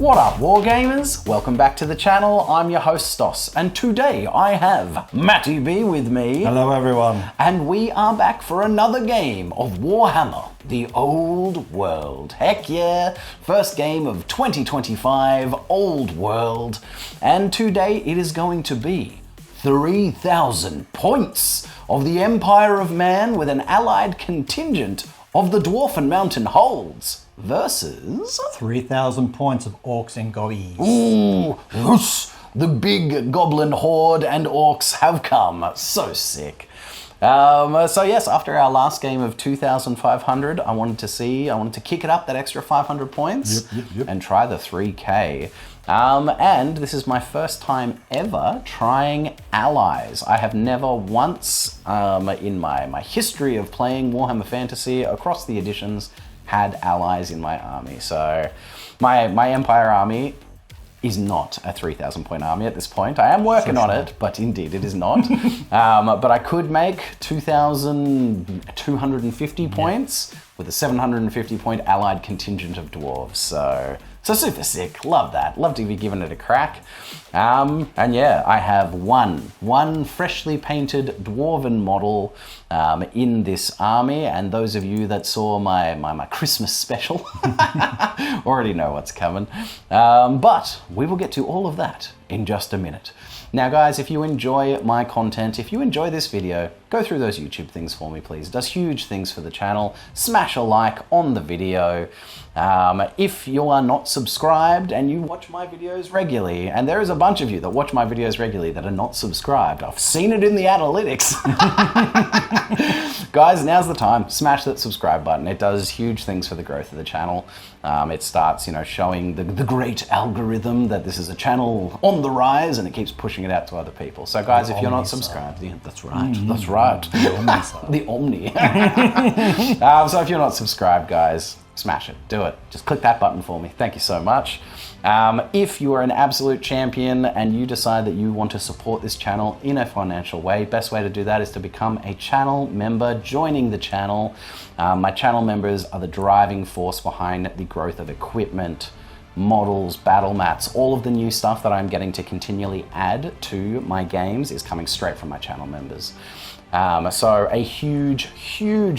What up, Wargamers? Welcome back to the channel. I'm your host, Stoss, and today I have Matty B with me. Hello, everyone. And we are back for another game of Warhammer, the Old World. Heck yeah! First game of 2025, Old World. And today it is going to be 3,000 points of the Empire of Man with an allied contingent of the Dwarfen mountain holds versus 3,000 points of Orcs and Goblins. Ooh, yes, the big goblin horde and orcs have come. So sick. So yes, after our last game of 2,500, I wanted to kick it up that extra 500 points and try the 3K. And this is my first time ever trying allies. I have never once in my history of playing Warhammer Fantasy across the editions had allies in my army. So my Empire army is not a 3,000 point army at this point. I am working on it, but indeed it is not. But I could make 2,250 points with a 750 point allied contingent of dwarves. So super sick, love that. Love to be giving it a crack. And yeah, I have one freshly painted dwarven model in this army, and those of you that saw my Christmas special already know what's coming. But we will get to all of that in just a minute. Now guys, if you enjoy my content, if you enjoy this video, go through those YouTube things for me, please. It does huge things for the channel. Smash a like on the video. If you are not subscribed and you watch my videos regularly, and there is a bunch of you that watch my videos regularly that are not subscribed, I've seen it in the analytics. Guys, now's the time. Smash that subscribe button. It does huge things for the growth of the channel. It starts, showing the great algorithm that this is a channel on the rise, and it keeps pushing it out to other people. So guys, if you're not subscribed, that's right, that's right. The Omni side. The Omni. So if you're not subscribed, guys, smash it, do it. Just click that button for me. Thank you so much. If you are an absolute champion and you decide that you want to support this channel in a financial way, best way to do that is to become a channel member, joining the channel. My channel members are the driving force behind the growth of equipment, models, battle mats. All of the new stuff that I'm getting to continually add to my games is coming straight from my channel members. So a huge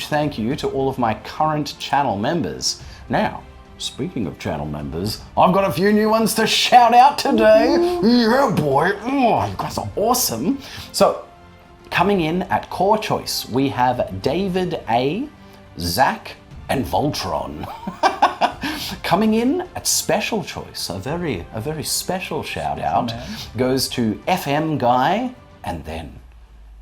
thank you to all of my current channel members. Now, speaking of channel members, I've got a few new ones to shout out today. Yeah, boy. Oh, you guys are awesome. So, coming in at core choice, we have David A, Zach, and Voltron. Coming in at special choice, a very special shout out goes to FM Guy, and then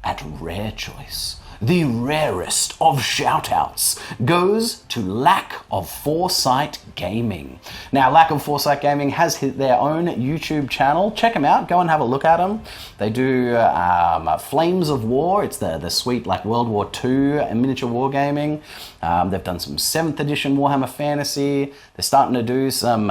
at rare choice, the rarest of shout-outs goes to Lack of Foresight Gaming. Now, Lack of Foresight Gaming has their own YouTube channel. Check them out. Go and have a look at them. They do Flames of War. It's the sweet like World War II and miniature wargaming. They've done some 7th edition Warhammer Fantasy. They're starting to do some,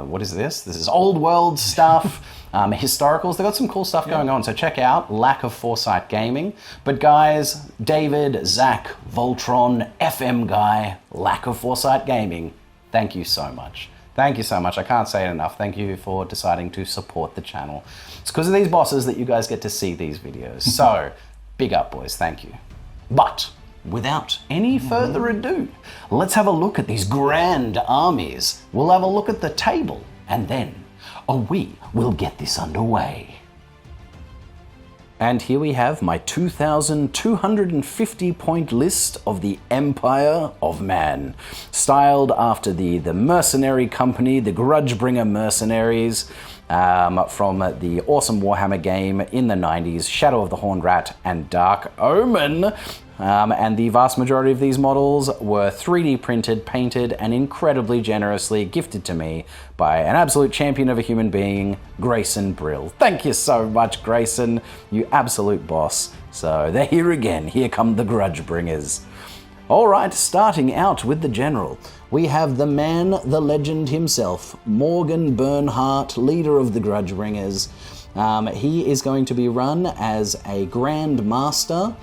what is this? This is Old World stuff. Historicals. They've got some cool stuff going on, so check out Lack of Foresight Gaming. But guys, David, Zach, Voltron, FM Guy, Lack of Foresight Gaming, thank you so much. Thank you so much. I can't say it enough. Thank you for deciding to support the channel. It's because of these bosses that you guys get to see these videos. So, big up, boys. Thank you. But without any further ado, let's have a look at these grand armies. We'll have a look at the table, and then we will get this underway. And here we have my 2,250 point list of the Empire of Man, styled after the Mercenary Company, the Grudgebringer Mercenaries, from the awesome Warhammer game in the 90s, Shadow of the Horned Rat and Dark Omen. And the vast majority of these models were 3D printed, painted, and incredibly generously gifted to me by an absolute champion of a human being, Grayson Brill. Thank you so much, Grayson, you absolute boss. So they're here again. Here come the Grudgebringers. All right, starting out with the general, we have the man, the legend himself, Morgan Bernhardt, leader of the Grudgebringers. He is going to be run as a Grand Master.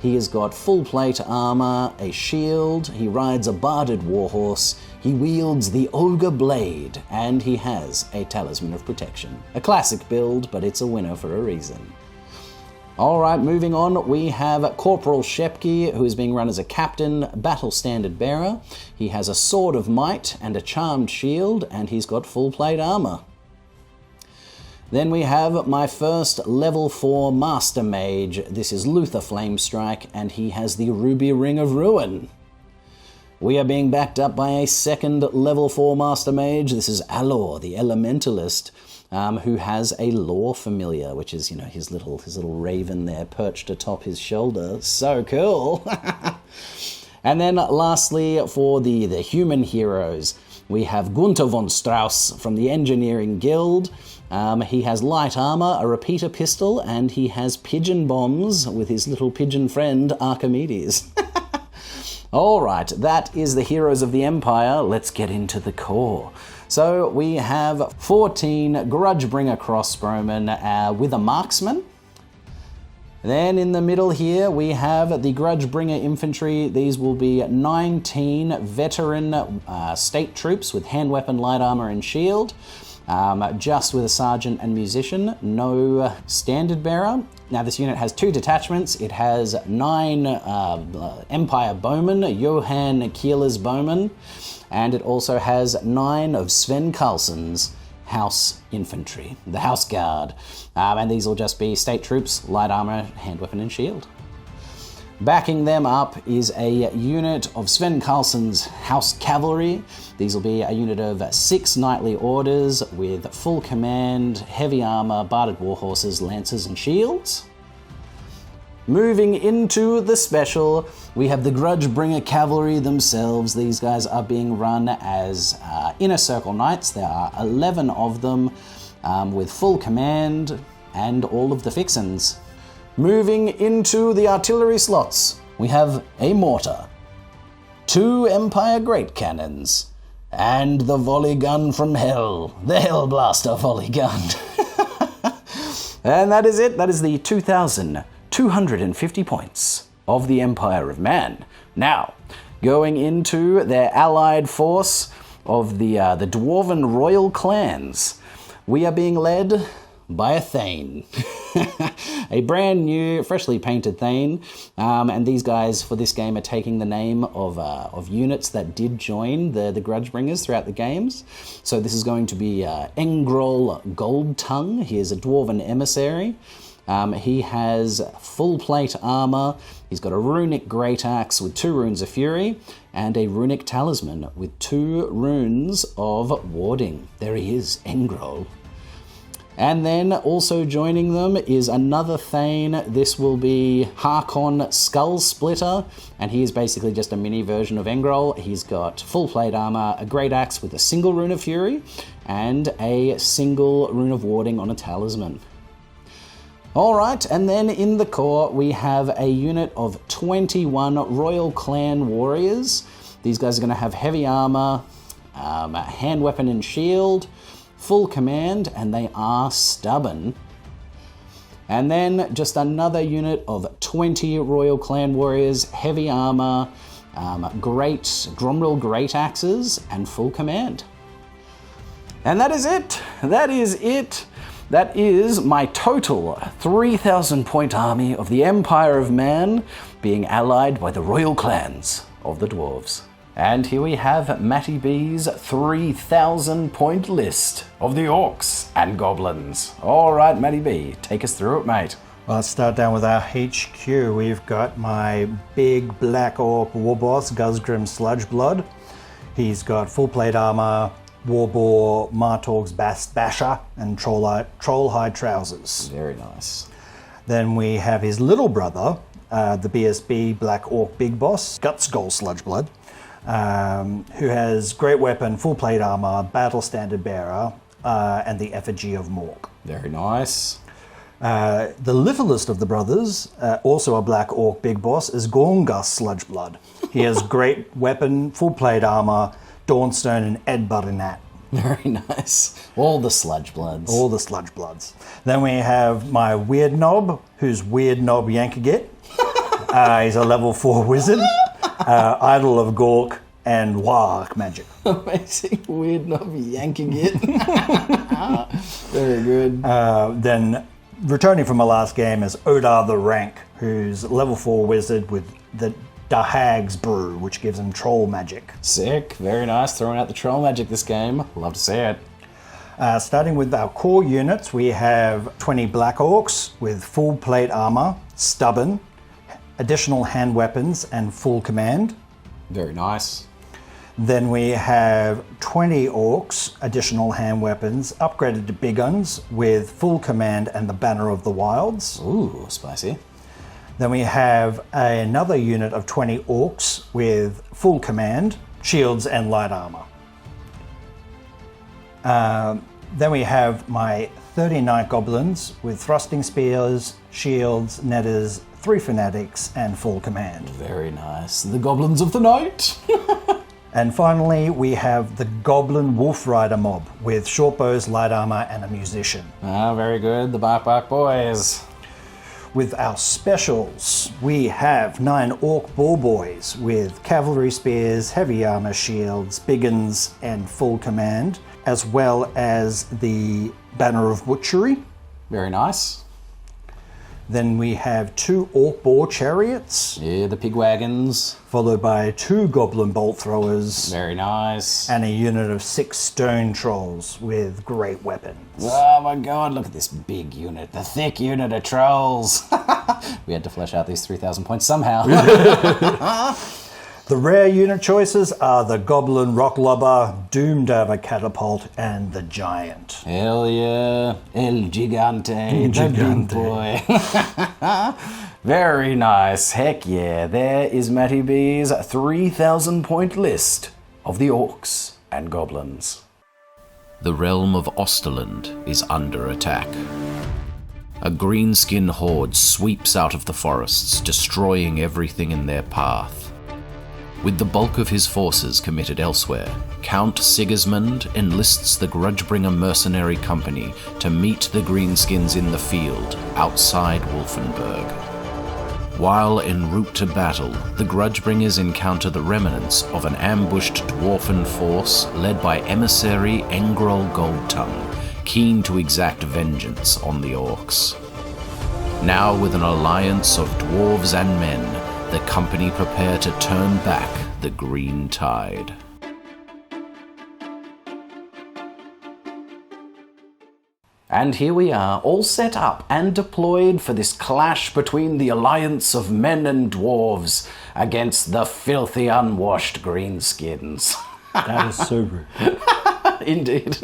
He has got full plate armor, a shield, he rides a barded warhorse, he wields the ogre blade, and he has a talisman of protection. A classic build, but it's a winner for a reason. Alright, moving on, we have Corporal Shepke, who is being run as a captain, battle standard bearer. He has a sword of might and a charmed shield, and he's got full plate armor. Then we have my first level 4 Master Mage. This is Luther Flamestrike, and he has the Ruby Ring of Ruin. We are being backed up by a second level 4 Master Mage. This is Alor, the Elementalist, who has a Lore Familiar, which is, his little raven there perched atop his shoulder. So cool! And then lastly, for the human heroes, we have Gunther von Strauss from the Engineering Guild. He has light armor, a repeater pistol, and he has pigeon bombs with his little pigeon friend Archimedes. Alright, that is the heroes of the Empire. Let's get into the core. So we have 14 Grudgebringer crossbowmen with a marksman. Then in the middle here we have the Grudgebringer infantry. These will be 19 veteran state troops with hand weapon, light armor and shield. Just with a sergeant and musician, no standard bearer. Now this unit has 2 detachments. It has 9 Empire bowmen, Johann Keeler's bowmen, and it also has 9 of Sven Carlsen's House Infantry, the House Guard. And these will just be state troops, light armor, hand weapon and shield. Backing them up is a unit of Sven Carlsen's House Cavalry. These will be a unit of 6 knightly orders with full command, heavy armor, barded warhorses, lancers and shields. Moving into the special, we have the Grudgebringer Cavalry themselves. These guys are being run as Inner Circle Knights. There are 11 of them with full command and all of the fixins. Moving into the artillery slots, we have a mortar, 2 Empire Great Cannons, and the volley gun from hell, the Hellblaster volley gun. And that is it. That is the 2,250 points of the Empire of Man. Now, going into their allied force of the Dwarven royal clans, we are being led by a Thane. A brand new, freshly painted Thane. And these guys for this game are taking the name of units that did join the Grudgebringers throughout the games. So this is going to be Engrol Goldtongue. He is a Dwarven emissary. He has full plate armor. He's got a runic great axe with 2 runes of fury and a runic talisman with 2 runes of warding. There he is, Engrol. And then also joining them is another Thane. This will be Harkon Skull Splitter, and he is basically just a mini version of Engrol. He's got full plate armor, a great axe with a single rune of fury, and a single rune of warding on a talisman. Alright, and then in the core we have a unit of 21 Royal Clan warriors. These guys are going to have heavy armor, hand weapon and shield, full command, and they are stubborn. And then just another unit of 20 Royal Clan warriors, heavy armor, great Gromril great axes, and full command. And that is it. That is it. That is my total 3,000 point army of the Empire of Man being allied by the Royal Clans of the Dwarves. And here we have Matty B's 3,000 point list of the Orcs and Goblins. Alright, Matty B, take us through it, mate. Well, let's start down with our HQ. We've got my big black orc warboss, Guzgrim Sludgeblood. He's got full plate armor, Warboar, Martorg's Basher, and Trollhide trousers. Very nice. Then we have his little brother, the BSB Black Orc Big Boss, Gutskull Sludgeblood, who has great weapon, full plate armor, battle standard bearer, and the effigy of Morg. Very nice. The littlest of the brothers, also a Black Orc Big Boss, is Gorngus Sludgeblood. He has great weapon, full plate armor, Dawnstone, and Ed Butternat. Very nice. All the sludge bloods. All the sludge bloods. Then we have my Weird Knob, who's Weird Knob Yankagit. He's a level 4 wizard, idol of Gork, and Warg magic. Amazing. Weird not be yanking it. Very good. Then, returning from my last game is Odar the Rank, who's level 4 wizard with the Dahag's Brew, which gives him troll magic. Sick. Very nice. Throwing out the troll magic this game. Love to see it. Starting with our core units, we have 20 Black Orcs with full plate armor, stubborn, additional hand weapons, and full command. Very nice. Then we have 20 Orcs, additional hand weapons, upgraded to big guns with full command and the Banner of the Wilds. Ooh, spicy. Then we have another unit of 20 Orcs with full command, shields, and light armor. Then we have my 30 Night Goblins with thrusting spears, shields, netters, 3 fanatics, and full command. Very nice. The Goblins of the Night. And finally, we have the Goblin Wolf Rider mob with short bows, light armor, and a musician. Very good. The Bark Bark Boys. With our specials, we have 9 Orc Ball Boys with cavalry spears, heavy armor shields, biggins, and full command, as well as the Banner of Butchery. Very nice. Then we have 2 Orc Boar Chariots. Yeah, the pig wagons. Followed by 2 Goblin Bolt Throwers. Very nice. And a unit of 6 Stone Trolls with great weapons. Oh my god, look at this big unit. The thick unit of trolls. We had to flesh out these 3,000 points somehow. The rare unit choices are the Goblin Rock Lobber, Doomdaver Catapult, and the Giant. Hell yeah. El Gigante. The big boy. Very nice. Heck yeah. There is Matty B's 3,000 point list of the Orcs and Goblins. The realm of Osterlund is under attack. A greenskin horde sweeps out of the forests, destroying everything in their path. With the bulk of his forces committed elsewhere, Count Sigismund enlists the Grudgebringer Mercenary Company to meet the greenskins in the field outside Wolfenburg. While en route to battle, the Grudgebringers encounter the remnants of an ambushed Dwarfen force led by Emissary Engrol Goldtongue, keen to exact vengeance on the Orcs. Now with an alliance of Dwarfs and Men, the company prepare to turn back the green tide. And here we are, all set up and deployed for this clash between the alliance of men and dwarves against the filthy, unwashed greenskins. That is so rude. Indeed.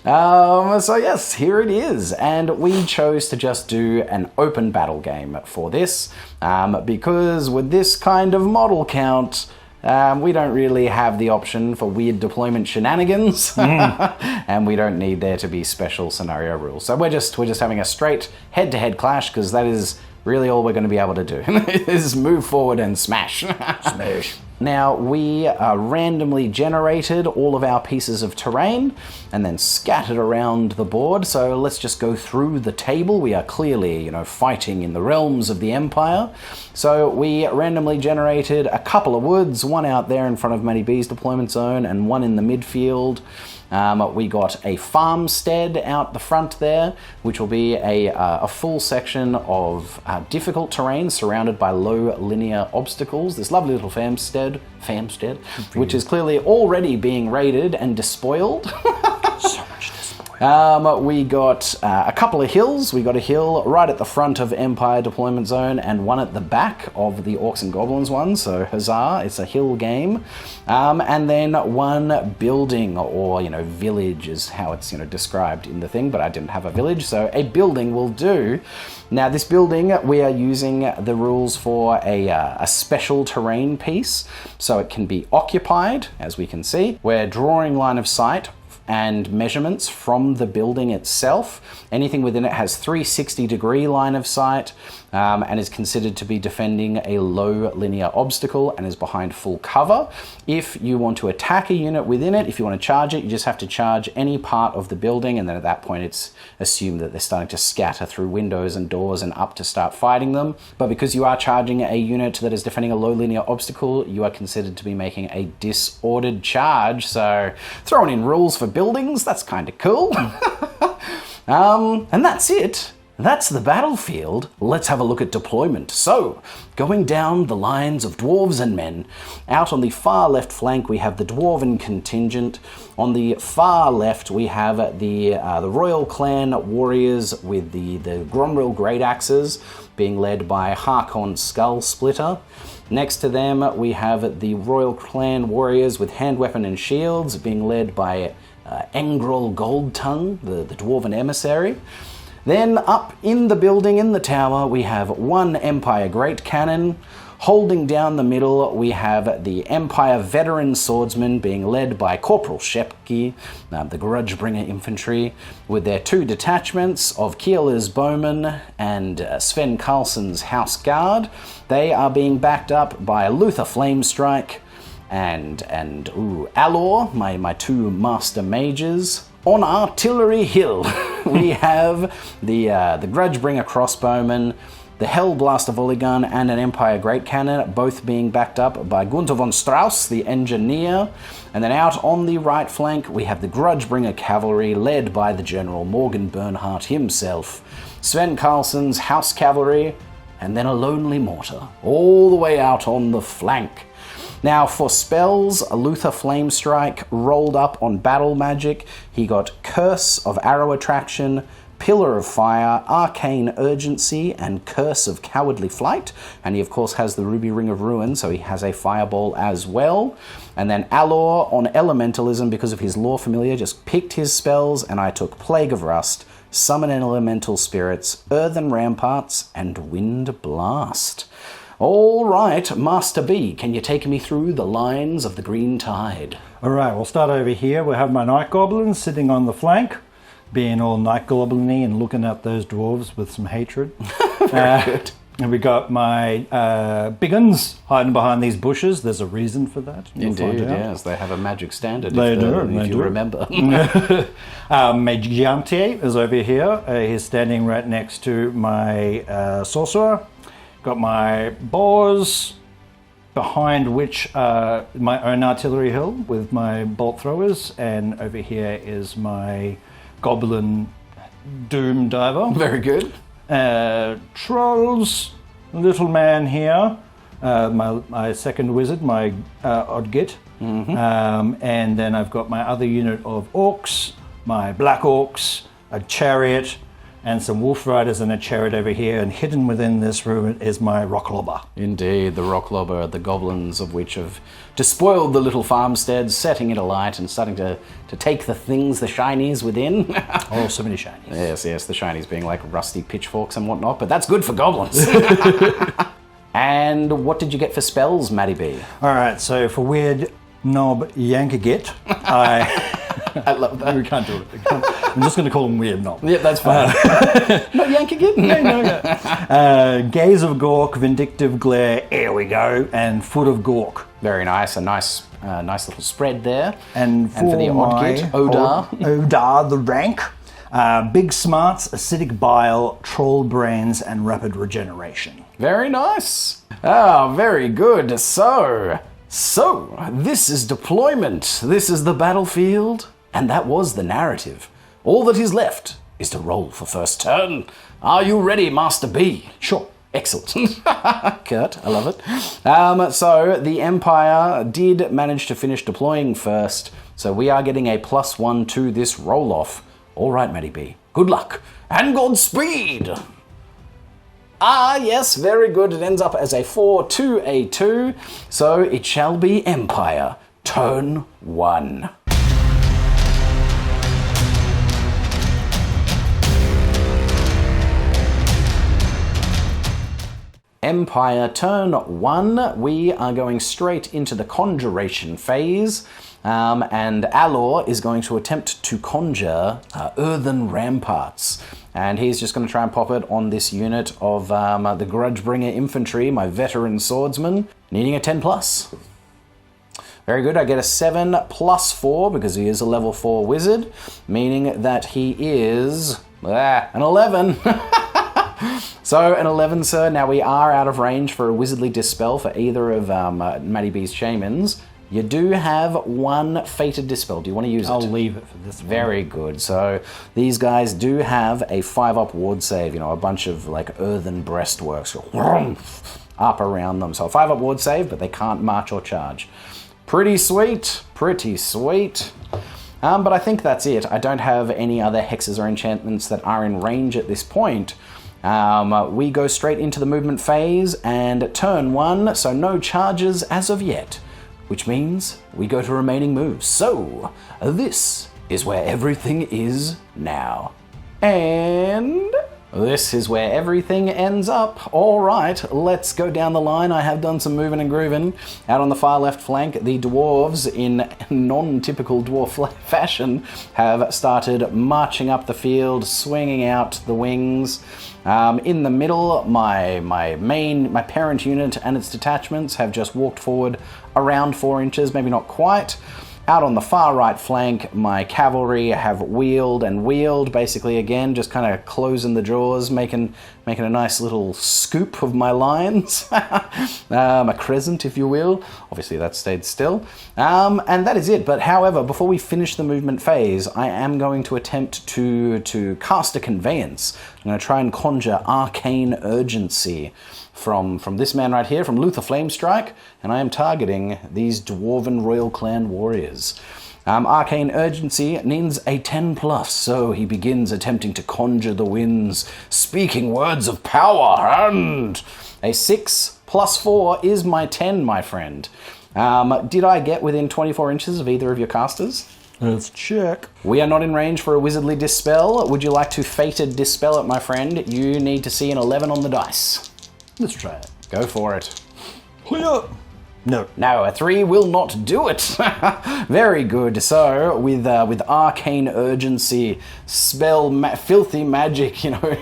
So yes, here it is. And we chose to just do an open battle game for this, because with this kind of model count, we don't really have the option for weird deployment shenanigans, and we don't need there to be special scenario rules. So we're just having a straight head-to-head clash, because that is really all we're going to be able to do, is move forward and smash. Smash. Now, we randomly generated all of our pieces of terrain and then scattered around the board. So let's just go through the table. We are clearly, fighting in the realms of the Empire. So we randomly generated a couple of woods, one out there in front of Matty B's deployment zone and one in the midfield. We got a farmstead out the front there, which will be a full section of difficult terrain surrounded by low linear obstacles. This lovely little farmstead, which is clearly already being raided and despoiled. So much despoiled. We got a couple of hills. We got a hill right at the front of Empire deployment zone and one at the back of the Orcs and Goblins one. So huzzah, it's a hill game. And then one building, or village is how it's described in the thing, but I didn't have a village, so a building will do. Now this building, we are using the rules for a special terrain piece, so it can be occupied, as we can see. We're drawing line of sight and measurements from the building itself. Anything within it has 360-degree line of sight and is considered to be defending a low linear obstacle and is behind full cover. If you want to attack a unit within it, if you want to charge it, you just have to charge any part of the building, and then at that point it's assumed that they're starting to scatter through windows and doors and up to start fighting them. But because you are charging a unit that is defending a low linear obstacle, you are considered to be making a disordered charge. So throwing in rules for buildings, that's kind of cool. And that's it. That's the battlefield. Let's have a look at deployment. So, going down the lines of Dwarves and Men, out on the far left flank we have the Dwarven contingent. On the far left we have the Royal Clan warriors with the Gromril Great Axes being led by Harkon Skull Splitter. Next to them we have the Royal Clan warriors with hand weapon and shields being led by Engrol Goldtongue, the Dwarven emissary. Then up in the building, in the tower, we have one Empire Great Cannon. Holding down the middle, we have the Empire Veteran Swordsmen being led by Corporal Shepke, the Grudgebringer Infantry, with their two detachments of Keeler's Bowmen and Sven Carlson's House Guard. They are being backed up by Luther Flamestrike and Alor, my two master mages. On Artillery Hill, we have the Grudgebringer Crossbowman, the Hellblaster Volley Gun, and an Empire Great Cannon, both being backed up by Gunther von Strauss, the Engineer. And then out on the right flank, we have the Grudgebringer Cavalry, led by the General Morgan Bernhardt himself, Sven Carlson's House Cavalry, and then a Lonely Mortar, all the way out on the flank. Now for spells, Luther Flamestrike rolled up on Battle Magic. He got Curse of Arrow Attraction, Pillar of Fire, Arcane Urgency, and Curse of Cowardly Flight. And he of course has the Ruby Ring of Ruin, so he has a Fireball as well. And then Alor on Elementalism, because of his Lore Familiar, just picked his spells, and I took Plague of Rust, Summon Elemental Spirits, Earthen Ramparts, and Wind Blast. All right, Master B, can you take me through the lines of the Green Tide? All right, we'll start over here. We have my Night Goblins sitting on the flank, being all Night Goblin-y and looking at those dwarves with some hatred. Very good. And we got my big uns hiding behind these bushes. There's a reason for that. Indeed, yes. They have a magic standard, if you remember. Magiante is over here. He's standing right next to my sorcerer. Got my boars, behind which my own artillery hill with my bolt throwers, and over here is my goblin doom diver. Very good. Trolls, little man here, my second wizard, my Odgit. And then I've got my other unit of orcs, my black orcs, a chariot, and some wolf riders and a chariot over here, and hidden within this room is my Rocklobber. Indeed, the Rocklobber, the goblins of which have despoiled the little farmsteads, setting it alight and starting to take the things, the shinies within. Oh, so many shinies. Yes, the shinies being like rusty pitchforks and whatnot, but that's good for goblins. And what did you get for spells, Matty B? All right, so for Weird Knob Yankagit, I love that. We can't do it. I'm just going to call him Weird Knob. Yeah, that's fine. Not yank again? No. Gaze of Gork, Vindictive Glare, here we go, and Foot of Gork. Very nice. A nice little spread there. And for the Odgit, Odar. Odar, the rank. Big Smarts, Acidic Bile, Troll Brains, and Rapid Regeneration. Very nice. Ah, very good. So, this is deployment. This is the battlefield. And that was the narrative. All that is left is to roll for first turn. Are you ready, Master B? Sure. Excellent. Kurt, I love it. So the Empire did manage to finish deploying first. So we are getting a +1 to this roll-off. All right, Matty B. Good luck. And Godspeed. Ah, yes, very good. It ends up as a 4 to a 2. So it shall be Empire. Turn 1. Empire turn 1, we are going straight into the conjuration phase, and Alor is going to attempt to conjure earthen ramparts. And he's just going to try and pop it on this unit of the Grudgebringer infantry, my veteran swordsman, needing a 10+. Very good, I get a 7 plus 4 because he is a level 4 wizard, meaning that he is an 11. So an 11, sir. Now we are out of range for a wizardly dispel for either of Matty B's shamans. You do have one fated dispel. Do you want to use it? I'll leave it for this one. Very good. So these guys do have a 5-up ward save, a bunch of like earthen breastworks up around them. So a 5-up ward save, but they can't march or charge. Pretty sweet, pretty sweet. But I think that's it. I don't have any other hexes or enchantments that are in range at this point. We go straight into the movement phase and turn 1, so no charges as of yet, which means we go to remaining moves. So this is where everything is now. And this is where everything ends up. All right, let's go down the line. I have done some moving and grooving. Out on the far left flank, the dwarves, in non-typical dwarf fashion, have started marching up the field, swinging out the wings. In the middle, my parent unit and its detachments have just walked forward around 4 inches, maybe not quite. Out on the far right flank, my cavalry have wheeled and wheeled, basically again, just kind of closing the jaws, making a nice little scoop of my lines. A crescent, if you will. Obviously that stayed still. And that is it. But however, before we finish the movement phase, I am going to attempt to cast a conveyance. I'm going to try and conjure arcane urgency from this man right here, from Luther Flamestrike, and I am targeting these Dwarven Royal Clan warriors. Arcane Urgency needs a 10+, so he begins attempting to conjure the winds, speaking words of power, and a 6 plus 4 is my 10, my friend. Did I get within 24 inches of either of your casters? Let's check. We are not in range for a wizardly dispel. Would you like to fated dispel it, my friend? You need to see an 11 on the dice. Let's try it. Go for it. No. No, a 3 will not do it. Very good. So, with arcane urgency, filthy magic,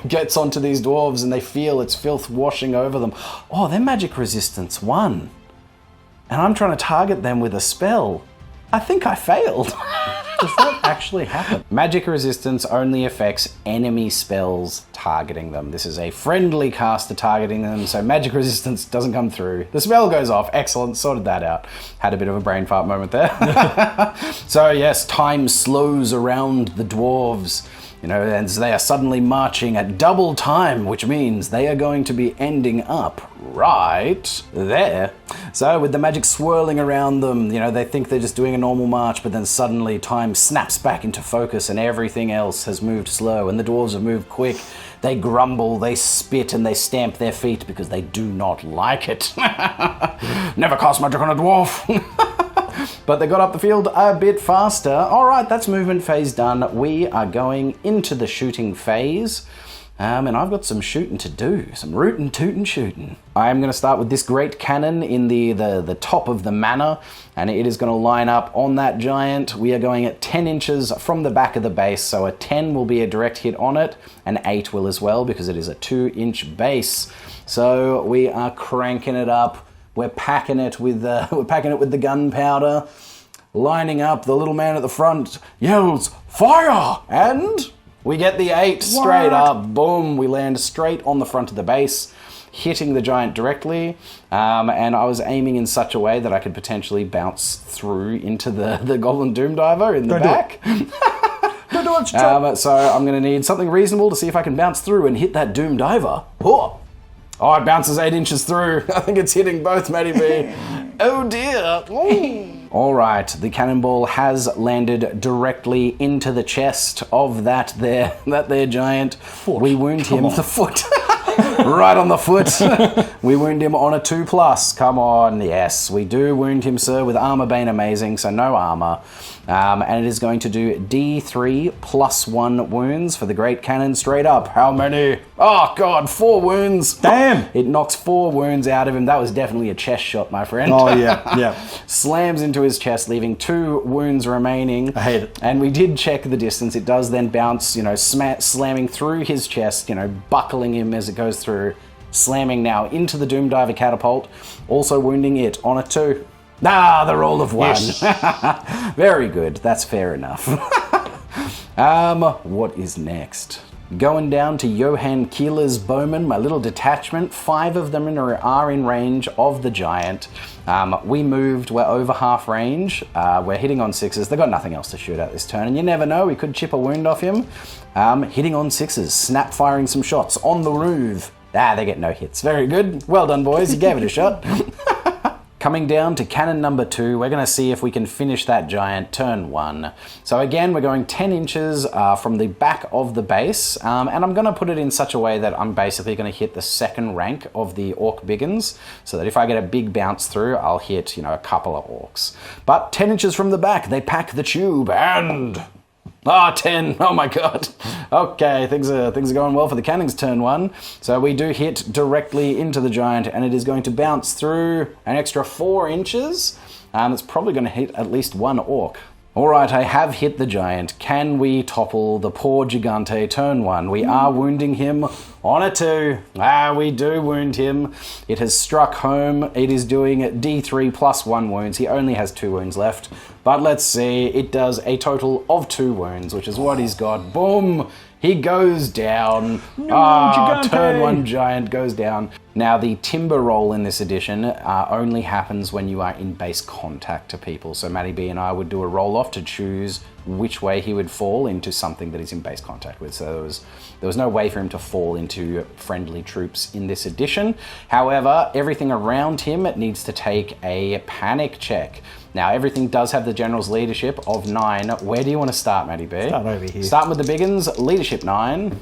gets onto these dwarves and they feel its filth washing over them. Oh, their magic resistance 1. And I'm trying to target them with a spell. I think I failed. Does that actually happen? Magic resistance only affects enemy spells targeting them. This is a friendly caster targeting them, so magic resistance doesn't come through. The spell goes off. Excellent, sorted that out. Had a bit of a brain fart moment there. So yes, time slows around the dwarves. And they are suddenly marching at double time, which means they are going to be ending up right there. So with the magic swirling around them, they think they're just doing a normal march, but then suddenly time snaps back into focus and everything else has moved slow and the dwarves have moved quick. They grumble, they spit, and they stamp their feet because they do not like it. Never cast magic on a dwarf. But they got up the field a bit faster. All right, that's movement phase done. We are going into the shooting phase. And I've got some shooting to do. Some rootin' tootin' shooting. I am going to start with this great cannon in the top of the manor. And it is going to line up on that giant. We are going at 10 inches from the back of the base. So a 10 will be a direct hit on it. An 8 will as well because it is a 2-inch base. So we are cranking it up. We're packing it with the gunpowder, lining up. The little man at the front yells, "Fire!" And we get the 8 straight up. Boom! We land straight on the front of the base, hitting the giant directly. And I was aiming in such a way that I could potentially bounce through into the Goblin Doom Diver in the back. Don't do it. So I'm going to need something reasonable to see if I can bounce through and hit that Doom Diver. Oh, it bounces 8 inches through. I think it's hitting both, Matty B. Oh dear. All right, the cannonball has landed directly into the chest of that there giant. We wound him the foot. Right on the foot. We wound him on a 2+. Come on, yes, we do wound him, sir, with Armor Bane Amazing, so no armor. And it is going to do D3 +1 wounds for the Great Cannon straight up. How many? Oh, God, 4 wounds. Damn! It knocks 4 wounds out of him. That was definitely a chest shot, my friend. Oh, yeah. Slams into his chest, leaving 2 wounds remaining. I hate it. And we did check the distance. It does then bounce, slamming through his chest, buckling him as it goes through. Slamming now into the Doom Diver catapult. Also wounding it on a 2. Ah, the roll of 1. Yes. Very good. That's fair enough. What is next? Going down to Johann Keeler's bowmen, my little detachment. 5 of them are in range of the giant. We moved, we're over half range. We're hitting on 6s. They've got nothing else to shoot at this turn, and you never know, we could chip a wound off him. Hitting on 6s, snap firing some shots on the roof. They get no hits. Very good. Well done, boys. You gave it a shot. Coming down to cannon number 2, we're going to see if we can finish that giant turn 1. So again, we're going 10 inches from the back of the base, and I'm going to put it in such a way that I'm basically going to hit the second rank of the orc biggins, so that if I get a big bounce through, I'll hit, a couple of orcs. But 10 inches from the back, they pack the tube, and... 10. Oh my god. Okay, things are going well for the cannons turn 1. So we do hit directly into the giant, and it is going to bounce through an extra 4 inches. It's probably going to hit at least 1 orc. Alright, I have hit the giant. Can we topple the poor Gigante turn 1? We are wounding him on a 2. We do wound him. It has struck home. It is doing D3 plus 1 wounds. He only has 2 wounds left. But let's see. It does a total of 2 wounds, which is what he's got. Boom! He goes down. Turn 1 giant goes down. Now, the timber roll in this edition only happens when you are in base contact to people. So Matty B and I would do a roll off to choose which way he would fall into something that he's in base contact with. So there was no way for him to fall into friendly troops in this edition. However, everything around him needs to take a panic check. Now, everything does have the general's leadership of 9. Where do you want to start, Matty B? Start over here. Starting with the biggins, leadership 9.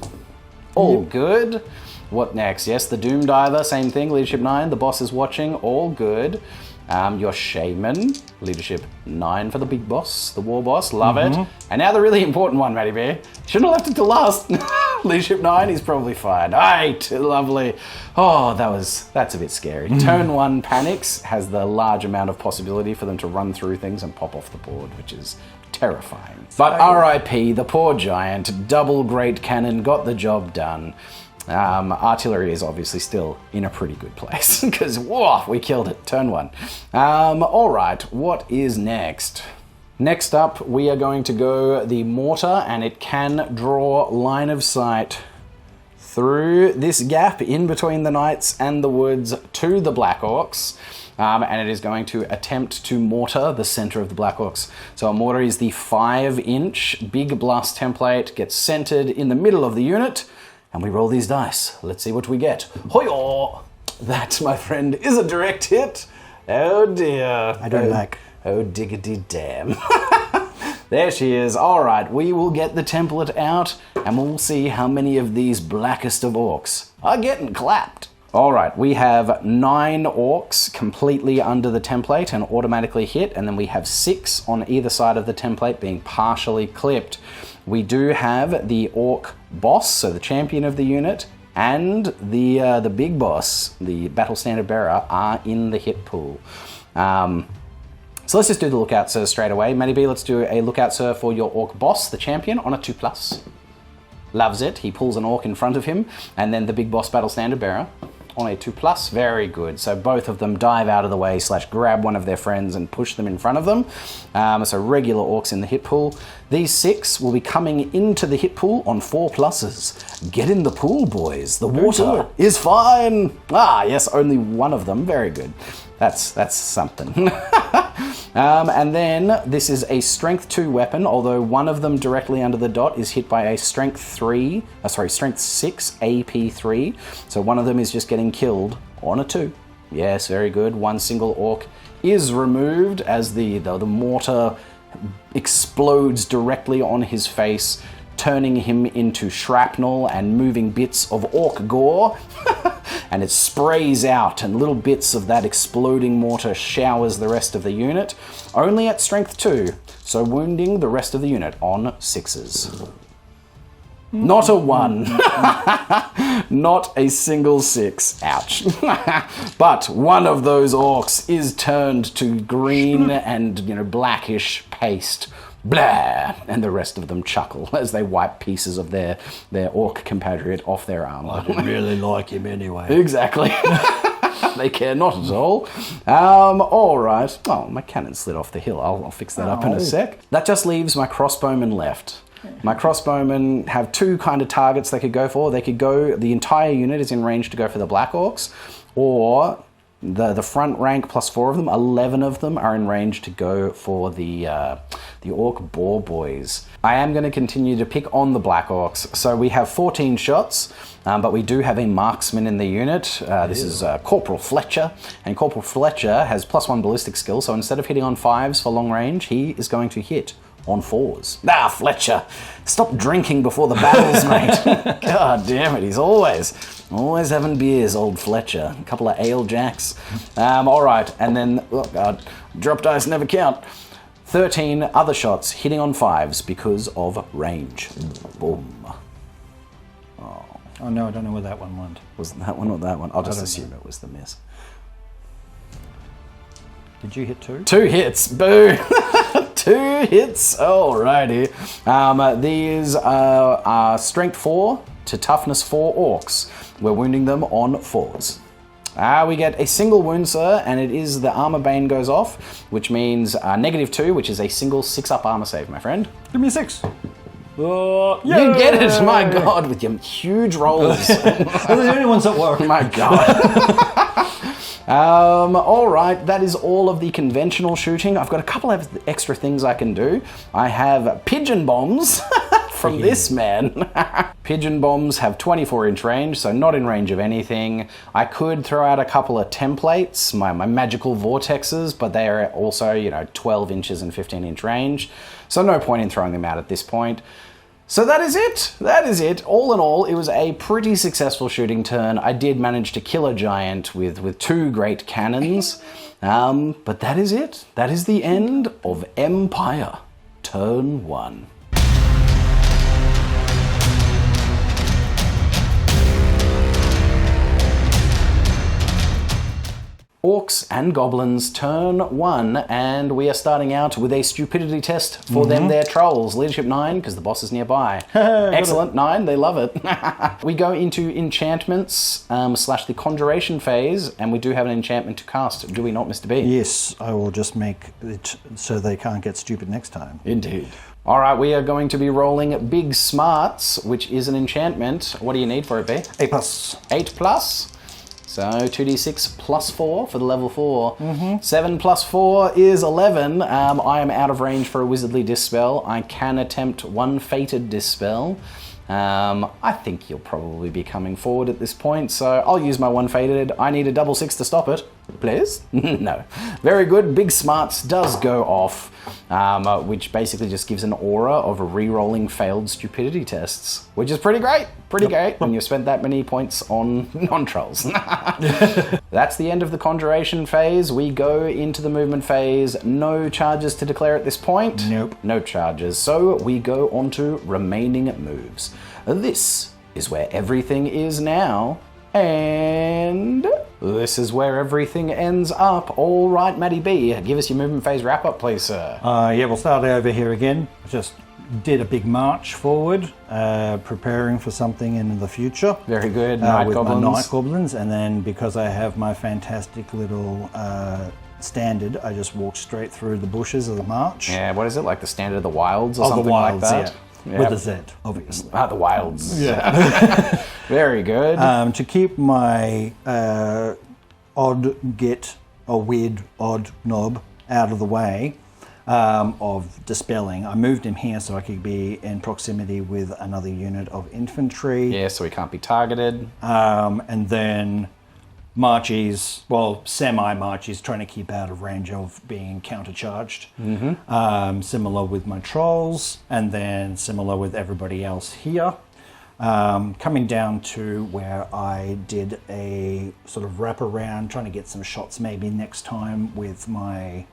All good. What next? Yes, the Doom Diver, same thing, leadership 9. The boss is watching, all good. Your Shaman, leadership 9 for the big boss, the war boss, love it. And now the really important one, Matty B. Shouldn't have left it to last. Leadership 9, he's probably fine. 8, lovely. Oh, that's a bit scary. Turn 1 panics, has the large amount of possibility for them to run through things and pop off the board, which is terrifying. But RIP, the poor giant, double great cannon, got the job done. Artillery is obviously still in a pretty good place because we killed it. Turn 1. All right, what is next? Next up, we are going to go the mortar, and it can draw line of sight through this gap in between the knights and the woods to the Black Orcs. And it is going to attempt to mortar the center of the Black Orcs. So a mortar is the 5-inch big blast template, gets centered in the middle of the unit. And we roll these dice. Let's see what we get. Hoyo! That, my friend, is a direct hit. Oh dear. I don't like. Oh diggity damn. There she is. All right, we will get the template out, and we'll see how many of these blackest of orcs are getting clapped. All right, we have 9 orcs completely under the template and automatically hit, and then we have 6 on either side of the template being partially clipped. We do have the orc boss, so the champion of the unit, and the big boss, the battle standard bearer, are in the hit pool. So let's just do the lookout sir straight away. Matty B, let's do a lookout sir for your orc boss, the champion, on a 2+. Loves it. He pulls an orc in front of him, and then the big boss battle standard bearer on a 2+. Very good. So both of them dive out of the way / grab one of their friends and push them in front of them. So regular orcs in the hit pool. These 6 will be coming into the hit pool on 4+. Get in the pool, boys. The water is fine. Yes, only one of them. Very good. That's something. And then this is a strength 2 weapon, although one of them directly under the dot is hit by a strength 6 AP3. So one of them is just getting killed on a 2. Yes, very good. One single orc is removed as the mortar explodes directly on his face, turning him into shrapnel and moving bits of orc gore. And it sprays out, and little bits of that exploding mortar showers the rest of the unit, only at strength 2, so wounding the rest of the unit on 6s. Not a 1. Not a single 6. Ouch. But one of those orcs is turned to green and, blackish paste. Blah! And the rest of them chuckle as they wipe pieces of their orc compatriot off their armor. I didn't really like him anyway. Exactly. They care not at all. All right. Oh, my cannon slid off the hill. I'll fix that up in a sec. That just leaves my crossbowmen left. My crossbowmen have 2 kind of targets they could go for. They could go, the entire unit is in range to go for the Black Orcs, or the front rank plus 4 of them, 11 of them are in range to go for the Orc Boar Boys. I am going to continue to pick on the Black Orcs. So we have 14 shots, but we do have a marksman in the unit. This is Corporal Fletcher, and Corporal Fletcher has +1 ballistic skill, so instead of hitting on 5s for long range, he is going to hit on 4s. Ah, Fletcher, stop drinking before the battles, mate. God damn it, he's always having beers, old Fletcher. A couple of ale jacks. All right, and then, oh God, drop dice never count. 13 other shots hitting on 5s because of range. Boom. Oh no, I don't know where that one went. Was it that one or that one? I'll just assume it was the miss. Did you hit 2? 2 hits, boo! 2 hits, alrighty. These are strength 4 to toughness 4 orcs. We're wounding them on 4s. We get a single wound, sir, and it is the armor bane goes off, which means -2, which is a single 6-up armor save, my friend. Give me a 6. You get it, my God, with your huge rolls. They're the only ones that work. My God. All right, that is all of the conventional shooting. I've got a couple of extra things I can do. I have pigeon bombs from this man. Pigeon bombs have 24-inch range, so not in range of anything. I could throw out a couple of templates, my magical vortexes, but they are also, 12 inches and 15-inch range. So no point in throwing them out at this point. So that is it. That is it. All in all, it was a pretty successful shooting turn. I did manage to kill a giant with 2 great cannons. But that is it. That is the end of Empire, turn 1. Orcs and Goblins, turn 1, and we are starting out with a stupidity test for them, their trolls. Leadership 9, because the boss is nearby. Excellent, 9, they love it. We go into enchantments / the conjuration phase, and we do have an enchantment to cast, do we not, Mr. B? Yes, I will just make it so they can't get stupid next time. Indeed. All right, we are going to be rolling Big Smarts, which is an enchantment. What do you need for it, B? 8+. 8+. So 2d6 plus 4 for the level 4. 7 plus 4 is 11. I am out of range for a Wizardly Dispel. I can attempt 1 Fated Dispel. I think you'll probably be coming forward at this point, so I'll use my 1 Fated. I need a double 6 to stop it. Please? No. Very good. Big Smarts does go off, which basically just gives an aura of re-rolling failed stupidity tests, which is pretty great. Pretty great when you've spent that many points on non-trolls. That's the end of the conjuration phase. We go into the movement phase. No charges to declare at this point. Nope. No charges. So we go on to remaining moves. This is where everything is now. And this is where everything ends up. All right, Matty B, give us your movement phase wrap-up, please, sir. Yeah, we'll start over here again. Just did a big march forward, preparing for something in the future. Very good. Night with Goblins. my Night Goblins, and then because I have my fantastic little standard, I just walked straight through the bushes of the march. Yeah, what is it, like the Standard of the Wilds or something the Wilds, like that? Yeah. With a Z, obviously. The Wilds. Yeah. Very good. To keep my odd get or weird odd knob out of the way of dispelling, I moved him here so I could be in proximity with another unit of infantry. Yeah, so he can't be targeted. And then Marchies, well, semi-Marchies, trying to keep out of range of being countercharged. Similar with my trolls, and then similar with everybody else here. Coming down to where I did a sort of wrap around, trying to get some shots maybe next time with my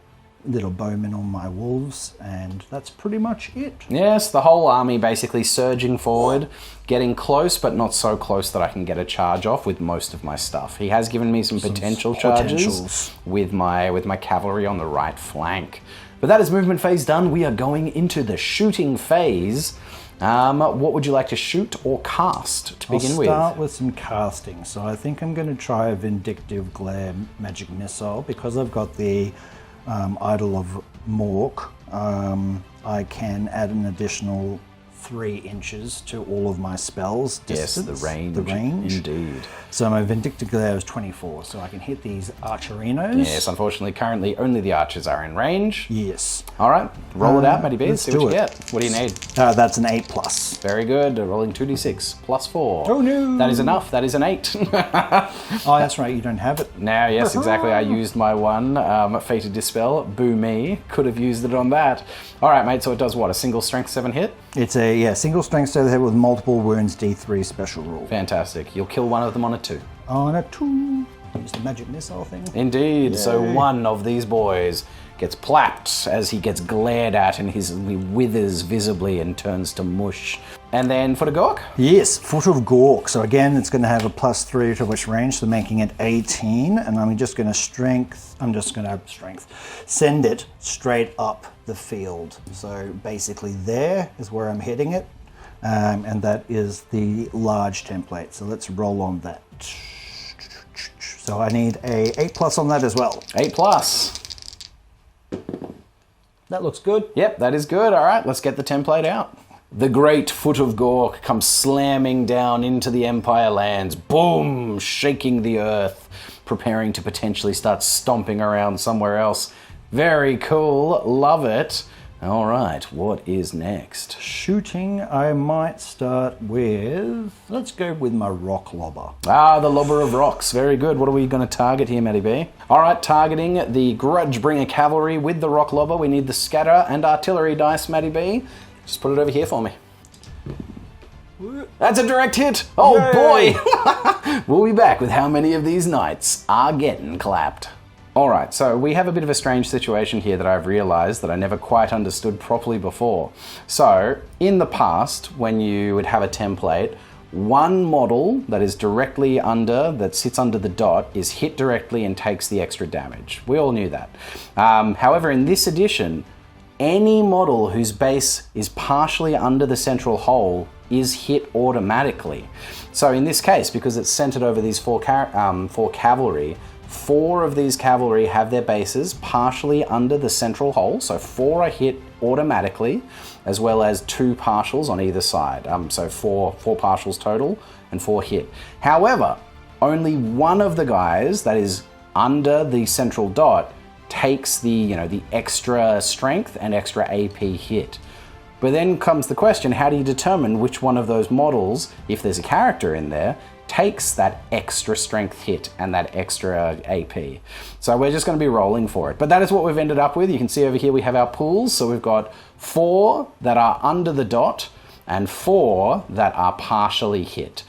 little bowmen on my wolves, and that's pretty much it. Yes, the whole army basically surging forward, getting close, but not so close that I can get a charge off with most of my stuff. He has given me some potential charges with my cavalry on the right flank. But that is movement phase done. We are going into the shooting phase. What would you like to shoot or cast to begin with? I'll start with some casting. So I think I'm going to try a Vindictive Glare magic missile because I've got the Idol of Mork. I can add an additional 3 inches to all of my spells. Yes, the range. Indeed. So my Vindictive Glare is 24, so I can hit these archerinos. Yes, unfortunately, currently only the archers are in range. Yes. All right, roll it out, Matty B. Let's See what you do it. get. What do you need? That's an 8+. Very good. Rolling 2d6 plus 4. Oh no! That is enough. That is an 8. Oh, that's right. You don't have it. Now, yes, exactly. I used my one Fated Dispel. Boo me. Could have used it on that. All right, mate. So it does what? A single strength 7 hit? It's a single strength to the head with multiple wounds, D3 special rule. Fantastic. You'll kill one of them on a 2. On a 2. Use the magic missile thing. Indeed. Yay. So one of these boys gets plapped as he gets glared at and he withers visibly and turns to mush. And then for the Gork? Yes, Foot of Gork. So again, it's going to have a +3 to which range, so making it 18. And I'm just going to send it straight up the field. So basically there is where I'm hitting it. And that is the large template. So let's roll on that. So I need a 8+ on that as well. 8+. That looks good. Yep, that is good. All right, let's get the template out. The great Foot of Gork comes slamming down into the Empire lands. Boom! Shaking the earth, preparing to potentially start stomping around somewhere else. Very cool. Love it. All right, what is next? Shooting, I might start with... Let's go with my rock lobber. Ah, the lobber of rocks. Very good. What are we going to target here, Matty B? All right, targeting the Grudgebringer cavalry with the rock lobber. We need the scatter and artillery dice, Matty B. Just put it over here for me. That's a direct hit. Oh, yay! Boy. We'll be back with how many of these knights are getting clapped. All right, so we have a bit of a strange situation here that I've realized that I never quite understood properly before. So in the past, when you would have a template, one model that is directly under, that sits under the dot, is hit directly and takes the extra damage. We all knew that. However, in this edition, any model whose base is partially under the central hole is hit automatically. So in this case, because it's centered over these four cavalry, 4 of these cavalry have their bases partially under the central hole, so 4 are hit automatically, as well as 2 partials on either side. So 4 partials total and 4 hit. However, only one of the guys that is under the central dot takes the extra strength and extra AP hit. But then comes the question, how do you determine which one of those models, if there's a character in there, takes that extra strength hit and that extra AP? So we're just going to be rolling for it. But that is what we've ended up with. You can see over here we have our pools. So we've got 4 that are under the dot and 4 that are partially hit.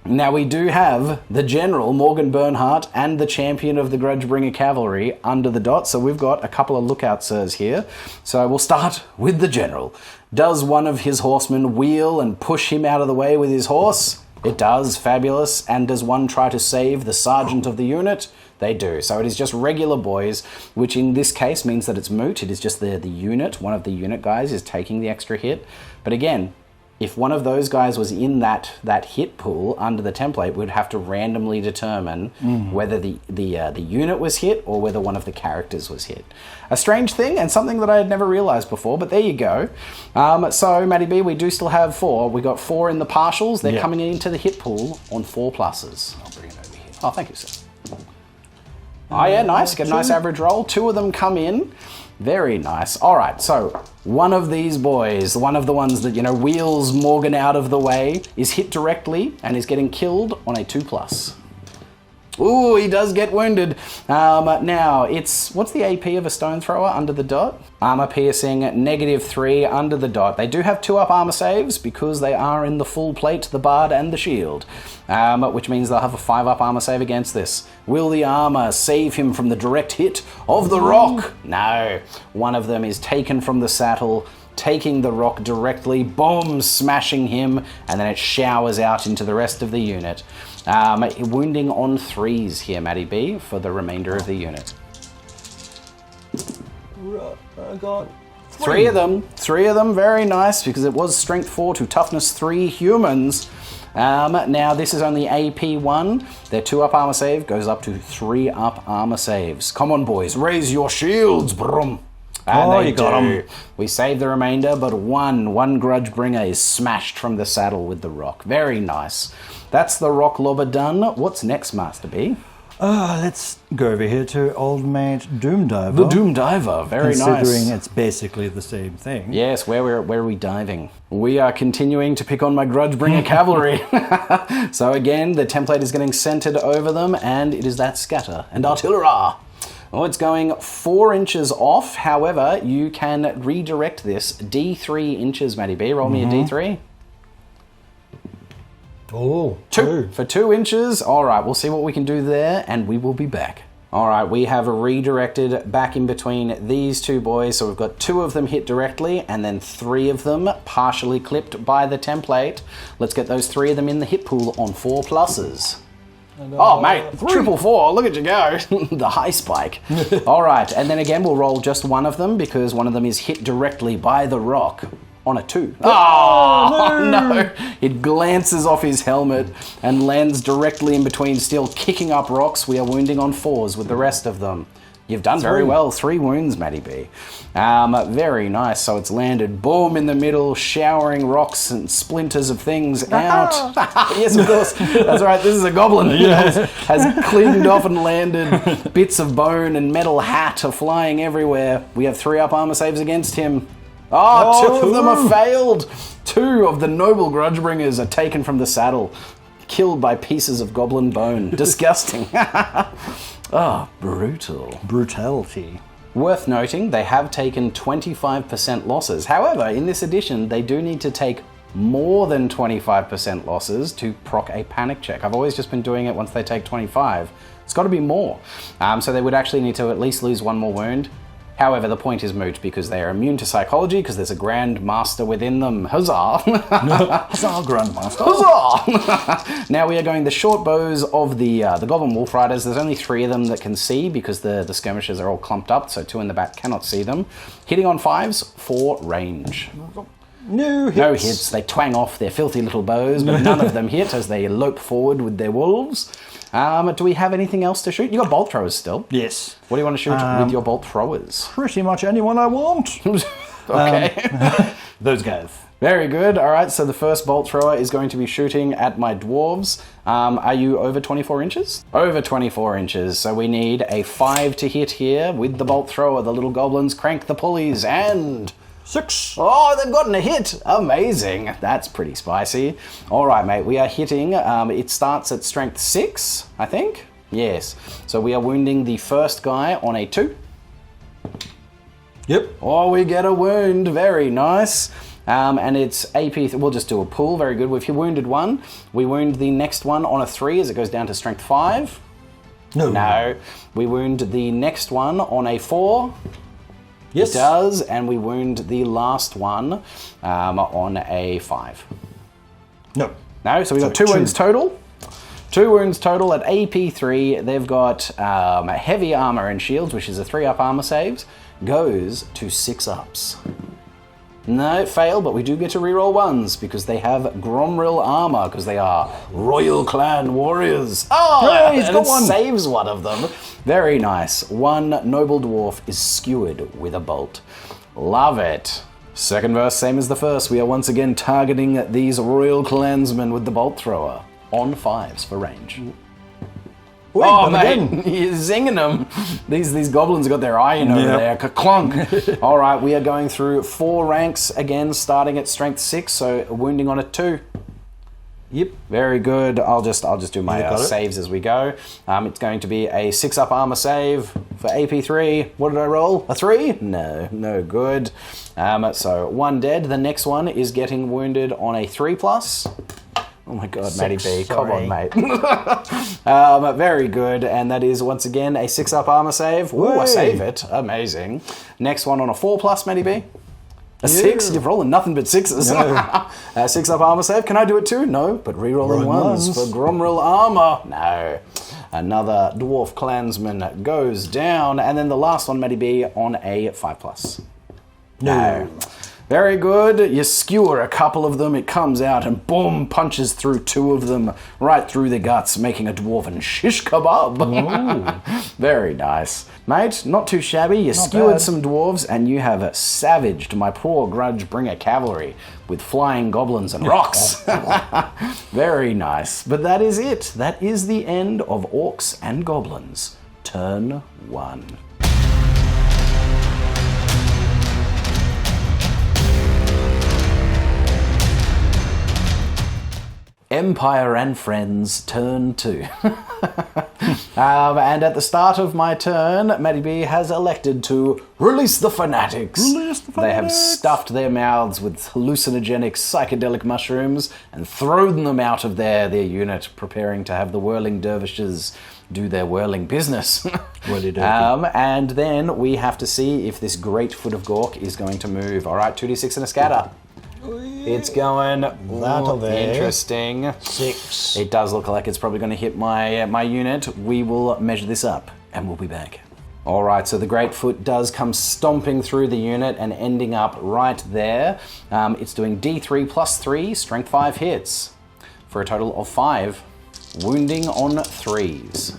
Now we do have the General, Morgan Bernhardt, and the Champion of the Grudgebringer Cavalry under the dot, so we've got a couple of lookout sirs here. So we'll start with the General. Does one of his horsemen wheel and push him out of the way with his horse? It does, fabulous. And does one try to save the sergeant of the unit? They do. So it is just regular boys, which in this case means that it's moot. It is just the unit, one of the unit guys is taking the extra hit. But again, if one of those guys was in that hit pool under the template, we'd have to randomly determine whether the unit was hit or whether one of the characters was hit. A strange thing and something that I had never realized before, but there you go. So, Matty B, we do still have 4. We got 4 in the partials. They're coming into the hit pool on 4 pluses. I'll bring it over here. Oh, thank you, sir. Oh, yeah, nice. Get a nice average roll. 2 of them come in. Very nice. All right, so one of these boys, one of the ones that, wheels Morgan out of the way, is hit directly and is getting killed on a 2+. Ooh, he does get wounded. Now, what's the AP of a stone thrower under the dot? Armor piercing, -3 under the dot. They do have 2-up armor saves because they are in the full plate, the bard and the shield, which means they'll have a 5-up armor save against this. Will the armor save him from the direct hit of the rock? No. One of them is taken from the saddle, taking the rock directly, boom, smashing him, and then it showers out into the rest of the unit. Wounding on 3s here, Matty B, for the remainder of the unit. I got 3 of them, very nice, because it was strength 4 to toughness 3 humans. Now, this is only AP1. Their 2-up armor save goes up to 3-up armor saves. Come on, boys, raise your shields, brum. And you got them. We save the remainder, but one Grudgebringer is smashed from the saddle with the rock. Very nice. That's the rock lobber done. What's next, Master B? Let's go over here to old mate Doomdiver. The Doomdiver, very nice. Considering it's basically the same thing. Yes, where are we diving? We are continuing to pick on my Grudgebringer cavalry. So again, the template is getting centered over them, and it is that scatter and artillery. Oh, it's going 4 inches off. However, you can redirect this D3 inches, Matty B. Roll me a D3. Oh, 2. For 2 inches. All right, we'll see what we can do there, and we will be back. All right, we have redirected back in between these 2 boys. So we've got 2 of them hit directly, and then 3 of them partially clipped by the template. Let's get those 3 of them in the hit pool on 4 pluses. Oh, mate, 444, look at you go. The high spike. All right, and then again, we'll roll just one of them because one of them is hit directly by the rock on a 2. Oh, no. It glances off his helmet and lands directly in between, still kicking up rocks. We are wounding on 4s with the rest of them. You've done very well. 3 wounds, Matty B. Very nice. So it's landed, boom, in the middle, showering rocks and splinters of things out. Yes, of course. That's right. This is a goblin. Has cleaned off and landed. Bits of bone and metal hat are flying everywhere. We have 3-up armor saves against him. Oh, 2 of them are failed. 2 of the noble Grudgebringers are taken from the saddle, killed by pieces of goblin bone. Disgusting. Oh, brutal. Brutality. Worth noting, they have taken 25% losses. However, in this edition, they do need to take more than 25% losses to proc a panic check. I've always just been doing it once they take 25. It's got to be more. So they would actually need to at least lose 1 more wound. However, the point is moot because they are immune to psychology because there's a Grand Master within them. Huzzah! Huzzah, Grand Master! Huzzah! Now we are going the short bows of the Goblin Wolf Riders. There's only 3 of them that can see because the skirmishers are all clumped up, so 2 in the back cannot see them. Hitting on 5s for range. No hits. No hits. They twang off their filthy little bows, but none of them hit as they lope forward with their wolves. Do we have anything else to shoot? You got bolt throwers still. Yes. What do you want to shoot with your bolt throwers? Pretty much anyone I want. Okay. Those guys. Very good. All right, so the first bolt thrower is going to be shooting at my dwarves. Are you over 24 inches? Over 24 inches. So we need a 5 to hit here with the bolt thrower. The little goblins crank the pulleys and... 6. Oh, they've gotten a hit. Amazing. That's pretty spicy. All right, mate, we are hitting. It starts at strength 6, I think. Yes. So we are wounding the first guy on a 2. Yep. Oh, we get a wound. Very nice. And it's AP, we'll just do a pull. Very good. We've wounded 1. We wound the next one on a 3 as it goes down to strength 5. No. We wound the next one on a 4. Yes. It does, and we wound the last one on a 5. No. No, so we've got 2 wounds total. 2 wounds total at AP3. They've got heavy armor and shields, which is a 3-up armor saves, goes to 6 ups. No, fail, but we do get to reroll 1s because they have Gromril armor because they are Royal Clan warriors. Oh, he's got one. Saves one of them. Very nice. 1 noble dwarf is skewered with a bolt. Love it. Second verse, same as the first. We are once again targeting these Royal Clansmen with the bolt thrower on 5s for range. Wait, oh, mate, you're zinging them. These goblins have got their eye in over there. Ka-clunk. All right, we are going through 4 ranks again, starting at strength 6, so wounding on a 2. Yep. Very good. I'll just do my got it. saves as we go. It's going to be a 6-up armor save for AP3. What did I roll? A 3? No good. So 1 dead. The next one is getting wounded on a 3+. Oh my god, Matty B. Come on, mate. Very good. And that is, once again, a 6-up armor save. Ooh, I save it. Amazing. Next one on a 4+, Matty B. A 6? You're rolling nothing but 6s. No. 6-up armor save. Can I do it too? No, but re-rolling ones for Gromril armor. No. Another dwarf clansman goes down. And then the last one, Matty B, on a 5+. No. Very good. You skewer a couple of them, it comes out and boom, punches through 2 of them right through the guts, making a dwarven shish kebab. Very nice. Mate, not too shabby. You skewered some dwarves and you have savaged my poor Grudgebringer cavalry with flying goblins and rocks. Very nice. But that is it. That is the end of Orcs and Goblins. Turn 1. Empire and Friends, turn 2. And at the start of my turn, Matty B has elected to release the fanatics. They have stuffed their mouths with hallucinogenic psychedelic mushrooms and thrown them out of their unit, preparing to have the whirling dervishes do their whirling business. And then we have to see if this great foot of Gork is going to move. All right, 2d6 and a scatter. It's going interesting. 6. It does look like it's probably going to hit my unit. We will measure this up and we'll be back. All right, so the Great Foot does come stomping through the unit and ending up right there. It's doing D3 plus 3, strength 5 hits for a total of 5. Wounding on 3s.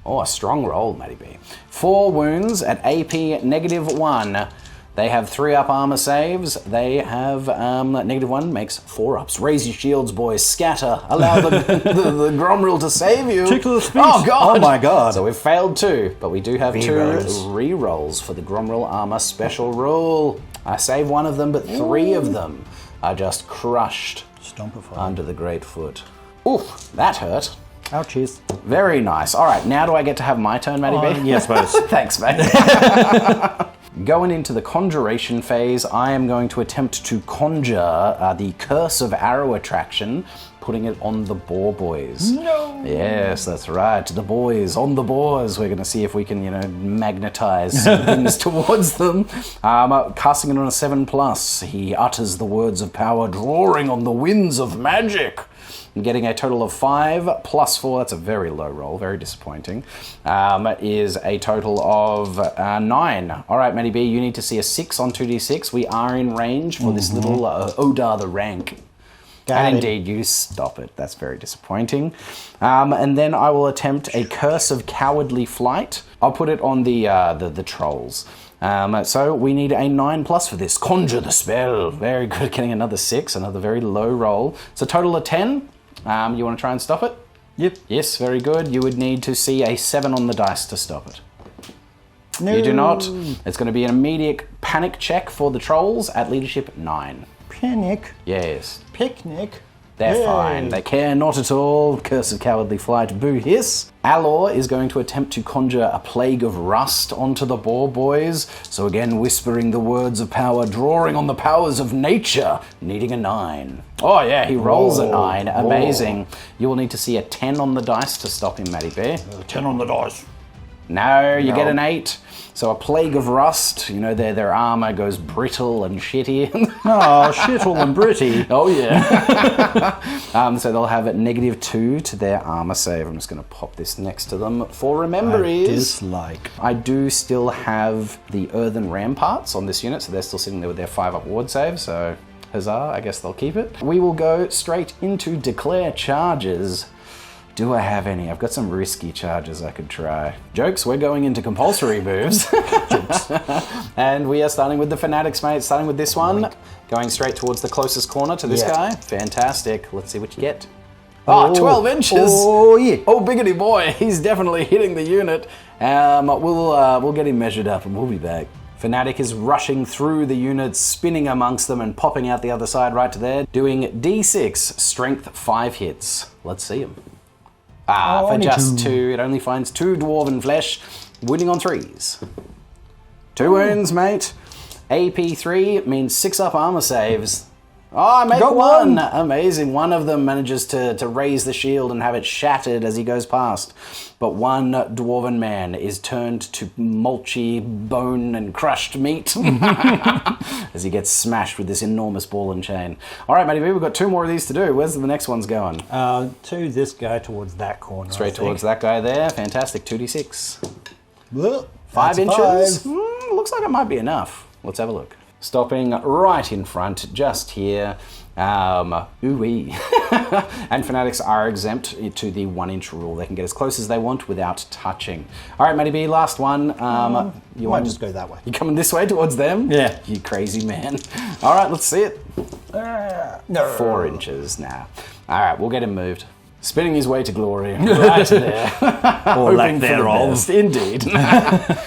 Oh, a strong roll, Matty B. 4 wounds at AP -1. They have 3-up armor saves. They have -1 makes 4-ups. Raise your shields, boys. Scatter. Allow the Gromril to save you. Tickle the speech. Oh god! Oh my god! So we've failed 2, but we do have 2 re-rolls. re-rolls for the Gromril armor special rule. I save 1 of them, but 3 of them are just crushed under the Great Foot. Oof, that hurt. Ouchies. Very nice. All right, now do I get to have my turn, Matty B? Yes, suppose. Thanks, mate. Going into the conjuration phase, I am going to attempt to conjure the Curse of Arrow Attraction, putting it on the Boar Boys. No! Yes, that's right. The boys on the boars. We're going to see if we can, magnetize some things towards them. Casting it on a 7+, he utters the words of power, drawing on the winds of magic. Getting a total of 5 plus 4, that's a very low roll, very disappointing, is a total of 9. All right, Matty B, you need to see a 6 on 2d6. We are in range for this little Odar the Rank. And indeed, you stop it. That's very disappointing. And then I will attempt a Curse of Cowardly Flight. I'll put it on the trolls. So we need a 9+ for this. Conjure the spell. Very good. Getting another 6, another very low roll. So total of 10. You want to try and stop it? Yep. Yes, very good. You would need to see a 7 on the dice to stop it. No. You do not. It's going to be an immediate panic check for the trolls at leadership 9. Panic. Yes. Picnic. They're fine. They care not at all. Curse of Cowardly Flight. Boo hiss. Alor is going to attempt to conjure a Plague of Rust onto the Boar Boys. So again, whispering the words of power, drawing on the powers of nature, needing a 9. Oh yeah, he rolls a 9. Amazing. You will need to see a 10 on the dice to stop him, Matty B. 10 on the dice. No, you get an 8. So a Plague of Rust, their armor goes brittle and shitty. Oh, shittle and britty. Oh, yeah. So they'll have a -2 to their armor save. I'm just going to pop this next to them. For I do still have the Earthen Ramparts on this unit, so they're still sitting there with their 5-up ward save, so huzzah, I guess they'll keep it. We will go straight into Declare Charges. Do I have any? I've got some risky charges I could try. Jokes, we're going into compulsory moves. And we are starting with the Fanatics, mate. Starting with this one. Going straight towards the closest corner to this guy. Fantastic. Let's see what you get. Oh, 12 inches. Oh, yeah. Oh, biggity boy. He's definitely hitting the unit. We'll get him measured up and we'll be back. Fnatic is rushing through the units, spinning amongst them and popping out the other side right to there, doing D6, strength 5 hits. Let's see him. For just 2, it only finds 2 dwarven flesh, winning on 3s. 2 wounds, mate. AP 3 means 6 up armor saves. Oh, I make one! Amazing. One of them manages to raise the shield and have it shattered as he goes past. But one dwarven man is turned to mulchy bone and crushed meat as he gets smashed with this enormous ball and chain. All right, matey, we've got 2 more of these to do. Where's the next one's going? To this guy towards that corner. Straight towards that guy there. Fantastic. 2d6. Look, 5 inches. Looks like it might be enough. Let's have a look. Stopping right in front, just here. Ooh-wee. And Fanatics are exempt to the 1-inch rule. They can get as close as they want without touching. All right, Matty B, last one. You might just go that way. You coming this way towards them? Yeah. You crazy man. All right, let's see it. No. 4 inches now. All right, we'll get him moved. Spinning his way to glory, right there. Or lack thereof. Indeed.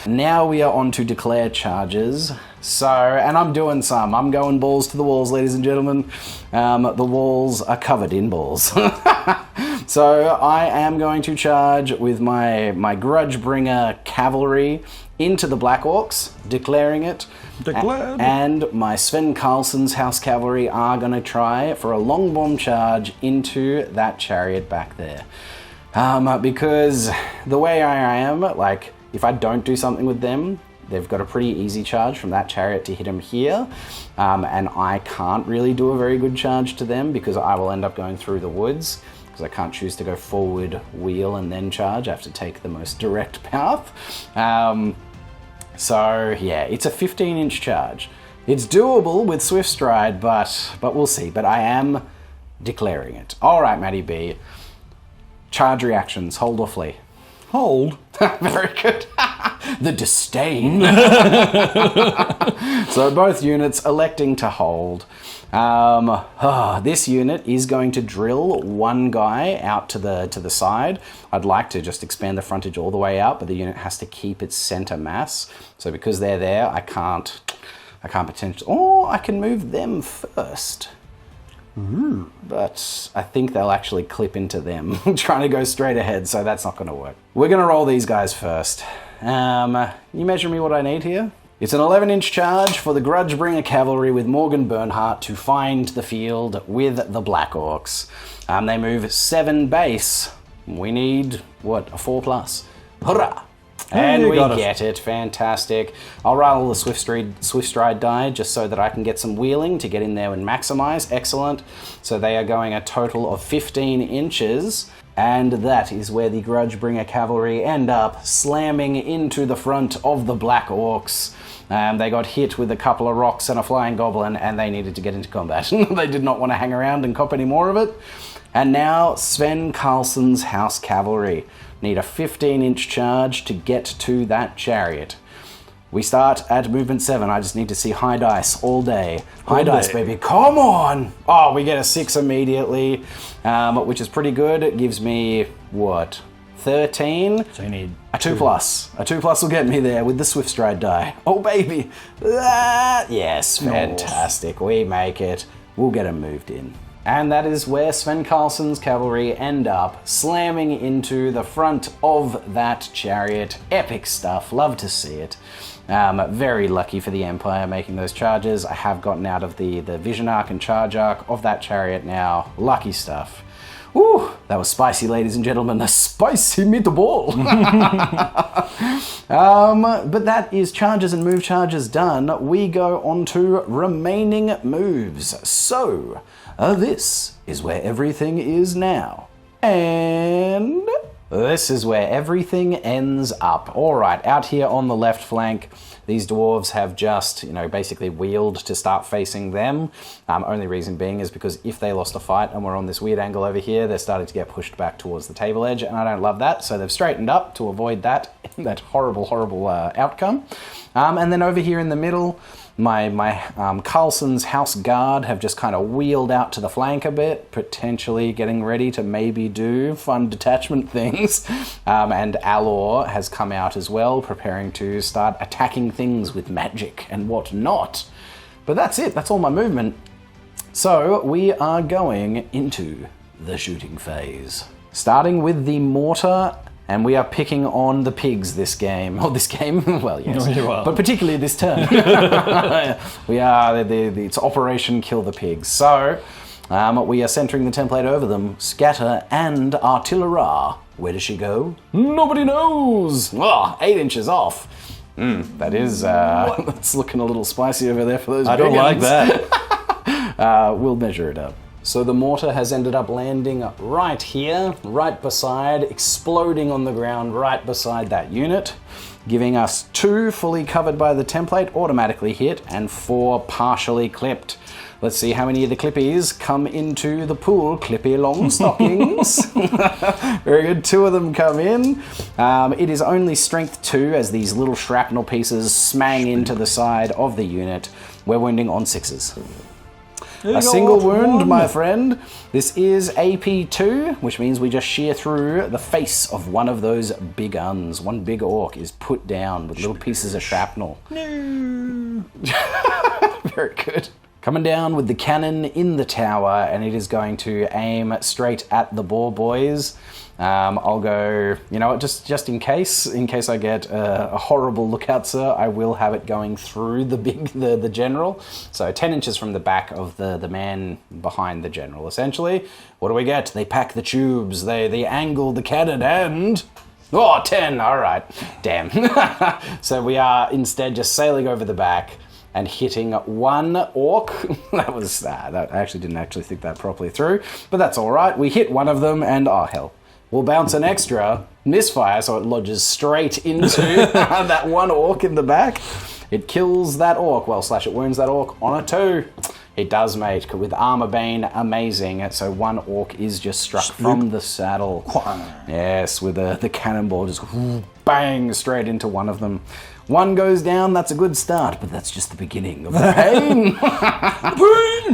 Now we are on to declare charges. So, and I'm doing some. I'm going balls to the walls, ladies and gentlemen. The walls are covered in balls. So I am going to charge with my Grudgebringer cavalry into the Black Orcs, declaring it. Declared. And my Sven Karlsson's house cavalry are going to try for a long bomb charge into that chariot back there. Because the way I am, like, if I don't do something with them, they've got a pretty easy charge from that chariot to hit them here. And I can't really do a very good charge to them because I will end up going through the woods. Because I can't choose to go forward, wheel, and then charge. I have to take the most direct path. So yeah, it's a 15-inch charge. It's doable with Swift Stride, but we'll see. But I am declaring it. All right, Matty B. Charge reactions, hold or flee. Hold. Very good. The disdain. So both units electing to hold. This unit is going to drill one guy out to the side. I'd like to just expand the frontage all the way out, but the unit has to keep its center mass. So because they're there, I can't potentially. Oh, I can move them first. Ooh. But I think they'll actually clip into them, trying to go straight ahead, so that's not going to work. We're going to roll these guys first. You measure me what I need here? It's an 11-inch charge for the Grudgebringer cavalry with Morgan Bernhardt to find the field with the Black Orcs. They move 7 base. We need, what, a 4+. Hurrah! And we get it. Fantastic. I'll rattle the Swift Stride die just so that I can get some wheeling to get in there and maximize. Excellent. So they are going a total of 15 inches. And that is where the Grudgebringer cavalry end up slamming into the front of the Black Orcs. They got hit with a couple of rocks and a flying goblin, and they needed to get into combat. They did not want to hang around and cop any more of it. And now Sven Karlsson's house cavalry need a 15-inch charge to get to that chariot. We start at movement 7. I just need to see high dice all day. High dice, baby. Come on! Oh, we get a 6 immediately, which is pretty good. It gives me, what, 13? So you need a 2+. A 2+ will get me there with the Swift Stride die. Oh, baby. Yes, fantastic. We make it. We'll get them moved in. And that is where Sven Karlsson's cavalry end up, slamming into the front of that chariot. Epic stuff. Love to see it. Very lucky for the Empire making those charges. I have gotten out of the vision arc and charge arc of that chariot now. Lucky stuff. Woo! That was spicy, ladies and gentlemen. A spicy meatball. But that is charges and move charges done. We go on to remaining moves. So, this is where everything is now. And this is where everything ends up. All right, out here on the left flank, these dwarves have just, basically wheeled to start facing them. Only reason being is because if they lost a fight and we're on this weird angle over here, they're starting to get pushed back towards the table edge, and I don't love that, so they've straightened up to avoid that horrible, horrible outcome. And then over here in the middle, My Carlson's House Guard have just kind of wheeled out to the flank a bit, potentially getting ready to maybe do fun detachment things. And Alor has come out as well, preparing to start attacking things with magic and whatnot. But that's it, that's all my movement. So we are going into the shooting phase. Starting with the mortar, and we are picking on the pigs this game. Well, yes. But particularly this turn. We are, it's Operation Kill the Pigs. So, we are centering the template over them. Scatter and Artillerar. Where does she go? Nobody knows! 8 inches off. That is, it's looking a little spicy over there for those I don't like that. We'll measure it up. So the mortar has ended up landing right here, right beside, exploding on the ground right beside that unit, giving us 2 fully covered by the template, automatically hit, and 4 partially clipped. Let's see how many of the clippies come into the pool. Clippy long stockings. Very good, 2 of them come in. It is only strength 2 as these little shrapnel pieces smang into the side of the unit. We're wounding on 6s. A single wound, my friend. This is AP2, which means we just shear through the face of one of those big uns. One big orc is put down with little pieces of shrapnel. No. Very good. Coming down with the cannon in the tower, and it is going to aim straight at the boar boys. I'll go, you know what, just in case I get a horrible lookout, sir, I will have it going through the general. So 10 inches from the back of the man behind the general, essentially. What do we get? They pack the tubes, they angle the cannon, and... 10, all right. Damn. So we are instead just sailing over the back and hitting 1 orc. That was, I actually didn't think that properly through, but that's all right. We hit 1 of them, and oh hell. We'll bounce an extra misfire so it lodges straight into that 1 orc in the back. It kills that orc, it wounds that orc on a 2. It does, mate, with Armor Bane, amazing. So 1 orc is just struck from the saddle. Yes, with the cannonball just bang straight into 1 of them. 1 goes down, that's a good start, but that's just the beginning of the pain.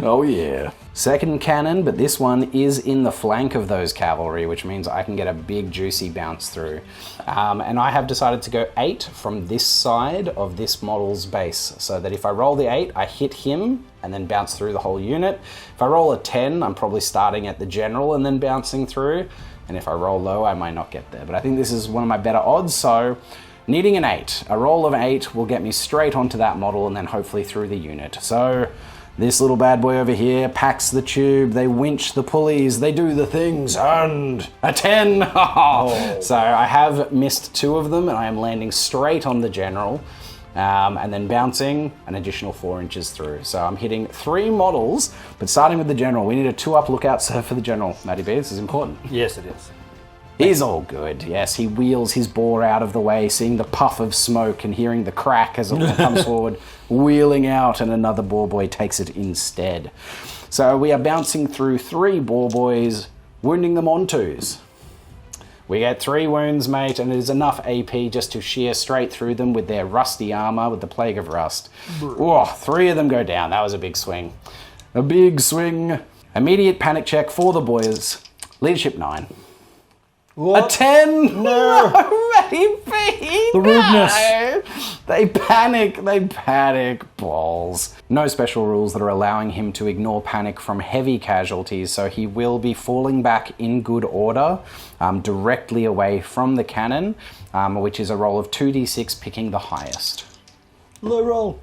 Oh yeah. Second cannon, but this one is in the flank of those cavalry, which means I can get a big juicy bounce through. And I have decided to go 8 from this side of this model's base, so that if I roll the 8, I hit him and then bounce through the whole unit. If I roll a 10, I'm probably starting at the general and then bouncing through. And if I roll low, I might not get there. But I think this is one of my better odds, so needing an 8. A roll of 8 will get me straight onto that model and then hopefully through the unit. So this little bad boy over here packs the tube, they winch the pulleys, they do the things, and a 10! So I have missed 2 of them and I am landing straight on the general. And then bouncing an additional 4 inches through. So I'm hitting 3 models, but starting with the general. We need a 2-up lookout, sir, for the general. Matty B, this is important. Yes, it is. He's all good, yes. He wheels his boar out of the way, seeing the puff of smoke and hearing the crack as it comes forward, wheeling out, and another boar boy takes it instead. So we are bouncing through 3 boar boys, wounding them on 2s. We get 3 wounds, mate, and it is enough AP just to shear straight through them with their rusty armor with the Plague of Rust. 3 of them go down. That was a big swing. A big swing. Immediate panic check for the boys. Leadership 9. What? A 10? No. Maybe. The rudeness. No. They panic balls. No special rules that are allowing him to ignore panic from heavy casualties, so he will be falling back in good order, directly away from the cannon, which is a roll of 2d6, picking the highest. Low roll.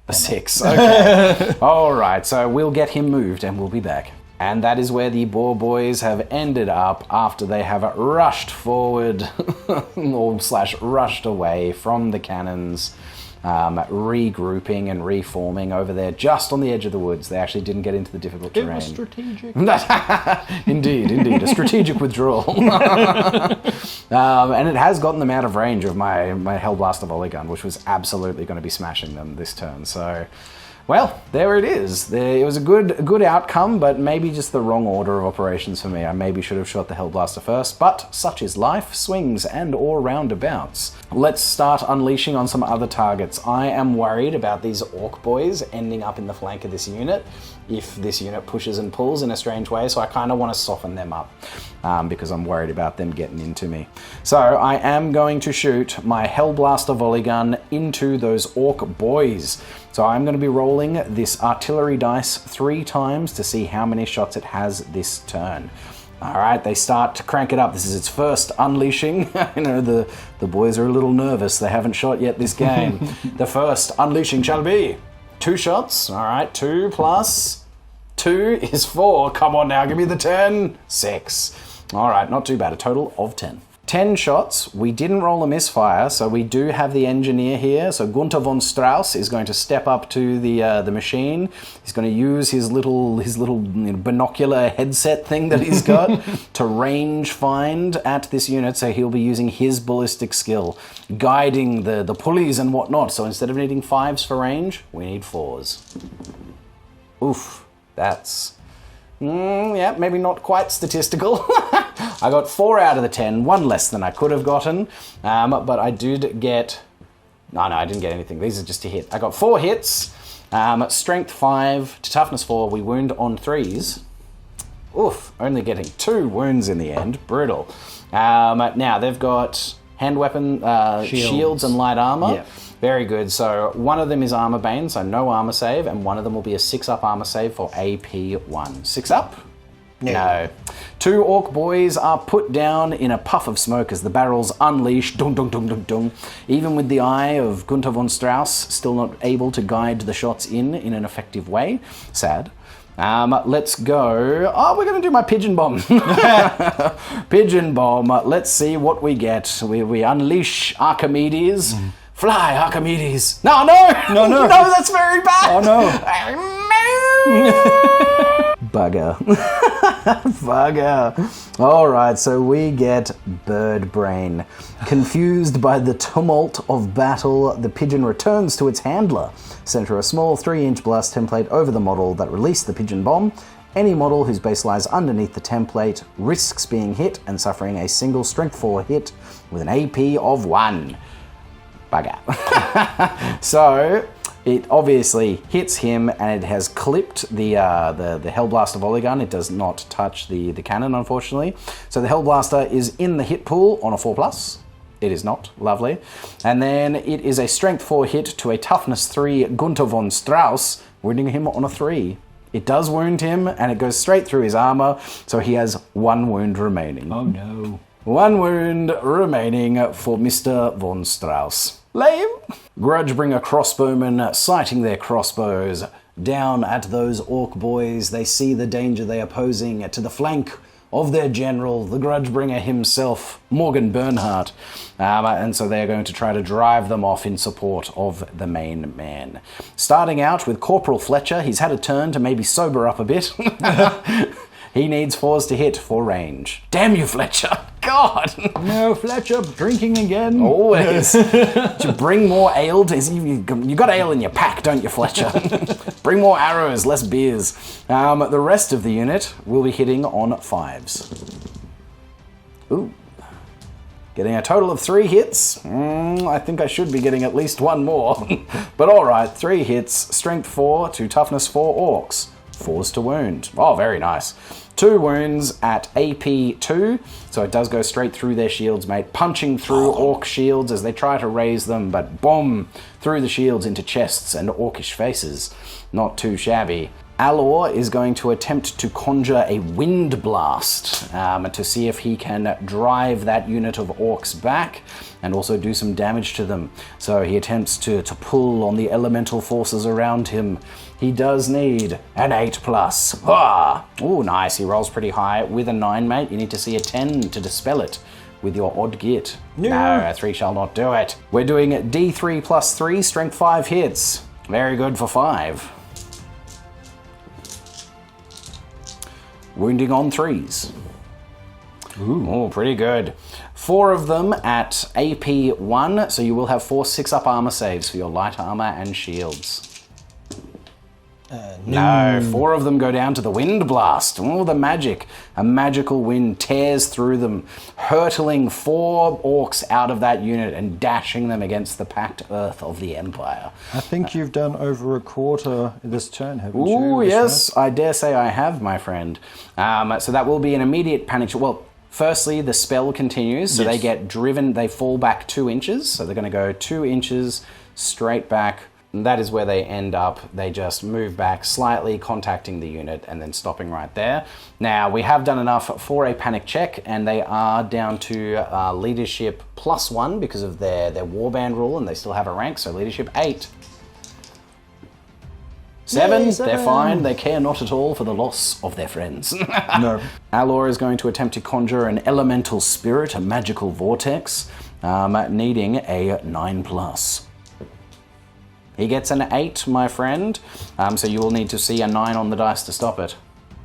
A 6, okay. All right, so we'll get him moved and we'll be back. And that is where the boar boys have ended up after they have rushed forward or / rushed away from the cannons, regrouping and reforming over there just on the edge of the woods. They actually didn't get into the difficult terrain. It was strategic. Indeed, a strategic withdrawal. And it has gotten them out of range of my Hellblaster volley gun, which was absolutely going to be smashing them this turn. So Well, there it is. It was a good outcome, but maybe just the wrong order of operations for me. I maybe should have shot the Hellblaster first, but such is life, swings and or roundabouts. Let's start unleashing on some other targets. I am worried about these Orc boys ending up in the flank of this unit if this unit pushes and pulls in a strange way, so I kind of want to soften them up because I'm worried about them getting into me. So I am going to shoot my Hellblaster volley gun into those Orc boys. So I'm going to be rolling this artillery dice 3 times to see how many shots it has this turn. All right, they start to crank it up. This is its first unleashing. You know, the boys are a little nervous. They haven't shot yet this game. The first unleashing shall be 2 shots. All right, 2 plus 2 is 4. Come on now, give me the 10. 6. All right, not too bad. A total of 10. 10 shots. We didn't roll a misfire, so we do have the engineer here. So Gunther von Strauss is going to step up to the machine. He's going to use his little binocular headset thing that he's got to range find at this unit. So he'll be using his ballistic skill, guiding the pulleys and whatnot. So instead of needing 5s for range, we need 4s. Oof, that's... yeah, maybe not quite statistical. I got 4 out of the 10, 1 less than I could have gotten, but I did get... No, I didn't get anything. These are just a hit. I got 4 hits, strength 5 to toughness 4. We wound on 3s. Oof, only getting 2 wounds in the end. Brutal. Now, they've got hand weapon, shields and light armor. Yeah. Very good. So one of them is armor bane, so no armor save, and one of them will be a 6-up armor save for AP1. 6 up? No. 2 Orc boys are put down in a puff of smoke as the barrels unleash. Dung, dung, dung, dung, dung. Even with the eye of Gunther von Strauss still not able to guide the shots in an effective way. Sad. Let's go. Oh, we're going to do my pigeon bomb. Pigeon bomb. Let's see what we get. We unleash Archimedes. Fly, Archimedes. No. No, that's very bad. Oh, no. Bugger. Bugger. All right, so we get bird brain. Confused by the tumult of battle, the pigeon returns to its handler. Center a small 3-inch blast template over the model that released the pigeon bomb. Any model whose base lies underneath the template risks being hit and suffering a single strength 4 hit with an AP of 1. Bugger. So it obviously hits him, and it has clipped the Hellblaster volley gun. It does not touch the cannon, unfortunately. So the Hellblaster is in the hit pool on a 4+. It is not. Lovely. And then it is a strength 4 hit to a toughness 3 Gunther von Strauss, wounding him on a 3. It does wound him, and it goes straight through his armor, so he has 1 wound remaining. Oh no. 1 wound remaining for Mr. von Strauss. Lame. Grudgebringer crossbowmen sighting their crossbows down at those Orc boys. They see the danger they are posing to the flank of their general, the Grudgebringer himself, Morgan Bernhardt. And so they are going to try to drive them off in support of the main man. Starting out with Corporal Fletcher. He's had a turn to maybe sober up a bit. He needs 4s to hit for range. Damn you, Fletcher. God. No, Fletcher, drinking again. Always. To bring more ale. You got ale in your pack, don't you, Fletcher? Bring more arrows, less beers. The rest of the unit will be hitting on 5s. Ooh. Getting a total of 3 hits. I think I should be getting at least 1 more. But alright, 3 hits. Strength 4 to toughness 4 orcs. 4s to wound. Oh, very nice. 2 wounds at AP 2, so it does go straight through their shields, mate. Punching through Orc shields as they try to raise them, but boom, through the shields into chests and Orcish faces. Not too shabby. Alor is going to attempt to conjure a wind blast to see if he can drive that unit of Orcs back and also do some damage to them. So he attempts to pull on the elemental forces around him. He does need an 8+. Ah! Oh, nice. He rolls pretty high with a 9, mate. You need to see a 10 to dispel it with your odd git. No, a 3 shall not do it. We're doing D3 plus 3, strength 5 hits. Very good for 5. Wounding on 3s. Ooh. Oh, pretty good. 4 of them at AP 1, so you will have 4 6-up armor saves for your light armor and shields. No, 4 of them go down to the wind blast. Oh, the magic. A magical wind tears through them, hurtling 4 orcs out of that unit and dashing them against the packed earth of the Empire. I think you've done over a quarter this turn, haven't you? Ooh, yes, I dare say I have, my friend. So that will be an immediate panic. Well, firstly, the spell continues, so they get driven, they fall back 2 inches. So they're going to go 2 inches straight back. And that is where they end up. They just move back slightly, contacting the unit and then stopping right there. Now, we have done enough for a panic check, and they are down to leadership +1 because of their warband rule, and they still have a rank, so leadership 8. 7, they're fine. They care not at all for the loss of their friends. No. Alor is going to attempt to conjure an elemental spirit, a magical vortex, needing a 9+. He gets an 8, my friend, so you will need to see a 9 on the dice to stop it.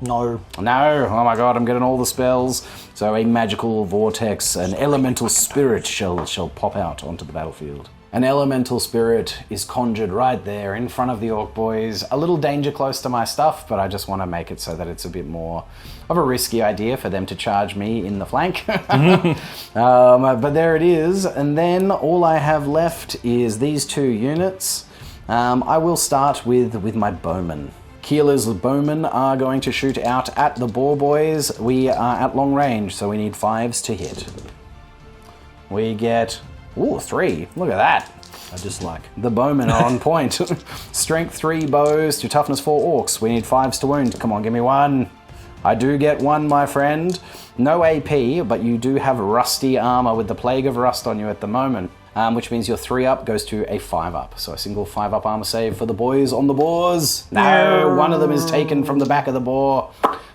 No. No, oh my god, I'm getting all the spells. So a magical vortex, an elemental spirit shall pop out onto the battlefield. An elemental spirit is conjured right there in front of the orc boys. A little danger close to my stuff, but I just want to make it so that it's a bit more of a risky idea for them to charge me in the flank. But there it is, and then all I have left is these 2 units. I will start with my bowmen. Keeler's bowmen are going to shoot out at the boar boys. We are at long range, so we need 5s to hit. We get, 3. Look at that. I just like the bowmen are on point. Strength 3 bows to toughness 4 orcs. We need 5s to wound. Come on, give me 1. I do get 1, my friend. No AP, but you do have rusty armor with the plague of rust on you at the moment. Which means your 3 up goes to a 5 up. So a single 5 up armor save for the boys on the boars. No, one of them is taken from the back of the boar.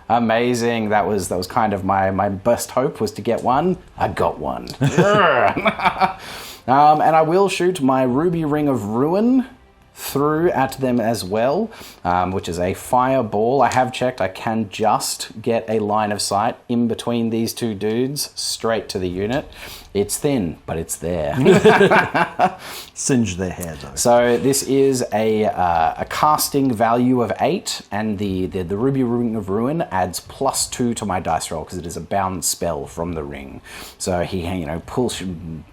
Amazing. That was kind of my best hope, was to get 1. I got 1. And I will shoot my Ruby Ring of Ruin through at them as well, which is a fireball. I have checked, I can just get a line of sight in between these 2 dudes straight to the unit. It's thin, but it's there. Singe their hair though. So this is a casting value of 8, and the Ruby Ring of Ruin adds +2 to my dice roll because it is a bound spell from the ring. So he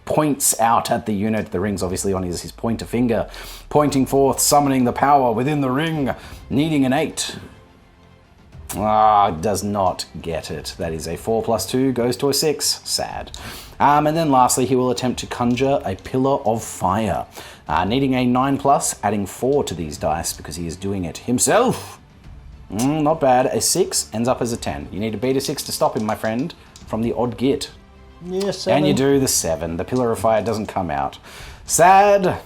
points out at the unit. The ring's obviously on his pointer finger, pointing forth, summoning the power within the ring, needing an 8. Does not get it. That is a 4 + 2 goes to a 6. Sad. And then lastly, he will attempt to conjure a pillar of fire, needing a 9+, adding 4 to these dice because he is doing it himself. Not bad. A 6 ends up as a 10. You need to beat a 6 to stop him, my friend, from the odd git. Yeah, 7. And you do the 7. The pillar of fire doesn't come out. Sad.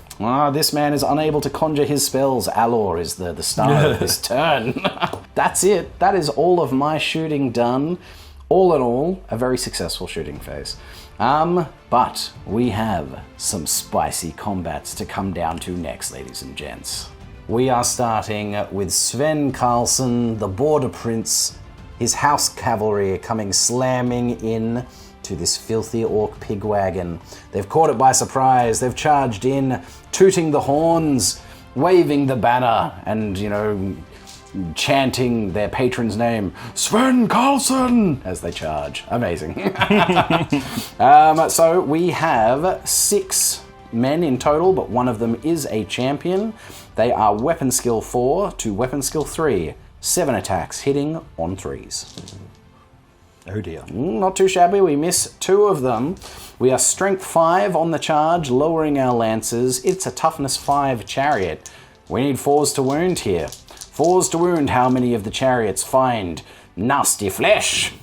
This man is unable to conjure his spells. Alor is the star of this turn. That's it. That is all of my shooting done. All in all, a very successful shooting phase. But we have some spicy combats to come down to next, ladies and gents. We are starting with Sven Karlsson, the Border Prince, his house cavalry coming slamming in to this filthy orc pig wagon. They've caught it by surprise. They've charged in, tooting the horns, waving the banner, and, chanting their patron's name, Sven Karlsson, as they charge. Amazing. So we have 6 men in total, but one of them is a champion. They are weapon skill 4 to weapon skill 3. 7 attacks, hitting on 3s. Oh dear. Not too shabby. We miss 2 of them. We are strength 5 on the charge, lowering our lances. It's a toughness 5 chariot. We need 4s to wound here. 4s to wound. How many of the chariots find nasty flesh?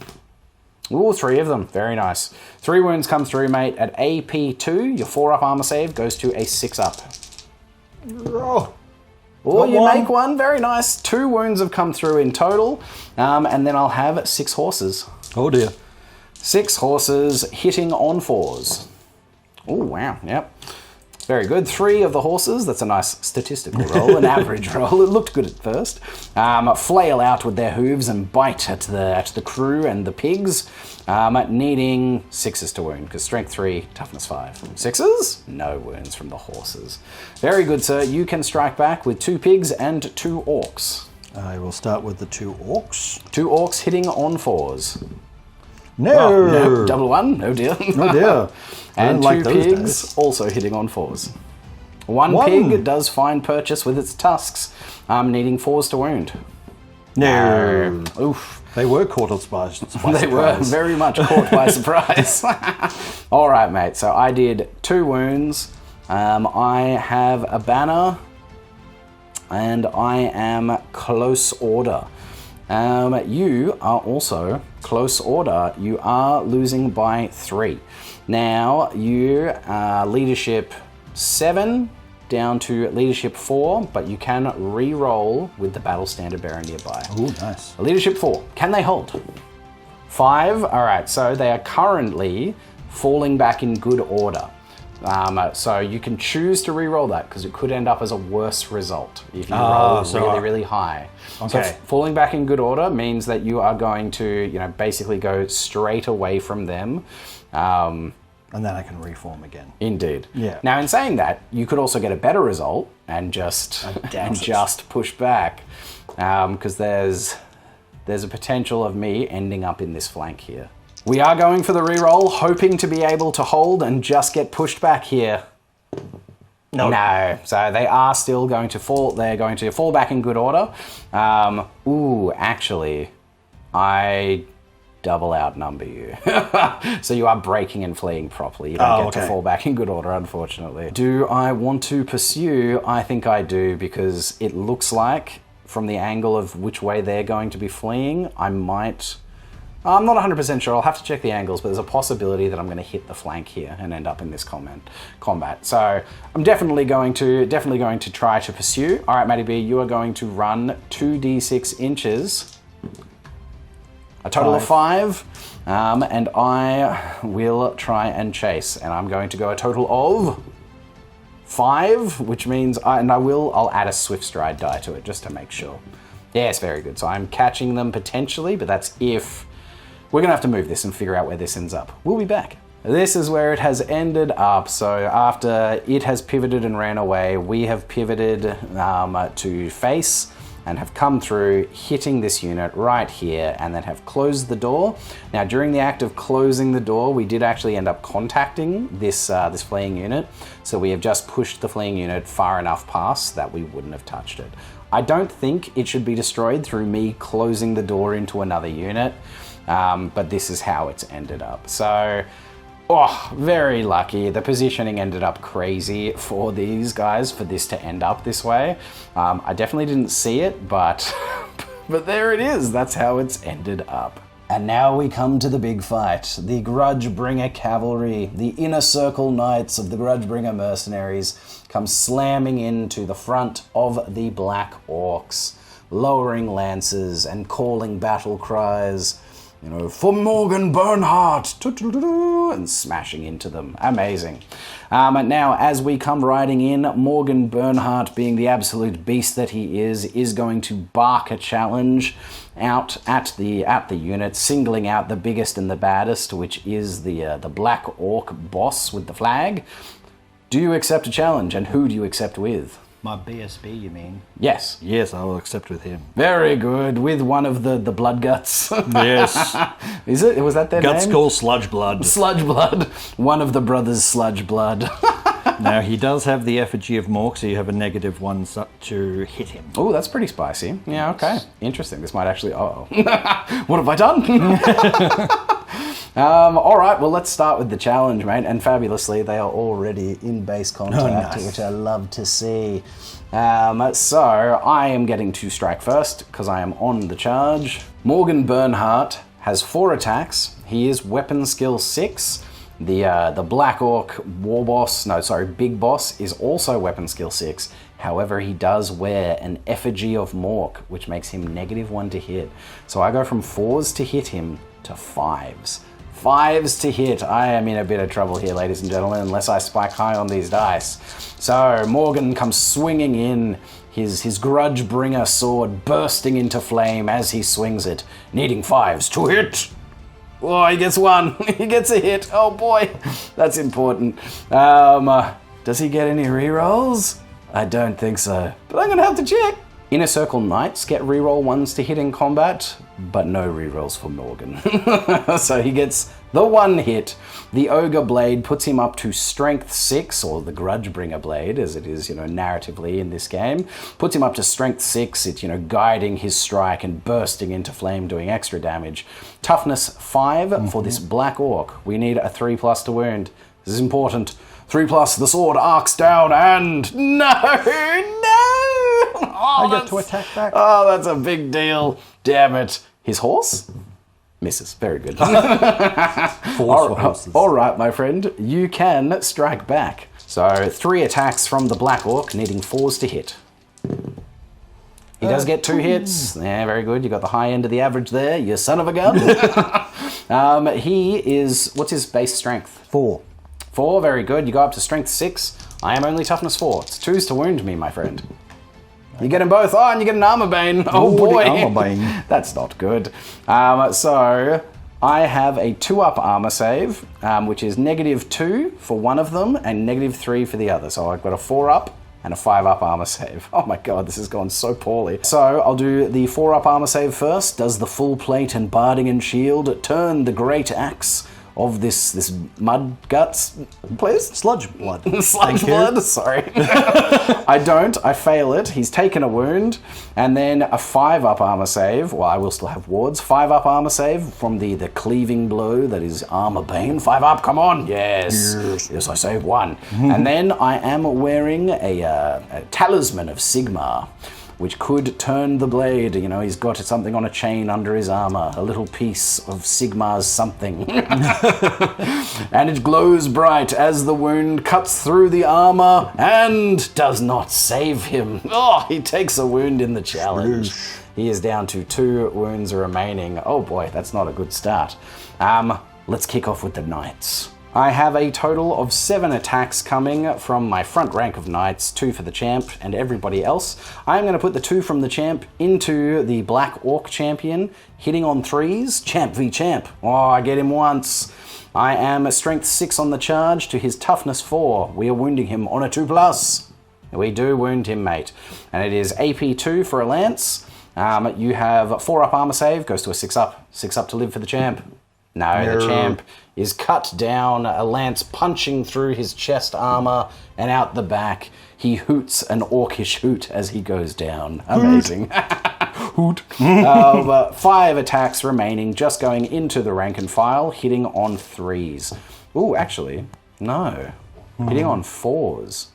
Ooh, 3 of them. Very nice. 3 wounds come through, mate. At AP 2, your 4 up armor save goes to a 6 up. Oh, you make 1. Very nice. 2 wounds have come through in total. And then I'll have 6 horses. Oh dear. 6 horses hitting on 4s. Oh, wow. Yep. Very good. 3 of the horses, that's a nice statistical roll, an average roll. It looked good at first. Flail out with their hooves and bite at the crew and the pigs, needing 6s to wound, because strength 3, toughness 5. 6s? No wounds from the horses. Very good, sir. You can strike back with 2 pigs and 2 orcs. I will start with the 2 orcs. 2 orcs hitting on 4s. No! Oh, no. Double 1? Oh dear. Oh dear. And 2 like those pigs days. also hitting on 4s. One pig does find purchase with its tusks, needing 4s to wound. No. Oof. They were caught by surprise. They were very much caught by surprise. All right, mate. So I did 2 wounds. I have a banner, and I am close order. You are also close order. You are losing by 3. Now you are leadership 7 down to leadership 4, but you can re-roll with the battle standard bearer nearby. Oh, nice. Leadership 4. Can they hold? 5. All right. So they are currently falling back in good order. So you can choose to re-roll that because it could end up as a worse result if you roll really high. Okay. So falling back in good order means that you are going to, basically go straight away from them. And then I can reform again. Indeed. Yeah. Now, in saying that, you could also get a better result and just push back, because there's a potential of me ending up in this flank here. We are going for the reroll, hoping to be able to hold and just get pushed back here. No. So they are still going to fall. They're going to fall back in good order. Actually, I double outnumber you. So you are breaking and fleeing properly. You don't get to fall back in good order, unfortunately. Do I want to pursue? I think I do, because it looks like, from the angle of which way they're going to be fleeing, I'm not 100% sure. I'll have to check the angles, but there's a possibility that I'm going to hit the flank here and end up in this combat. So I'm definitely going to try to pursue. All right, Matty B, you are going to run 2d6 inches. A total of 5, and I will try and chase, and I'm going to go a total of 5, which means I'll add a swift stride die to it just to make sure. Yes, very good. So I'm catching them potentially, but that's if. We're gonna have to move this and figure out where this ends up. We'll be back. This is where it has ended up. So after it has pivoted and ran away, we have pivoted to face and have come through, hitting this unit right here, and then have closed the door. Now, during the act of closing the door, we did actually end up contacting this fleeing unit, so we have just pushed the fleeing unit far enough past that we wouldn't have touched it. I don't think it should be destroyed through me closing the door into another unit, but this is how it's ended up. So, very lucky. The positioning ended up crazy for these guys for this to end up this way. I definitely didn't see it, but there it is. That's how it's ended up. And now we come to the big fight. The Grudgebringer Cavalry, the inner circle knights of the Grudgebringer Mercenaries, come slamming into the front of the Black Orcs, lowering lances and calling battle cries. For Morgan Bernhardt, and smashing into them. Amazing. Now, as we come riding in, Morgan Bernhardt, being the absolute beast that he is going to bark a challenge out at the unit, singling out the biggest and the baddest, which is the Black Orc boss with the flag. Do you accept a challenge, and who do you accept with? My BSB, you mean? Yes. Yes, I will accept with him. Very good. With one of the blood guts. Yes. Is it? Was that their Guts name? called Sludge Blood. Sludge Blood. One of the brothers Sludge Blood. Now, he does have the effigy of Mork, so you have a -1 to hit him. Oh, that's pretty spicy. Yeah, okay. Interesting. This might actually... What have I done? All right, well, let's start with the challenge, mate. And fabulously, they are already in base contact, nice. which I love to see. So I am getting to strike first because I am on the charge. Morgan Bernhardt has 4 attacks. He is weapon skill 6. The Black Orc Big Boss is also weapon skill 6. However, he does wear an effigy of Mork, which makes him -1 to hit. So I go from 4s to hit him to 5s. 5s to hit. I am in a bit of trouble here, ladies and gentlemen, unless I spike high on these dice. So Morgan comes swinging in, his Grudgebringer sword bursting into flame as he swings it, needing 5s to hit. Oh, he gets 1. He gets a hit. Oh boy, that's important. Does he get any rerolls? I don't think so, but I'm gonna have to check. Inner Circle Knights get reroll 1s to hit in combat, but no rerolls for Morgan. So he gets the 1 hit. The Ogre Blade puts him up to Strength 6, or the Grudgebringer Blade, as it is, narratively in this game. Puts him up to Strength 6. It's, guiding his strike and bursting into flame, doing extra damage. Toughness 5 for this Black Orc. We need a 3+ to wound. This is important. 3+, the sword arcs down, and no! I get to attack back. Oh, that's a big deal. Damn it. His horse? Misses. Very good. All right, my friend. You can strike back. So 3 attacks from the Black Orc, needing 4s to hit. He does get 2 hits. Yeah, very good. You got the high end of the average there, you son of a gun. He is... What's his base strength? 4. 4, very good. You go up to Strength 6. I am only Toughness 4. It's 2s to wound me, my friend. You get them both. Oh, and you get an Armor Bane. Oh, boy. Armor Bane. That's not good. So I have a 2-up armor save, which is -2 for one of them and -3 for the other. So I've got a 4-up and a 5-up armor save. Oh my god, this has gone so poorly. So I'll do the 4-up armor save first. Does the full plate and barding and shield turn the great axe of this mud guts, please? Sludge blood. Sludge blood, sorry. I don't, I fail it. He's taken a wound, and then a 5-up armor save. Well, I will still have wards. 5-up armor save from the cleaving blow that is Armor Bane. 5-up, come on. Yes, I save 1. And then I am wearing a talisman of Sigmar, which could turn the blade. He's got something on a chain under his armor, a little piece of Sigmar's something. And it glows bright as the wound cuts through the armor and does not save him. Oh, he takes a wound in the challenge. He is down to 2 wounds remaining. Oh boy, that's not a good start. Let's kick off with the Knights. I have a total of 7 attacks coming from my front rank of knights, 2 for the champ and everybody else. I'm going to put the 2 from the champ into the Black Orc champion, hitting on 3s, champ v champ. Oh, I get him once. I am a strength 6 on the charge to his toughness 4. We are wounding him on a 2+. We do wound him, mate. And it is AP 2 for a lance. You have 4-up armor save, goes to a 6-up. 6-up to live for the champ. No, the champ is cut down, a lance punching through his chest armor and out the back. He hoots an orcish hoot as he goes down. Amazing. Hoot. 5 attacks remaining, just going into the rank and file, hitting on 3s. Ooh, actually, no. Hitting on 4s.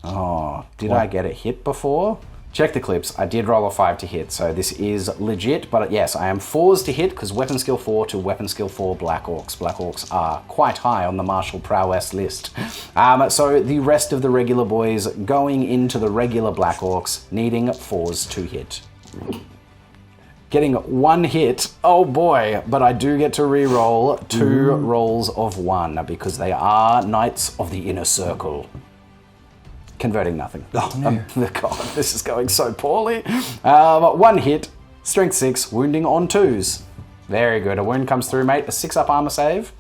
Oh, did I get a hit before? Check the clips. I did roll a 5 to hit, so this is legit. But yes, I am 4s to hit because weapon skill 4 to weapon skill 4 Black Orcs. Black Orcs are quite high on the martial prowess list. So the rest of the regular boys going into the regular Black Orcs, needing 4s to hit. Getting 1 hit, oh boy, but I do get to re-roll 2 rolls of 1 because they are Knights of the Inner Circle. Converting nothing. Oh, no. God, this is going so poorly. 1 hit, strength 6, wounding on 2s. Very good. A wound comes through, mate. A 6-up armor save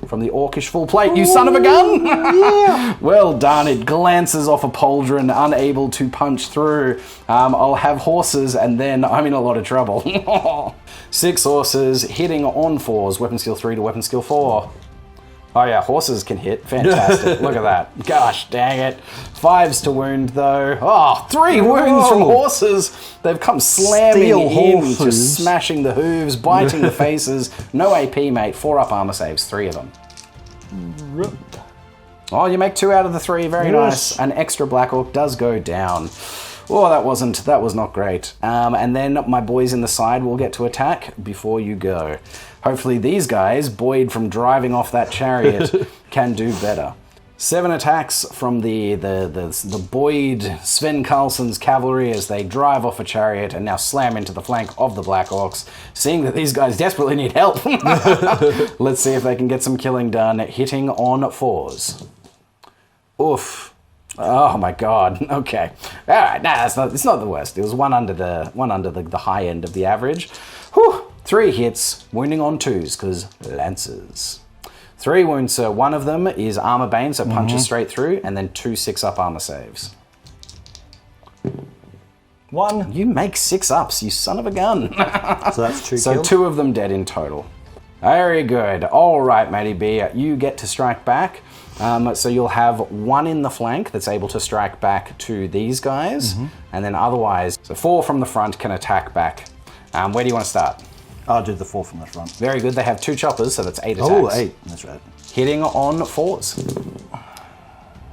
from the Orcish full plate. You son of a gun! Yeah. Well done. It glances off a pauldron, unable to punch through. I'll have horses, and then I'm in a lot of trouble. 6 horses hitting on 4s. Weapon skill 3 to weapon skill 4. Oh yeah, horses can hit. Fantastic. Look at that. Gosh dang it. 5s to wound though. Oh, 3 wounds from horses. They've come slamming in, just smashing the hooves, biting the faces. No AP, mate. 4-up armor saves, 3 of them. Oh, you make 2 out of the 3. Very nice. An extra Black Orc does go down. Oh, that was not great. And then my boys in the side will get to attack before you go. Hopefully these guys, buoyed from driving off that chariot, can do better. 7 attacks from the buoyed Sven Karlsson's cavalry as they drive off a chariot and now slam into the flank of the Black Orcs. Seeing that these guys desperately need help, let's see if they can get some killing done, hitting on 4s. Oof. Oh my god. Okay. All right. Nah, it's not the worst. It was one under the high end of the average. Whew. 3 hits, wounding on 2s because lances. 3 wounds, sir. One of them is Armor Bane, so punches straight through, and then 2 6-up armor saves. 1. You make 6 ups, you son of a gun. So that's 2 So killed. 2 of them dead in total. Very good. All right, matey B, you get to strike back. So you'll have 1 in the flank that's able to strike back to these guys, and then otherwise, so 4 from the front can attack back. Where do you want to start? I'll do the 4 from the front. Very good. They have 2 choppers, so that's 8 attacks. Oh, 8. That's right. Hitting on 4s.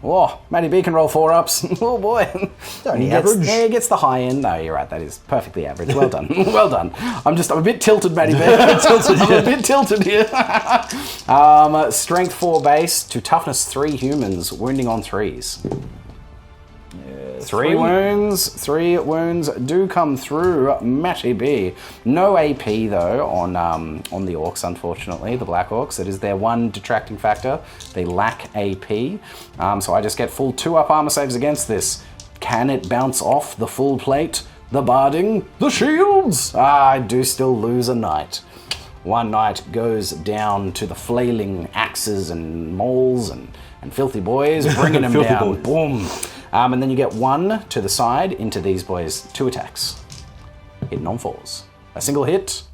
Oh, Matty B can roll 4 ups. Oh boy. Only average. Yeah, he gets the high end. No, you're right. That is perfectly average. Well done. Well done. I'm a bit tilted, Matty B. I'm a bit tilted here. Strength 4 base to toughness 3 humans, wounding on 3s. 3 wounds. 3 wounds do come through Matty B. No AP though on the Orcs, unfortunately, the Black Orcs. It is their one detracting factor. They lack AP. So I just get full 2-up armor saves against this. Can it bounce off the full plate, the barding, the shields? I do still lose a knight. 1 knight goes down to the flailing axes and mauls and filthy boys, bringing them down. Boys. Boom. And then you get 1 to the side into these boys. 2 attacks. Hitting on 4s. A single hit.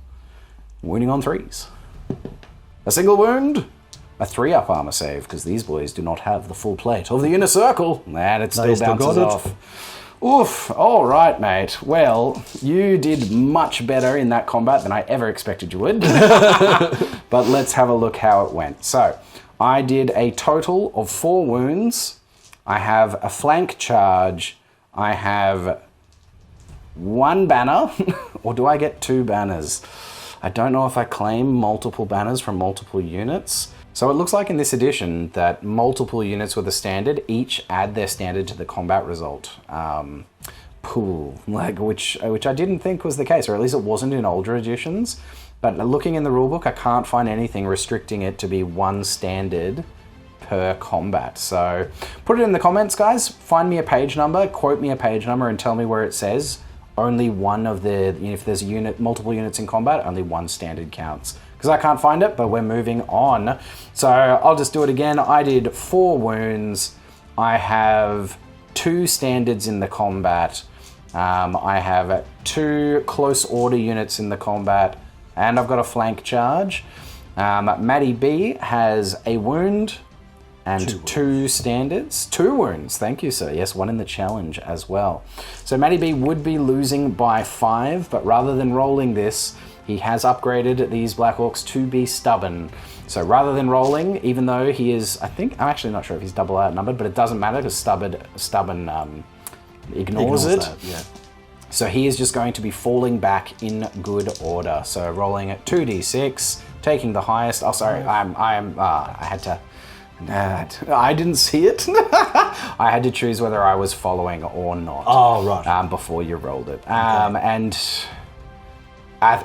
Wounding on 3s. A single wound. A 3-up armor save, because these boys do not have the full plate of the inner circle. And it still bounces off. Oof. All right, mate. Well, you did much better in that combat than I ever expected you would. But let's have a look how it went. So, I did a total of 4 wounds. I have a flank charge. I have 1 banner. Or do I get 2 banners? I don't know if I claim multiple banners from multiple units. So it looks like in this edition that multiple units with a standard each add their standard to the combat result pool, which I didn't think was the case, or at least it wasn't in older editions. But looking in the rulebook, I can't find anything restricting it to be 1 standard per combat. So put it in the comments, guys. Find me a page number, quote me a page number, and tell me where it says only one of the, if there's multiple units in combat, only 1 standard counts. Because I can't find it, but we're moving on. So I'll just do it again. I did 4 wounds. I have 2 standards in the combat. I have 2 close order units in the combat, and I've got a flank charge. Matty B has a wound and 2 standards. 2 wounds, thank you, sir. Yes, 1 in the challenge as well. So Matty B would be losing by 5, but rather than rolling this, he has upgraded these Black Orcs to be stubborn. So rather than rolling, even though he is, I'm actually not sure if he's double outnumbered, but it doesn't matter because stubborn ignores it. That, yeah. So he is just going to be falling back in good order. So rolling at 2d6, taking the highest. Oh, sorry, I didn't see it. I had to choose whether I was following or not. Oh, right. Before you rolled it. Okay.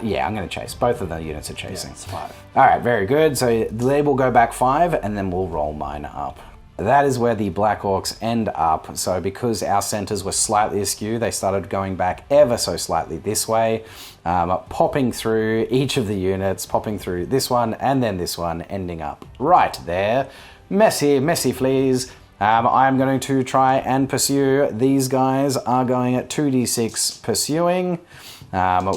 Yeah, I'm going to chase. Both of the units are chasing. Yeah, it's 5. All right, very good. So they will go back 5, and then we'll roll mine up. That is where the Black Orcs end up. So because our centers were slightly askew, they started going back ever so slightly this way, popping through each of the units, popping through this one, and then this one, ending up right there. Messy fleas. I'm going to try and pursue. These guys are going at 2d6 pursuing,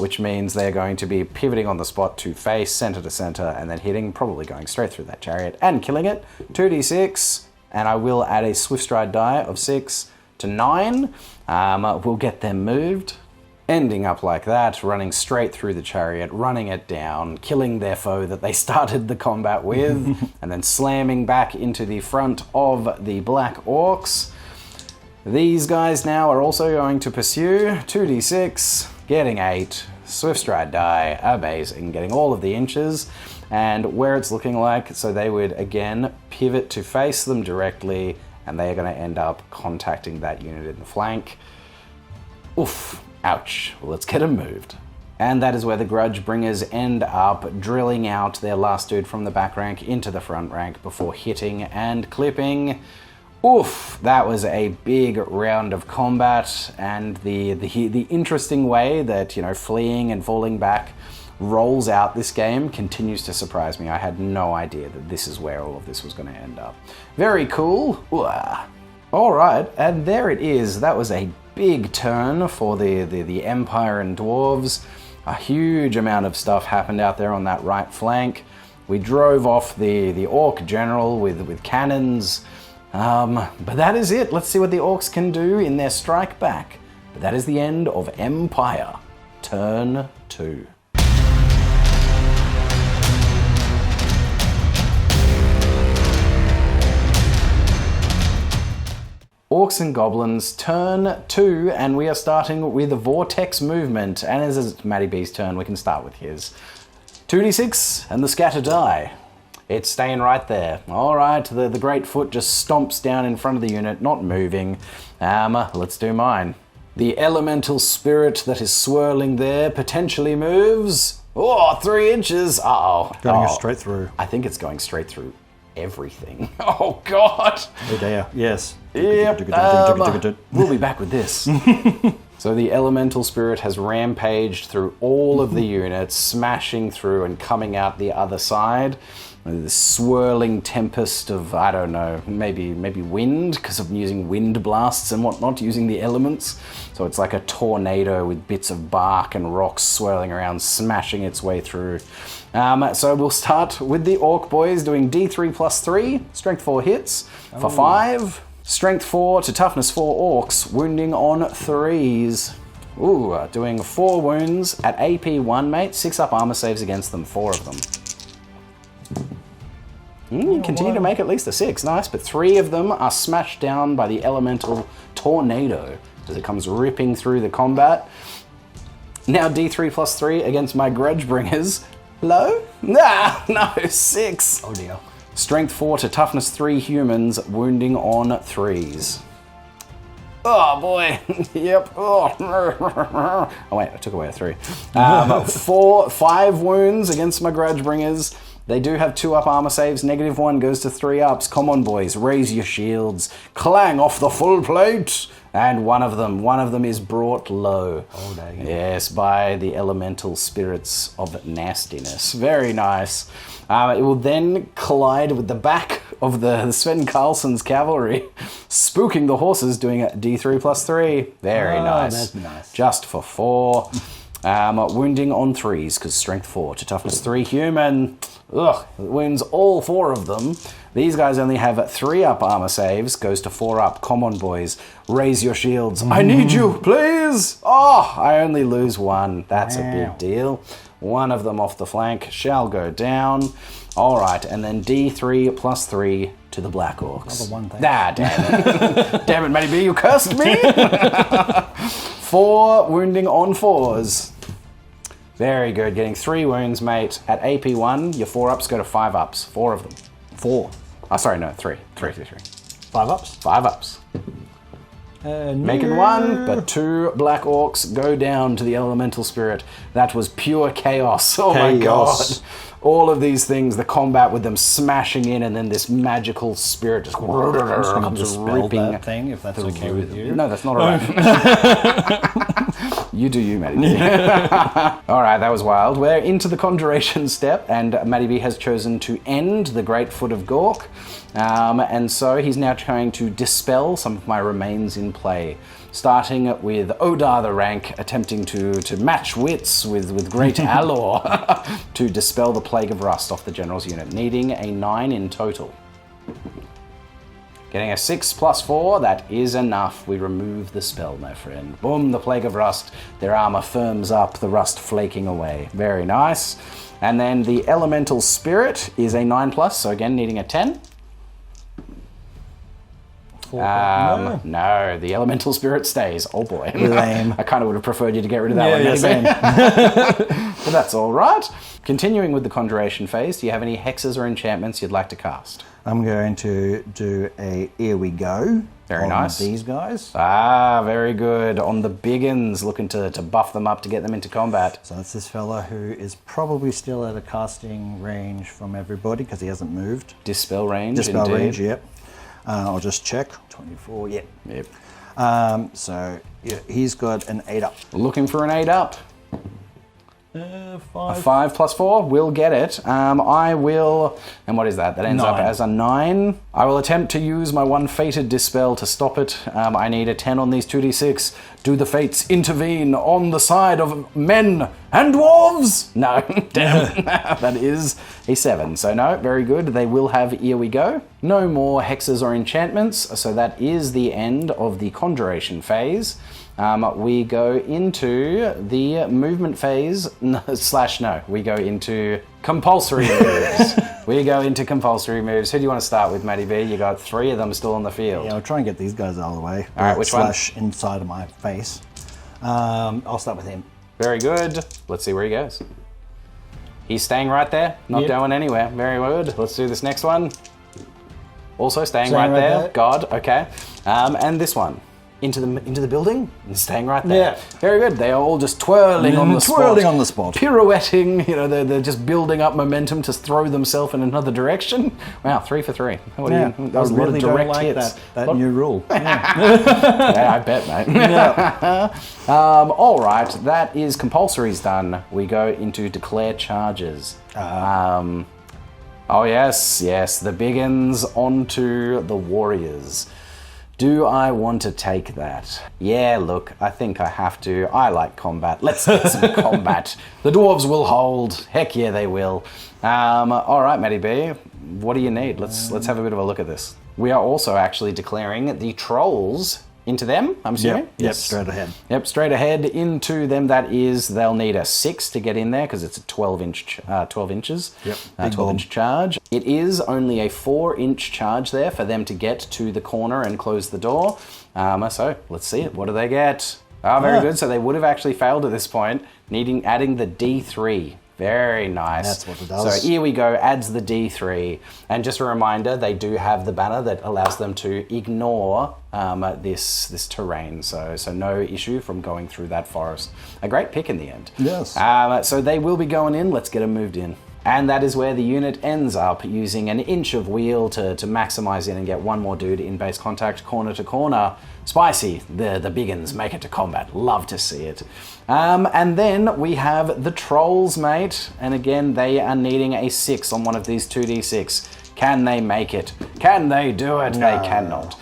which means they're going to be pivoting on the spot to face, center to center, and then hitting, probably going straight through that chariot and killing it. 2d6, and I will add a swift stride die of 6 to 9. We'll get them moved. Ending up like that, running straight through the chariot, running it down, killing their foe that they started the combat with, and then slamming back into the front of the Black Orcs. These guys now are also going to pursue. 2d6, getting 8, swift stride die, amazing, getting all of the inches. And where it's looking like, so they would again pivot to face them directly, and they are going to end up contacting that unit in the flank. Oof. Ouch. Well, let's get them moved. And that is where the Grudgebringers end up drilling out their last dude from the back rank into the front rank before hitting and clipping. Oof, that was a big round of combat, and the interesting way that, fleeing and falling back rolls out this game continues to surprise me. I had no idea that this is where all of this was going to end up. Very cool. All right, and there it is. That was a big turn for the Empire and Dwarves. A huge amount of stuff happened out there on that right flank. We drove off the Orc general with cannons. But that is it. Let's see what the Orcs can do in their strike back. But that is the end of Empire. Turn 2. Orcs and Goblins, turn 2, and we are starting with the Vortex movement. And as it's Matty B's turn, we can start with his. 2d6 and the scatter die. It's staying right there. Alright, the Great Foot just stomps down in front of the unit, not moving. Let's do mine. The elemental spirit that is swirling there potentially moves. Oh, 3 inches. Uh-oh. Going straight through. I think it's going straight through everything. Oh, God. Oh, dear. Yes. Yep. We'll be back with this. So the elemental spirit has rampaged through all of the units, smashing through and coming out the other side. This swirling tempest of, I don't know, maybe wind, because I'm using wind blasts and whatnot, using the elements. So it's like a tornado with bits of bark and rocks swirling around, smashing its way through. So we'll start with the Orc boys doing D3 plus 3, strength 4 hits for 5. Strength 4 to toughness 4 Orcs, wounding on 3s. Ooh, doing 4 wounds at AP 1, mate. 6 up armor saves against them, 4 of them. Continue to make at least a 6, nice, but 3 of them are smashed down by the elemental tornado as it comes ripping through the combat. Now D3 plus 3 against my Grudgebringers. Low? Nah, no, 6. Oh dear. Strength 4 to toughness 3 humans, wounding on 3s. Oh boy, yep. Oh wait, I took away a 3. 5 wounds against my Grudgebringers. They do have 2 up armor saves. -1 goes to 3 ups. Come on, boys, raise your shields. Clang off the full plate. And one of them is brought low. Oh, dang. Yes, by the elemental spirits of nastiness. Very nice. It will then collide with the back of the Sven Carlson's cavalry, spooking the horses, doing a D3 plus 3. Very nice. That's nice. Just for 4. Wounding on 3s, because strength 4 to toughness 3 human. Ugh, it wounds all 4 of them. These guys only have 3 up armor saves, goes to 4 up. Come on, boys, raise your shields. I need you, please. Oh, I only lose 1. That's a big deal. 1 of them off the flank shall go down. All right, and then D3 plus 3 to the Black Orcs. Another 1, thanks. Damn it. Damn it, maybe you cursed me. 4 wounding on 4s. Very good, getting 3 wounds, mate. At AP 1, your 4 ups go to 5 ups. 4 of them. 4. Oh, sorry, no, 3. 3. 5 ups? 5 ups. Making 1, but 2 Black Orcs go down to the elemental spirit. That was pure chaos. Oh my god. All of these things, the combat with them smashing in, and then this magical spirit just comes ripping that thing, if that's okay with you. No, that's not alright. You do you, Matty B. Alright, that was wild. We're into the conjuration step, and Matty B has chosen to end the Great Foot of Gork. And so he's now trying to dispel some of my remains in play. Starting with Odar the Rank, attempting to match wits with Great Alor to dispel the Plague of Rust off the General's unit, needing a 9 in total. Getting a 6 plus 4, that is enough. We remove the spell, my friend. Boom, the Plague of Rust. Their armor firms up, the rust flaking away. Very nice. And then the Elemental Spirit is a 9 plus, so again needing a 10. No, the elemental spirit stays. Oh boy. Lame. I kind of would have preferred you to get rid of that one. Yeah, same. But that's all right. Continuing with the conjuration phase, do you have any hexes or enchantments you'd like to cast? I'm going to do a Here We Go. Very nice. These guys. Ah, very good. On the biggins, looking to buff them up to get them into combat. So that's this fella who is probably still at a casting range from everybody because he hasn't moved. Dispel range, Dispel indeed. range, yep. I'll just check. 24, yep. Yep. So yeah, he's got an 8 up. Looking for an 8 up. 5. A 5 plus 4 will get it. I will... And what is that? That ends up 9. as a 9. I will attempt to use my one fated dispel to stop it. I need a 10 on these 2d6. Do the fates intervene on the side of men and dwarves? No, damn. That is a 7. So no, very good. They will have Here We Go. No more hexes or enchantments. So that is the end of the conjuration phase. We go into the movement phase, we go into compulsory moves. We go into compulsory moves. Who do you want to start with, Matty B? You got 3 of them still on the field. Yeah, I'll try and get these guys out of the way. All right, which one? Slash inside of my face. I'll start with him. Very good. Let's see where he goes. He's staying right there, not going anywhere. Very good. Let's do this next one. Also staying right there. God, okay. And this one. Into the building and staying right there. Yeah. Very good. They are all just twirling on the spot. Twirling on the spot. Pirouetting. They're just building up momentum to throw themselves in another direction. Wow, 3 for 3. What do you? That was a lot of direct hits. That new rule. Yeah, I bet, mate. Yeah. All right, that is compulsory's done. We go into declare charges. Oh yes, the biggins onto the warriors. Do I want to take that? Yeah, look, I think I have to. I like combat. Let's get some combat. The dwarves will hold. Heck yeah, they will. All right, Matty B, what do you need? Let's have a bit of a look at this. We are also actually declaring the trolls into them, I'm assuming? Yep, straight ahead. Yep, straight ahead into them. That is, they'll need a 6 to get in there because it's a 12 inches. Yep, 12-inch charge. It is only a 4-inch charge there for them to get to the corner and close the door. So let's see it. What do they get? Very good. So they would have actually failed at this point, adding the D3. Very nice. That's what it does. So here we go, adds the D3. And just a reminder, they do have the banner that allows them to ignore this terrain. So no issue from going through that forest. A great pick in the end. Yes. So they will be going in. Let's get them moved in. And that is where the unit ends up, using an inch of wheel to maximize in and get one more dude in base contact, corner to corner. Spicy, the biggins make it to combat. Love to see it. And then we have the trolls, mate. And again, they are needing a 6 on one of these 2d6. Can they make it? Can they do it? No. They cannot.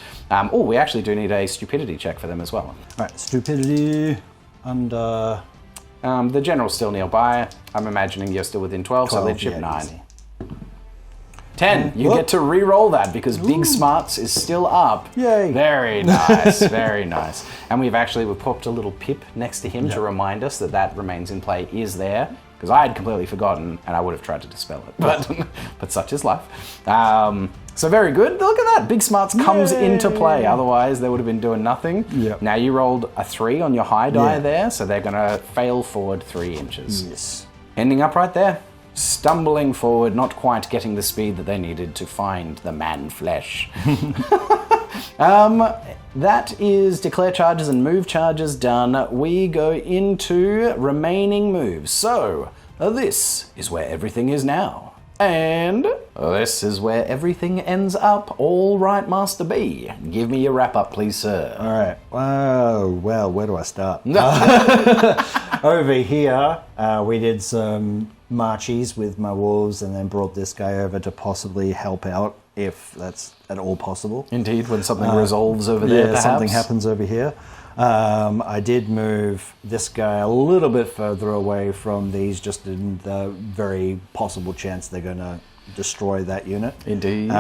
We actually do need a stupidity check for them as well. All right, stupidity under... The general's still nearby. I'm imagining you're still within 12, so they'd chip 9. Easy. 10. You get to re-roll that because Big Smarts is still up. Yay. Very nice, very nice. And we've popped a little pip next to him to remind us that remains in play is there. Because I had completely forgotten and I would have tried to dispel it. But such is life. So very good. Look at that. Big Smarts comes into play. Otherwise, they would have been doing nothing. Yep. Now you rolled a 3 on your high die there. So they're going to fail forward 3 inches. Yes. Ending up right there. Stumbling forward, not quite getting the speed that they needed to find the man flesh. That is declare charges and move charges done. We go into remaining moves. So, this is where everything is now. And this is where everything ends up. All right, Master B. Give me your wrap up, please, sir. All right. Well, where do I start? Over here, we did some marchies with my wolves and then brought this guy over to possibly help out if that's at all possible. Indeed, when something resolves over there, perhaps. Something happens over here. I did move this guy a little bit further away from these, just in the very possible chance they're going to destroy that unit. Indeed.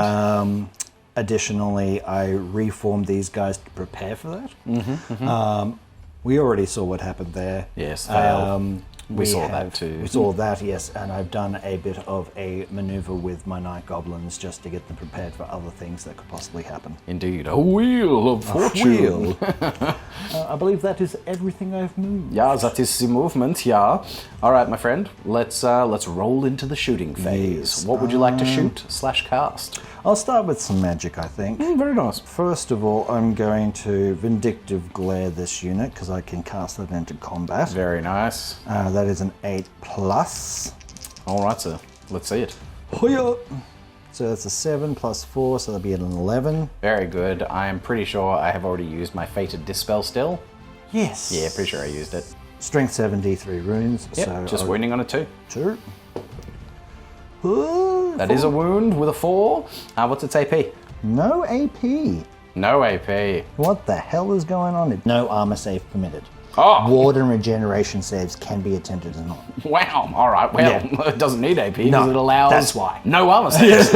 Additionally, I reformed these guys to prepare for that. We already saw what happened there. Yes, fail. We saw that too. We saw that, yes, and I've done a bit of a maneuver with my Night Goblins just to get them prepared for other things that could possibly happen. Indeed, a wheel of fortune. Wheel. I believe that is everything I've moved. Yeah, that is the movement, yeah. All right, my friend, let's roll into the shooting phase. Yes. What would you like to shoot / cast? I'll start with some magic, I think. Very nice. First of all, I'm going to Vindictive Glare this unit because I can cast that into combat. Very nice. That is an 8+. All right, sir. Let's see it. Hoya! So that's a 7 + 4, so that'll be an 11. Very good. I am pretty sure I have already used my Fated Dispel still. Yes. Yeah, pretty sure I used it. Strength 7, D3 runes. Yep, So just wounding on a 2. 2. That is a wound with a 4. What's its AP? No AP. No AP. What the hell is going on? No armor save permitted. Oh! Ward and regeneration saves can be attempted or not. Wow. All right. Well, Yeah. it doesn't need AP No, because it allows that's why. no armor saves.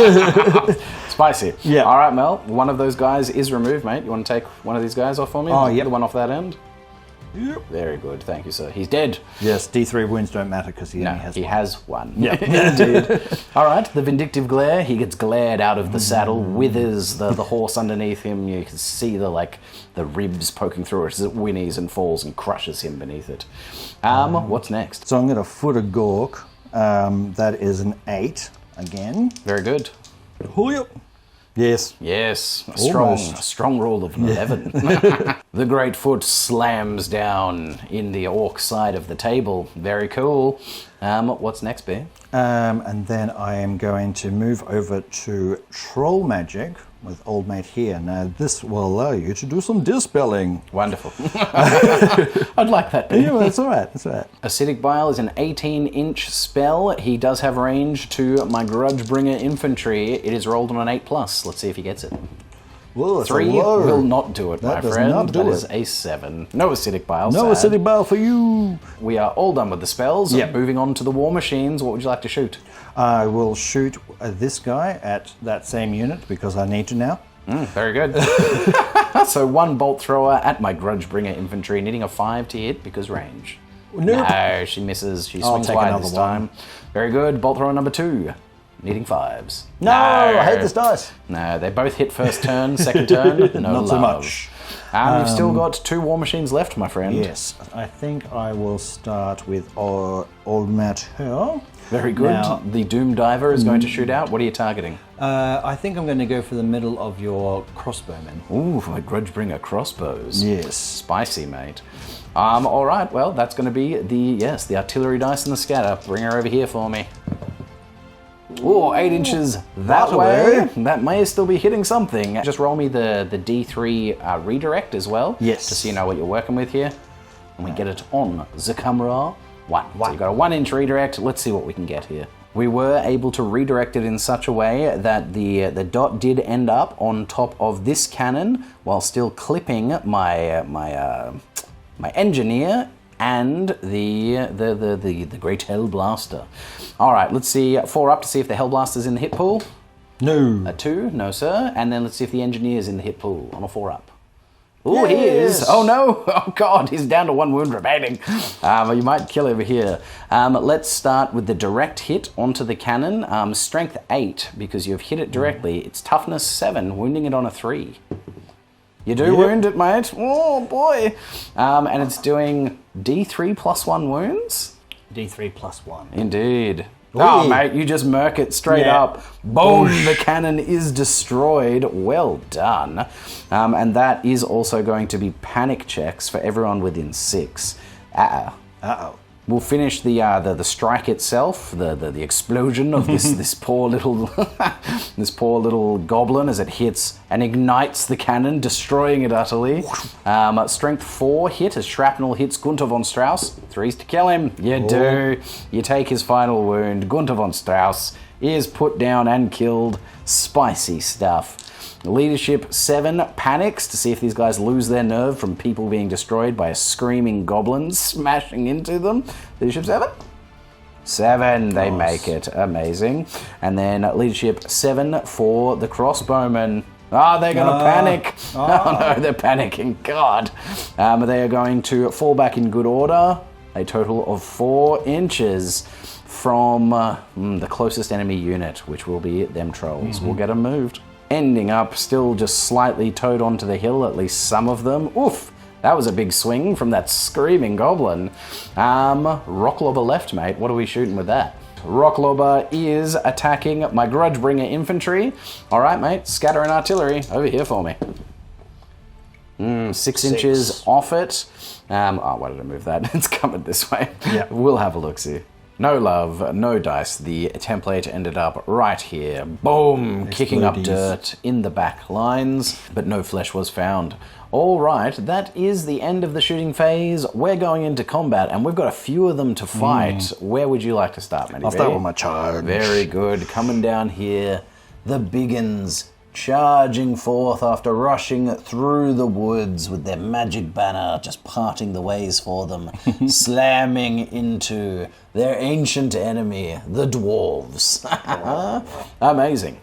Spicy. Yeah. All right, Mel. One of those guys is removed, mate. You want to take one of these guys off for me? Oh, yep. The one off that end? Yep. Very good. Thank you, sir. He's dead. Yes, D3 wounds don't matter because he only has he one. has one. Yeah. Indeed. All right, the vindictive glare. He gets glared out of the saddle, withers the horse underneath him. You can see the ribs poking through it as it whinnies and falls and crushes him beneath it. What's next? So I'm going to foot a Gork. That is an 8 again. Very good. Yes. Yes, a Almost. strong roll of 11. The great foot slams down in the orc side of the table. Very cool. What's next, Bear? And then I am going to move over to Troll Magic with Old Mate here. Now, this will allow you to do some dispelling. Wonderful. I'd like that, Bear. Yeah, that's all right. That's all right. Acidic Bile is an 18-inch spell. He does have range to my Grudgebringer infantry. It is rolled on an 8+. Let's see if he gets it. Well, that's 3 a low. will not do it, That my does friend. not do That it. is a 7. No Acidic Bile. No sad. Acidic Bile for you. We are all done with the spells. Yep. Moving on to the war machines. What would you like to shoot? I will shoot this guy at that same unit because I need to now. Very good. So 1 bolt thrower at my Grudgebringer infantry, needing a 5 to hit because range. Nope. No, she misses. She I'll swings take wide another this one. time. Very good. Bolt thrower number 2, needing 5s. No, I hate this dice. No, they both hit first turn, second turn. No Not love. so much. You've still got 2 war machines left, my friend. Yes, I think I will start with Old Matt here. Very good. Now- The Doom Diver is going to shoot out. What are you targeting? I think I'm going to go for the middle of your crossbowmen. Ooh, my Grudgebringer crossbows. Yes. Spicy, mate. All right. Well, that's going to be the artillery dice and the scatter. Bring her over here for me. Ooh, 8 inches that way. That may still be hitting something. Just roll me the D3 redirect as well. Yes. Just so you know what you're working with here. And we get it on the camera. 1. So you've got a 1-inch redirect. Let's see what we can get here. We were able to redirect it in such a way that the dot did end up on top of this cannon while still clipping my my engineer and the great Hellblaster. All right, let's see 4 up to see if the Hellblaster's in the hit pool. No. A 2, no sir. And then let's see if the engineer's in the hit pool on a 4 up. Oh, he Yes. is. Oh no. Oh god, he's down to 1 wound remaining. You might kill over here. Let's start with the direct hit onto the cannon. Strength 8 because you've hit it directly. It's toughness 7, wounding it on a 3. You do wound it, mate. Oh boy. And it's doing D3 plus 1 wounds. D3 plus 1. Indeed. Ooh. Oh, mate, you just murk it straight Yeah. up. Boom, the cannon is destroyed. Well done. And that is also going to be panic checks for everyone within 6. Uh-oh. We'll finish the strike itself, the explosion of this poor little this poor little goblin as it hits and ignites the cannon, destroying it utterly. Strength 4 hit as shrapnel hits Gunther von Strauss. 3's to kill him. You do. You take his final wound. Gunther von Strauss is put down and killed. Spicy stuff. Leadership 7 panics to see if these guys lose their nerve from people being destroyed by a screaming goblin smashing into them. Leadership 7? 7, they make it. Amazing. And then leadership 7 for the crossbowmen. They're going to panic. Oh no, they're panicking. God. They are going to fall back in good order. A total of 4 inches from the closest enemy unit, which will be them trolls. We'll get them moved. Ending up still just slightly towed onto the hill, at least some of them. Oof, that was a big swing from that screaming goblin. Rocklobber left, mate. What are we shooting with that? Rocklobber is attacking my Grudgebringer infantry. All right, mate, scatter and artillery. Over here for me. 6 inches off it. Why did I move that? It's coming this way. Yeah. We'll have a look-see. No love, no dice. The template ended up right here. Boom! Kicking up Explodies. dirt in the back lines, but no flesh was found. All right, that is the end of the shooting phase. We're going into combat, and we've got a few of them to fight. Where would you like to start, Matty? I'll start with my charge. Very good. Coming down here, the biggins charging forth after rushing through the woods with their magic banner just parting the ways for them, slamming into their ancient enemy, the dwarves. Amazing.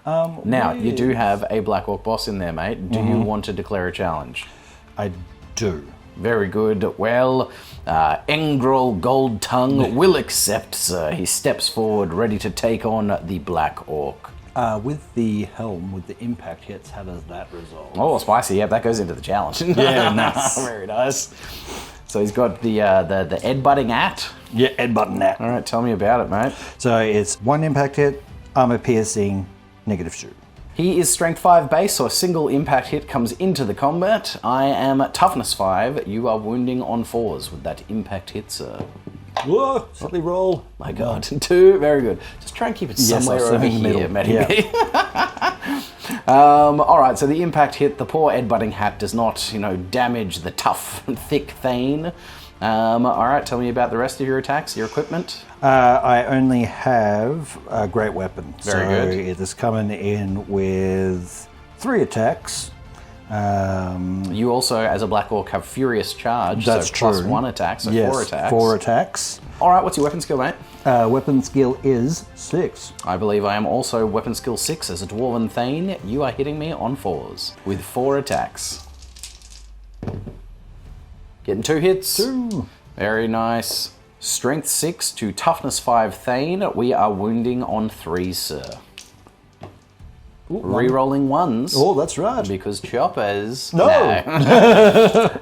Now, you do have a Black Orc boss in there, mate. Do you want to declare a challenge? I do. Very good. Well, Engrol Goldtongue will accept, sir. He steps forward, ready to take on the Black Orc. With the helm, with the impact hits, how does that resolve? Oh, spicy. Yep, that goes into the challenge. Yeah, nice. Very nice. So he's got the Ed-butting at. Yeah, Ed-butting at. All right, tell me about it, mate. So it's 1 impact hit, armor piercing, negative shoot. He is strength 5 base, so a single impact hit comes into the combat. I am toughness 5. You are wounding on 4s with that impact hit, sir. Whoa, silly roll. My God, 2, very good. Just try and keep it somewhere over here, Matty. Yeah. All right, so the impact hit, the poor Ed-butting hat does not, damage the tough, thick Thane. All right, tell me about the rest of your attacks, your equipment. I only have a great weapon. Very good. It is coming in with 3 attacks. You also, as a Black Orc, have Furious Charge, That's so plus true. 1 attack, so Yes, 4 attacks. 4 attacks. All right, what's your weapon skill, mate? Weapon skill is 6. I believe I am also weapon skill 6 as a Dwarven Thane. You are hitting me on 4s with 4 attacks. Getting 2 hits. 2. Very nice. Strength 6 to toughness 5 Thane. We are wounding on 3s, sir. Rerolling 1s. Oh, that's right. Because choppers. No.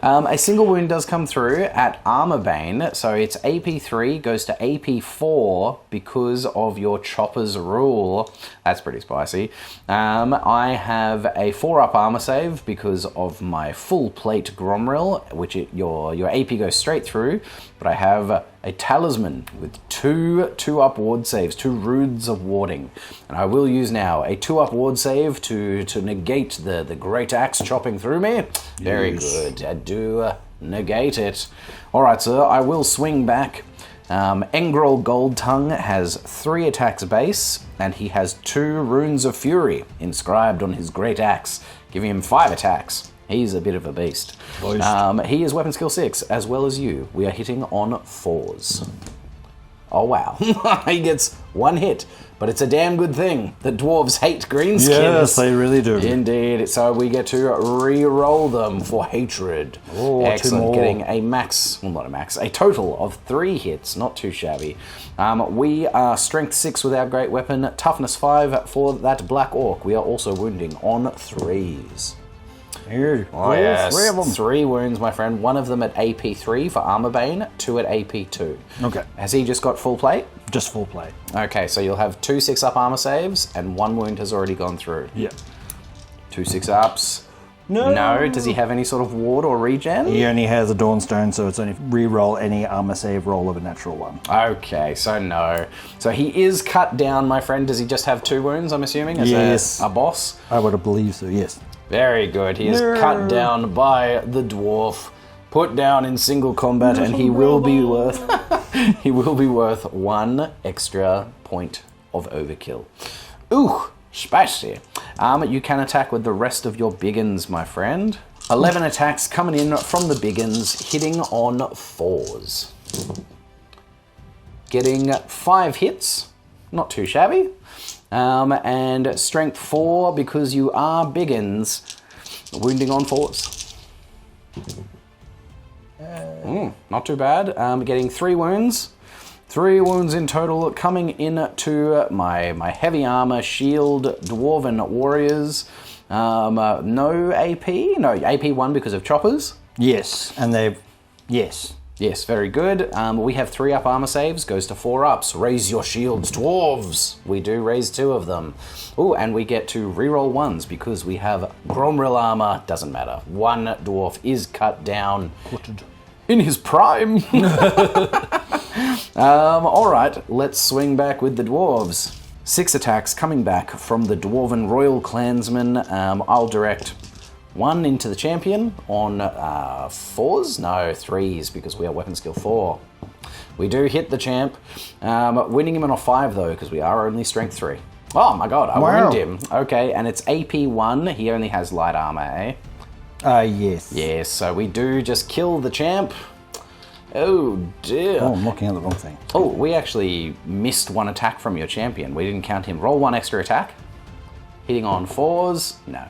A single wound does come through at Armor Bane, so it's AP 3 goes to AP 4 because of your choppers rule. That's pretty spicy. I have a 4-up armor save because of my full plate Gromril, which your AP goes straight through, but I have a talisman with 2-up ward saves, 2 roods of warding. And I will use now a 2-up ward save to negate the great axe chopping through me. Very good. I do negate it. All right, sir, I will swing back. Engrol Goldtongue has 3 attacks base, and he has 2 runes of fury inscribed on his great axe, giving him 5 attacks. He's a bit of a beast. He is weapon skill 6, as well as you. We are hitting on 4s. Oh, wow. He gets 1 hit, but it's a damn good thing. The dwarves hate greenskins. Yes, they really do. Indeed. So we get to re-roll them for hatred. Oh, excellent. 2 more. Getting a max, well, not a max, a total of 3 hits. Not too shabby. We are strength 6 with our great weapon, toughness 5 for that Black Orc. We are also wounding on 3s. Here. Oh, yes. 3 of them. 3 wounds, my friend. 1 of them at AP 3 for Armor Bane, 2 at AP 2. Okay. Has he just got full plate? Just full plate. Okay, so you'll have 2 6-up armor saves, and 1 wound has already gone through. Yeah. 2 6-ups. No. No. Does he have any sort of ward or regen? He only has a Dawnstone, so it's only re-roll any armor save roll of a natural 1. Okay, so no. So he is cut down, my friend. Does he just have 2 wounds, I'm assuming, as Yes. a boss? I would have believed so, yes. Very good. He is cut down by the dwarf, put down in single combat, and he will be worth he will be worth 1 extra point of overkill. Ooh, spicy. You can attack with the rest of your biggins, my friend. 11 attacks coming in from the biggins, hitting on 4s. Getting 5 hits, not too shabby. And strength 4 because you are biggins, wounding on 4s. Not too bad. Getting 3 wounds. 3 wounds in total coming into my heavy armor shield dwarven warriors. No AP? No, AP 1 because of choppers. Yes, and they've... Yes. Yes, very good. We have 3-up armor saves, goes to 4-ups. Raise your shields, dwarves! We do raise 2 of them. Ooh, and we get to reroll 1s because we have Gromril armor. Doesn't matter. 1 dwarf is cut down in his prime. Alright, let's swing back with the dwarves. 6 attacks coming back from the Dwarven Royal Clansmen. I'll direct 1 into the champion on 4s? No, 3s, because we are weapon skill 4. We do hit the champ, winning him on a 5 though, because we are only strength 3. Oh my god, I wound him. Okay, and it's AP 1. He only has light armor, eh? Yes. Yes, so we do just kill the champ. Oh dear. Oh, I'm looking at the wrong thing. Oh, we actually missed 1 attack from your champion. We didn't count him. Roll 1 extra attack. Hitting on 4s. No.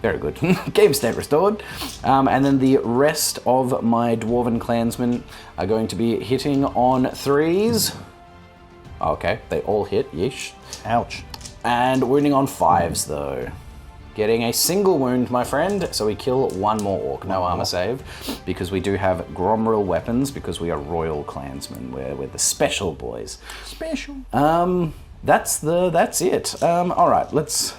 Very good. Game state restored. And then the rest of my Dwarven clansmen are going to be hitting on 3s. Okay, they all hit. Yeesh. Ouch. And wounding on 5s though. Getting a single wound, my friend, so we kill 1 more orc. No armor save, because we do have Gromril weapons, because we are royal clansmen. We're the special boys. Special. That's it. All right, let's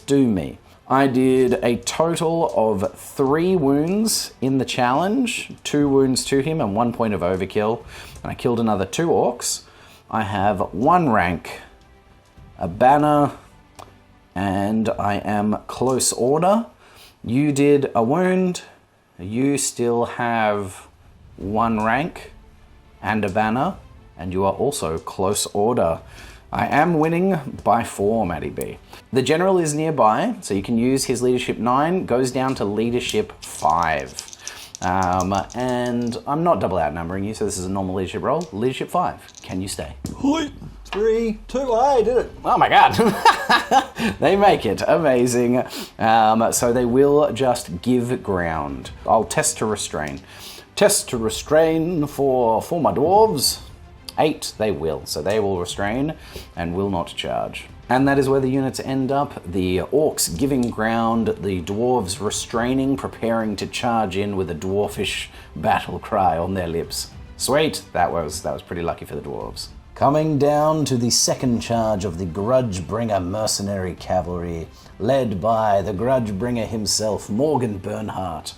do me. I did a total of 3 wounds in the challenge, 2 wounds to him and 1 point of overkill, and I killed another 2 orcs. I have 1 rank, a banner, and I am close order. You did a wound. You still have 1 rank and a banner, and you are also close order. I am winning by 4, Matty B. The general is nearby, so you can use his leadership 9, goes down to leadership 5. And I'm not double outnumbering you, so this is a normal leadership roll. Leadership 5, can you stay? 3, 2, I did it. Oh my god. They make it. Amazing. So they will just give ground. I'll test to restrain. Test to restrain for my dwarves. 8, they will. So they will restrain and will not charge. And that is where the units end up. The orcs giving ground, the dwarves restraining, preparing to charge in with a dwarfish battle cry on their lips. Sweet. That was pretty lucky for the dwarves. Coming down to the second charge of the Grudgebringer Mercenary Cavalry, led by the Grudgebringer himself, Morgan Bernhardt.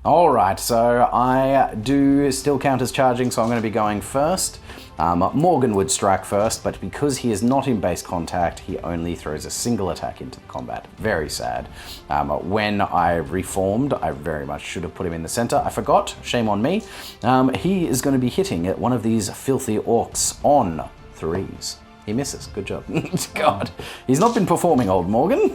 Alright, so I do still count as charging, so I'm going to be going first. Morgan would strike first, but because he is not in base contact, he only throws a single attack into the combat. Very sad. When I reformed, I very much should have put him in the center. I forgot, shame on me. He is going to be hitting at one of these filthy orcs on 3s. He misses, good job. God, he's not been performing, old Morgan.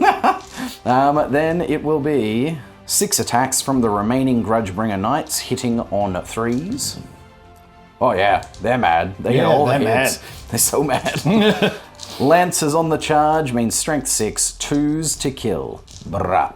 Then it will be 6 attacks from the remaining Grudgebringer Knights hitting on 3s. Oh yeah, they're mad. They get all the hits. Mad. They're so mad. Lancers on the charge means strength 6, 2s to kill. Brah.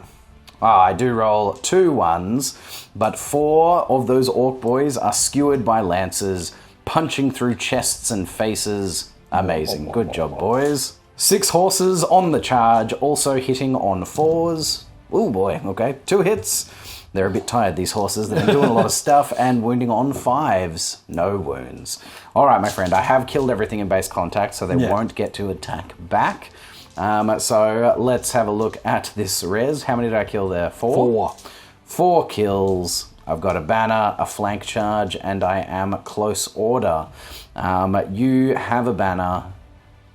I do roll 2 1s, but 4 of those orc boys are skewered by lancers, punching through chests and faces. Amazing. Good job, boys. 6 horses on the charge, also hitting on 4s. Oh boy, okay. 2 hits. They're a bit tired, these horses. They've been doing a lot of stuff and wounding on 5s. No wounds. All right, my friend, I have killed everything in base contact, so they won't get to attack back. So let's have a look at this res. How many did I kill there? 4? 4 kills. I've got a banner, a flank charge, and I am close order. You have a banner,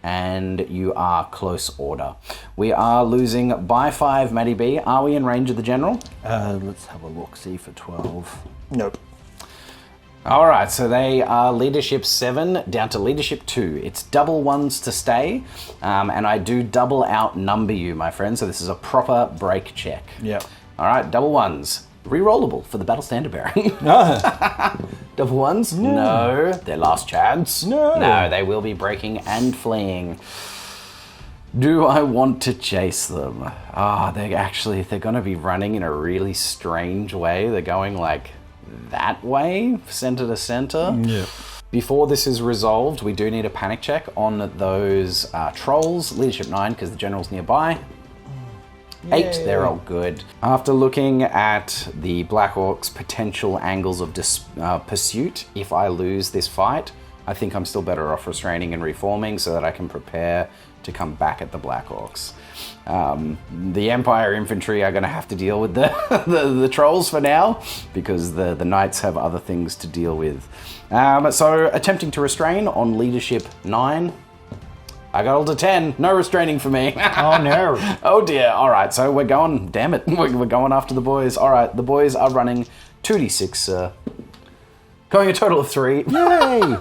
and you are close order. We are losing by 5, Matty B. Are we in range of the general? Let's have a look, see for 12. Nope. All right, so they are leadership 7 down to leadership 2. It's double 1s to stay, and I do double outnumber you, my friend, so this is a proper break check. Yep. All right, double 1s. Rerollable for the battle standard bearer. Double 1s? No. Their last chance? No, they will be breaking and fleeing. Do I want to chase them? They're going to be running in a really strange way. They're going like that way, center to center. Yeah. Before this is resolved, we do need a panic check on those trolls. Leadership 9, because the general's nearby. 8, they're all good. After looking at the Black Orcs' potential angles of pursuit, if I lose this fight, I think I'm still better off restraining and reforming so that I can prepare to come back at the Black Orcs. The Empire infantry are going to have to deal with the trolls for now, because the knights have other things to deal with. So attempting to restrain on leadership 9. I got all to 10. No restraining for me. Oh, no. Oh, dear. All right, so we're going... Damn it. We're going after the boys. All right, the boys are running 2d6, going a total of 3. Yay!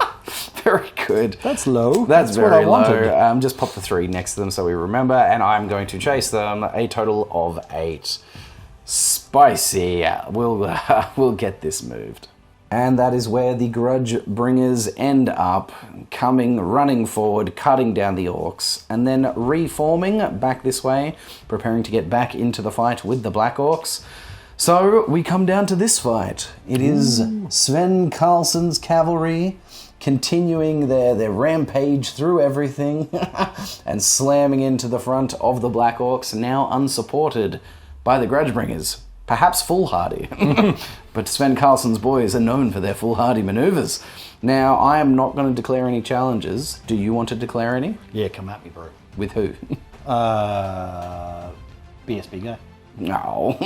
Very good. That's low. That's what very I wanted. low. Just pop the 3 next to them so we remember, and I'm going to chase them a total of 8. Spicy. We'll get this moved. And that is where the Grudgebringers end up, running forward, cutting down the Orcs, and then reforming back this way, preparing to get back into the fight with the Black Orcs. So we come down to this fight. It is Sven Karlsson's cavalry continuing their rampage through everything and slamming into the front of the Black Orcs, now unsupported by the Grudgebringers. Perhaps foolhardy, but Sven Karlsson's boys are known for their foolhardy maneuvers. Now, I am not going to declare any challenges. Do you want to declare any? Yeah, come at me, bro. With who? BSB guy. No.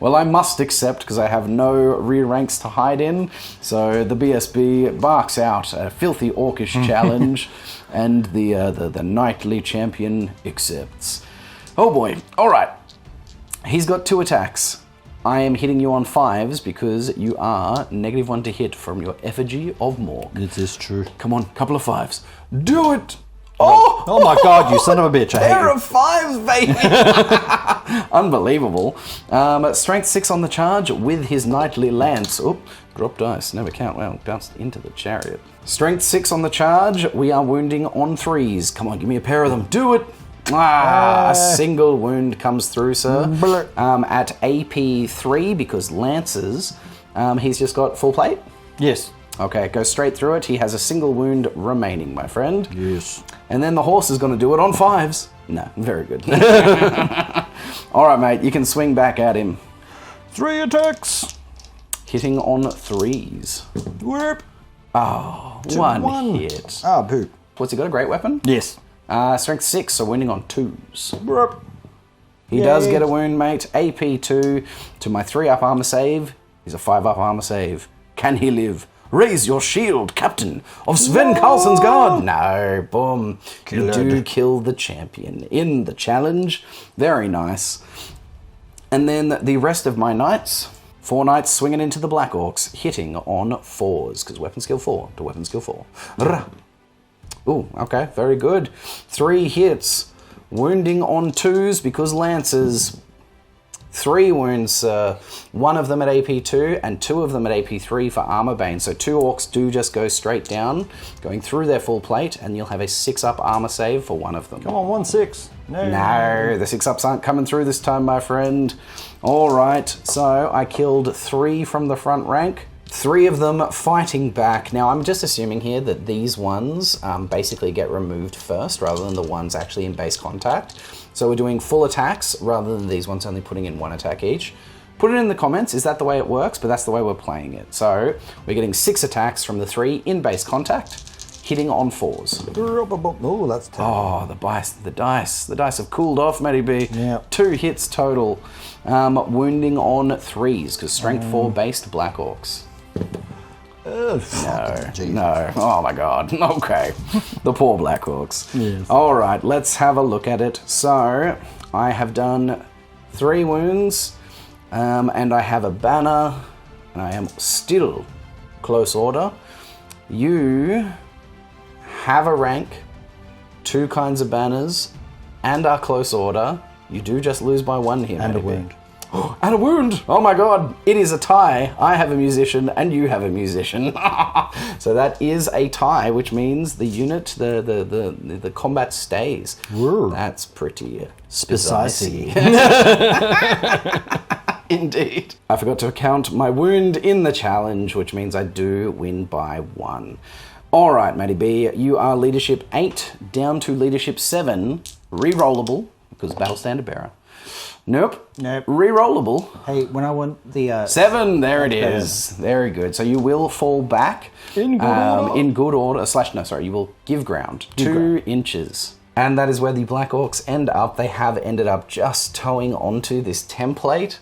Well, I must accept because I have no rear ranks to hide in. So the BSB barks out a filthy orcish challenge, and the knightly champion accepts. Oh boy. All right. He's got 2 attacks. I am hitting you on 5s because you are -1 to hit from your effigy of Morg. It is true. Come on, couple of 5s. Do it! Oh! Oh my god, you son of a bitch, I hate Pair you. of 5s, baby! Unbelievable. Strength 6 on the charge with his knightly lance. Oop, drop dice, never count. Well, bounced into the chariot. Strength 6 on the charge. We are wounding on 3s. Come on, give me a pair of them. Do it! A single wound comes through, sir. At AP 3, because lances, he's just got full plate? Yes. Okay, go straight through it. He has a single wound remaining, my friend. Yes. And then the horse is going to do it on 5s. No, very good. All right, mate, you can swing back at him. 3 attacks. Hitting on 3s. Whoop. Oh, One. one hit. Ah, poop. What's he got, a great weapon? Yes. Strength 6, so wounding on 2s. Whoop. He does get a wound, mate. AP 2 to my 3-up armor save. He's a 5-up armor save. Can he live? Raise your shield, Captain of Sven Karlsson's Guard. No, boom. You do kill the champion in the challenge. Very nice. And then the rest of my knights, 4 knights swinging into the Black Orcs, hitting on 4s, because weapon skill 4 to weapon skill 4. Ooh, okay, very good. 3 hits, wounding on 2s because lances. 3 wounds, 1 of them at AP 2 and 2 of them at AP 3 for armor bane. So 2 orcs do just go straight down, going through their full plate, and you'll have a 6-up armor save for 1 of them. Come on, 1-6. No, the 6-ups aren't coming through this time, my friend. All right, so I killed 3 from the front rank. 3 of them fighting back. Now, I'm just assuming here that these ones basically get removed first rather than the ones actually in base contact. So we're doing full attacks rather than these ones only putting in 1 attack each. Put it in the comments, is that the way it works? But that's the way we're playing it. So we're getting 6 attacks from the 3 in base contact, hitting on 4s. Oh, that's terrible. Oh, the dice have cooled off, Matty B. Yeah. 2 hits total, wounding on 3s, because strength 4 based Black Orcs. No. Oh my god. Okay. The poor Black Orcs. Yes. All right, let's have a look at it. So, I have done 3 wounds, and I have a banner, and I am still close order. You have a rank, 2 kinds of banners, and are close order. You do just lose by 1 here. And a maybe. wound. And a wound! Oh my god! It is a tie. I have a musician and you have a musician. So that is a tie, which means the unit, the combat stays. Woo. That's pretty Spicy. Indeed. I forgot to count my wound in the challenge, which means I do win by 1. All right, Matty B, you are leadership 8 down to leadership 7, re-rollable because battle standard bearer. Nope. Rerollable. Hey, when I want the 7, there it is. Very good. So you will fall back in good order. In good order. You will give ground 2 inches And that is where the Black Orcs end up. They have ended up just towing onto this template,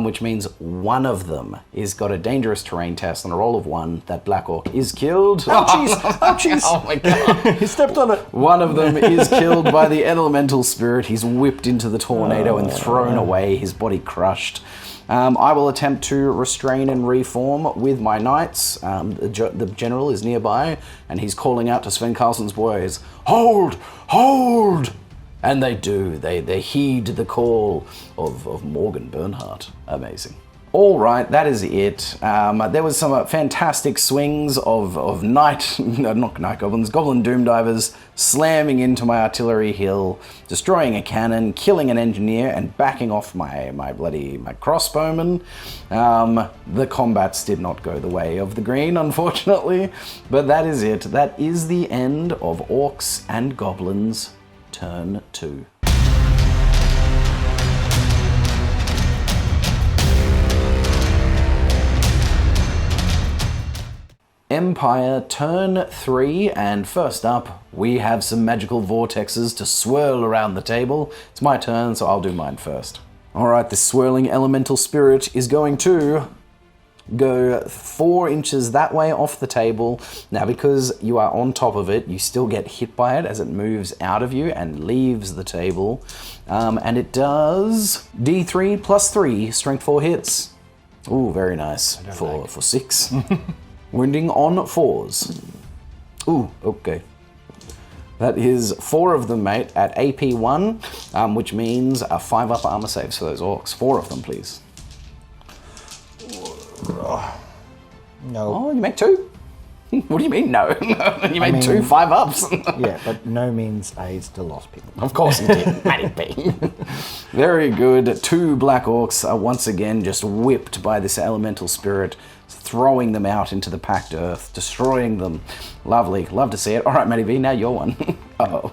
which means one of them is got a dangerous terrain test on a roll of 1. That Black Orc is killed. Ouchies! Ouchies! Oh my god. He stepped on it. One of them is killed by the elemental spirit. He's whipped into the tornado and thrown away, his body crushed. I will attempt to restrain and reform with my knights. The general is nearby, and he's calling out to Sven Carlsen's boys, "Hold! Hold!" And they do. They heed the call of Morgan Bernhardt. Amazing. All right, that is it. There was some fantastic swings of not night goblins, goblin doom divers slamming into my artillery hill, destroying a cannon, killing an engineer, and backing off my crossbowmen. The combats did not go the way of the green, unfortunately, but that is it. That is the end of Orcs and Goblins Turn 2. Empire Turn 3, and first up, we have some magical vortexes to swirl around the table. It's my turn, so I'll do mine first. Alright, this swirling elemental spirit is going to go 4 inches that way off the table. Now, because you are on top of it, you still get hit by it as it moves out of you and leaves the table. And it does D3 plus 3, strength 4 hits. Ooh, very nice. For 6. Wounding on 4s. Ooh, okay. That is 4 of them, mate, at AP 1, which means a 5-up armor saves for those orcs. 4 of them, please. No. Oh, you make 2? What do you mean, no? You made 2 5-ups. Yeah, but no means aids to lost people. Of course you did, Matty B. Very good. 2 black orcs are once again just whipped by this elemental spirit, throwing them out into the packed earth, destroying them. Lovely. Love to see it. All right, Matty B, now your one. Uh-oh.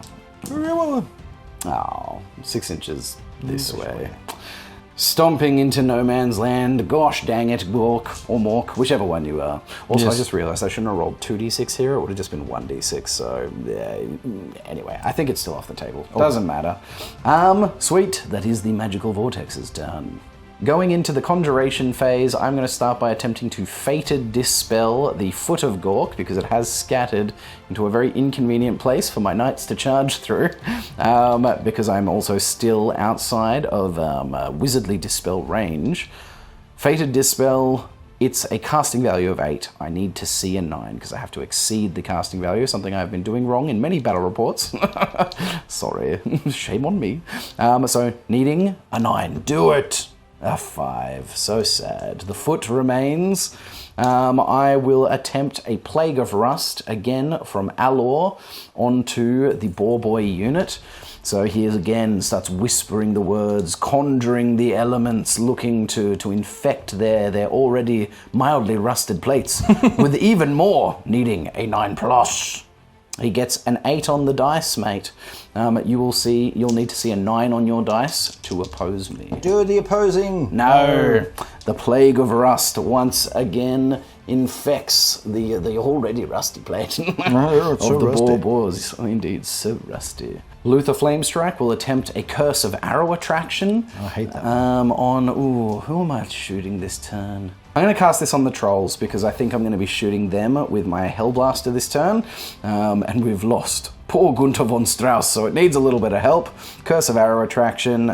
Oh, 6 inches this way. Stomping into no man's land. Gosh dang it, Gork or Mork, whichever one you are. Also, yes. I just realized I shouldn't have rolled 2d6 here. It would have just been 1d6. So, anyway, I think it's still off the table. Doesn't matter. Sweet. That is the magical vortexes done. Going into the conjuration phase, I'm going to start by attempting to fated dispel the foot of Gork, because it has scattered into a very inconvenient place for my knights to charge through, because I'm also still outside of wizardly dispel range. Fated dispel, it's a casting value of 8. I need to see a 9, because I have to exceed the casting value, something I've been doing wrong in many battle reports. Sorry, shame on me. So, needing a 9. Do it! A 5. So sad. The foot remains. I will attempt a Plague of Rust, again from Alor, onto the Boar Boy unit. So he again starts whispering the words, conjuring the elements, looking to infect their already mildly rusted plates with even more, needing a 9+. He gets an 8 on the dice, mate. You'll need to see a 9 on your dice to oppose me. Do the opposing. No. The Plague of Rust once again infects the already rusty plate of so the rusty. Boars. Oh, indeed, so rusty. Luther Flamestrike will attempt a Curse of Arrow Attraction. I hate that. Who am I shooting this turn? I'm going to cast this on the trolls because I think I'm going to be shooting them with my Hellblaster this turn. And we've lost poor Gunther von Strauss, so it needs a little bit of help. Curse of Arrow Attraction,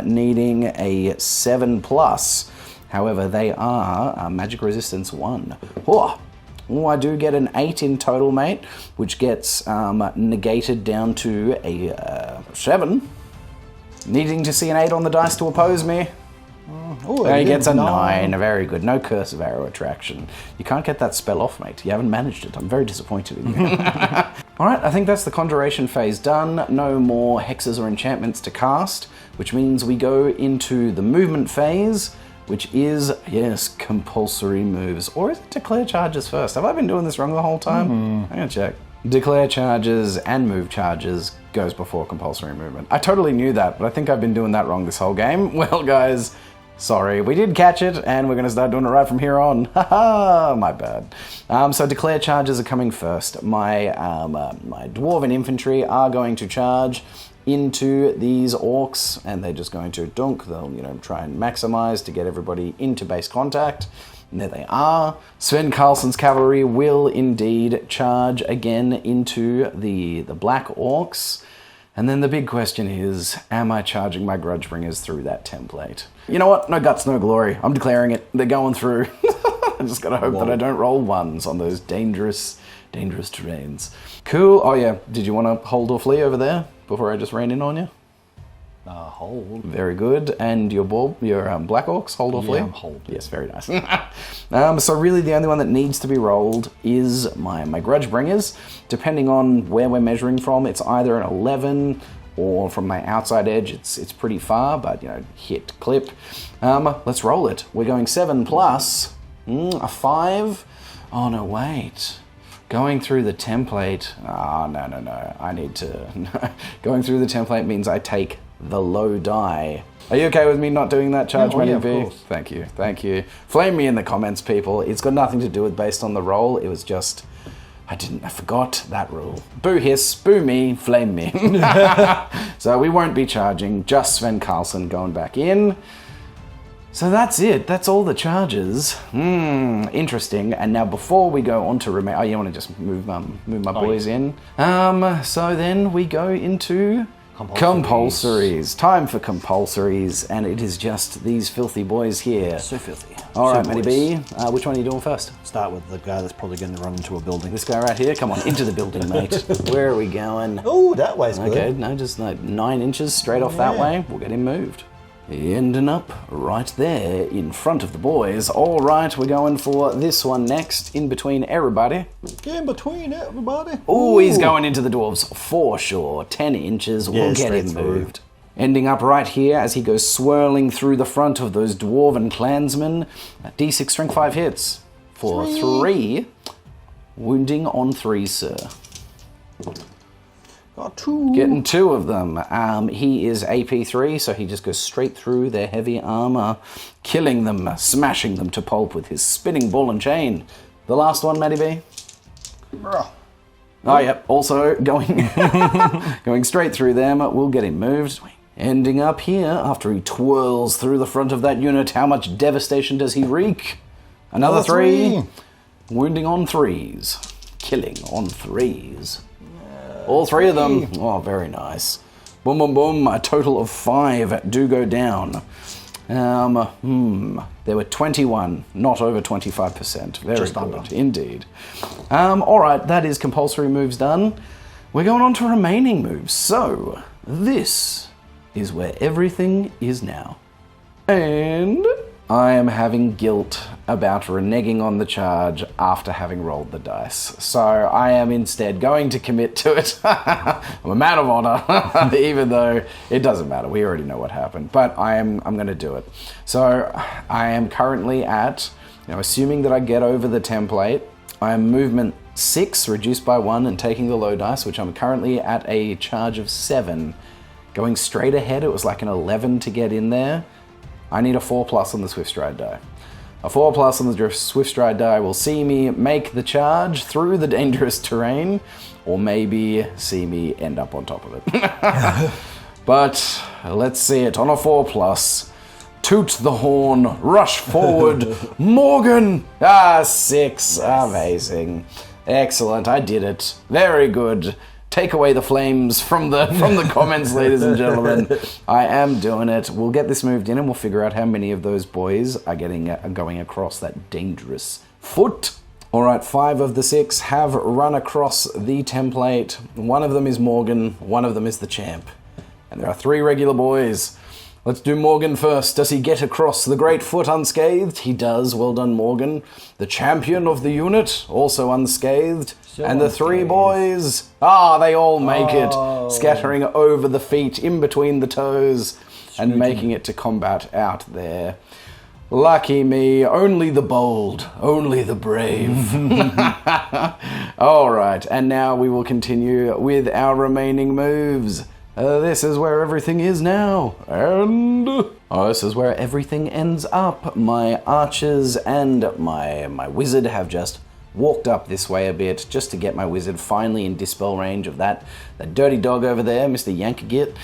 needing a 7+. However, they are Magic Resistance 1. Oh, I do get an 8 in total, mate, which gets negated down to a 7. Needing to see an 8 on the dice to oppose me. He gets a 9. Very good. No Curse of Arrow Attraction. You can't get that spell off, mate. You haven't managed it. I'm very disappointed in you. Alright, I think that's the conjuration phase done. No more hexes or enchantments to cast, which means we go into the movement phase, which is, yes, compulsory moves. Or is it declare charges first? Have I been doing this wrong the whole time? I'm gonna check. Declare charges and move charges goes before compulsory movement. I totally knew that, but I think I've been doing that wrong this whole game. Well, guys, Sorry, we did catch it, and we're going to start doing it right from here on. Haha, my bad. So declare charges are coming first. My dwarven infantry are going to charge into these orcs, and they're just going to dunk. They'll, try and maximize to get everybody into base contact. And there they are. Sven Carlson's cavalry will indeed charge again into the black orcs. And then the big question is, am I charging my Grudgebringers through that template? You know what? No guts, no glory. I'm declaring it. They're going through. I just gotta hope that I don't roll ones on those dangerous terrains. Cool. Oh yeah, did you want to hold or flee over there before I just ran in on you? Hold. Very good. And your black orcs, hold or flee? Yeah, I'm hold. Yes, very nice. So really the only one that needs to be rolled is my Grudgebringers. Depending on where we're measuring from, it's either an 11 or from my outside edge, it's pretty far, but hit, clip. Let's roll it. We're going 7 plus a 5. Oh no, wait. Going through the template. No. I need to. Going through the template means I take the low die. Are you okay with me not doing that charge, yeah, of course. Thank you. Flame me in the comments, people. It's got nothing to do with based on the roll. It was just, I forgot that rule. Boo hiss, boo me, flame me. So we won't be charging, just Sven Carlson going back in. So that's it. That's all the charges. Interesting. And now before we go on to remain, you want to just move my boys in. So then we go into compulsories. Time for compulsories, and it is just these filthy boys here. So filthy. All right, Matty B. Which one are you doing first? Start with the guy that's probably going to run into a building. This guy right here. Come on, into the building, mate. Where are we going? Oh, that way's good. Okay, no, just like 9 inches straight off that way. We'll get him moved. Ending up right there in front of the boys. All right, we're going for this one next, in between everybody. In between everybody. Oh, he's going into the dwarves for sure. 10 inches, we'll get him moved. Ending up right here as he goes swirling through the front of those dwarven clansmen. D6 strength 5 hits for 3. Wounding on 3, sir. Got 2. Getting 2 of them. He is AP 3, so he just goes straight through their heavy armor, killing them, smashing them to pulp with his spinning ball and chain. The last one, Matty B? Oh, yep. Also going going straight through them. We'll get him moved. Ending up here after he twirls through the front of that unit. How much devastation does he wreak? Another 3. Wounding on 3s. Killing on 3s. All 3 of them. Oh, very nice. Boom, boom, boom. A total of 5 do go down. There were 21, not over 25%. Very Just good, under. Indeed. All right, that is compulsory moves done. We're going on to remaining moves. So, this is where everything is now. And I am having guilt about reneging on the charge after having rolled the dice. So I am instead going to commit to it. I'm a man of honor, even though it doesn't matter. We already know what happened, but I'm going to do it. So I am currently at, assuming that I get over the template, I am movement 6, reduced by 1, and taking the low dice, which I'm currently at a charge of 7. Going straight ahead, it was like an 11 to get in there. I need a 4+ on the Swift Stride die. A 4+ on the Swift Stride die will see me make the charge through the dangerous terrain, or maybe see me end up on top of it. But let's see it on a 4+. Toot the horn, rush forward, Morgan! 6, amazing. Excellent, I did it. Very good. Take away the flames from the comments, ladies and gentlemen. I am doing it. We'll get this moved in and we'll figure out how many of those boys are going across that dangerous foot. All right, 5 of the 6 have run across the template. 1 of them is Morgan, 1 of them is the champ. And there are 3 regular boys. Let's do Morgan first. Does he get across the great foot unscathed? He does. Well done, Morgan. The champion of the unit, also unscathed. And the 3 boys, they all make it, scattering over the feet, in between the toes, and making it to combat out there. Lucky me, only the bold, only the brave. All right, and now we will continue with our remaining moves. This is where everything is now. And this is where everything ends up. My archers and my wizard have just walked up this way a bit just to get my wizard finally in dispel range of that dirty dog over there, Mr. Yankagit.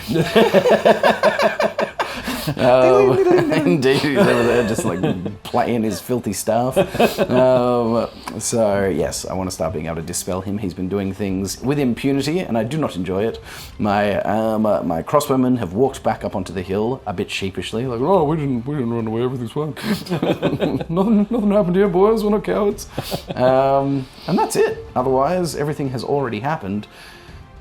Indeed, he's over there just like playing his filthy stuff. So yes, I want to start being able to dispel him. He's been doing things with impunity, and I do not enjoy it. My crossbowmen have walked back up onto the hill a bit sheepishly, like, oh, we didn't run away, everything's fine. nothing happened here, boys. We're not cowards. And that's it. Otherwise, everything has already happened.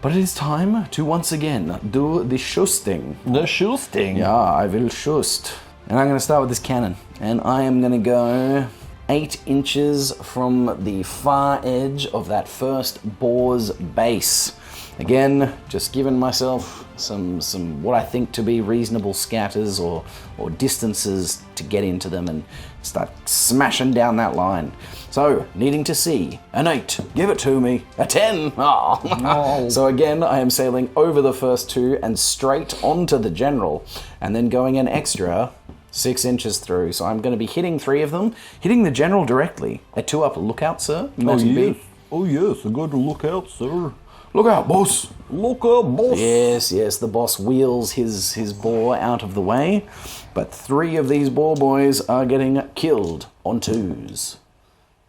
But it is time to once again do the shusting. The shusting? Yeah, I will shust. And I'm going to start with this cannon. And I am going to go 8 inches from the far edge of that first boar's base. Again, just giving myself some what I think to be reasonable scatters or distances to get into them and start smashing down that line. So, needing to see an 8, give it to me, a 10, no. So again, I am sailing over the first 2 and straight onto the general, and then going an extra 6 inches through. So I'm going to be hitting 3 of them, hitting the general directly. A 2 up lookout, sir. Oh yes, I'm going to look out, sir. Look out, boss! Look out, boss! Yes, the boss wheels his boar out of the way, but 3 of these boar boys are getting killed on 2s.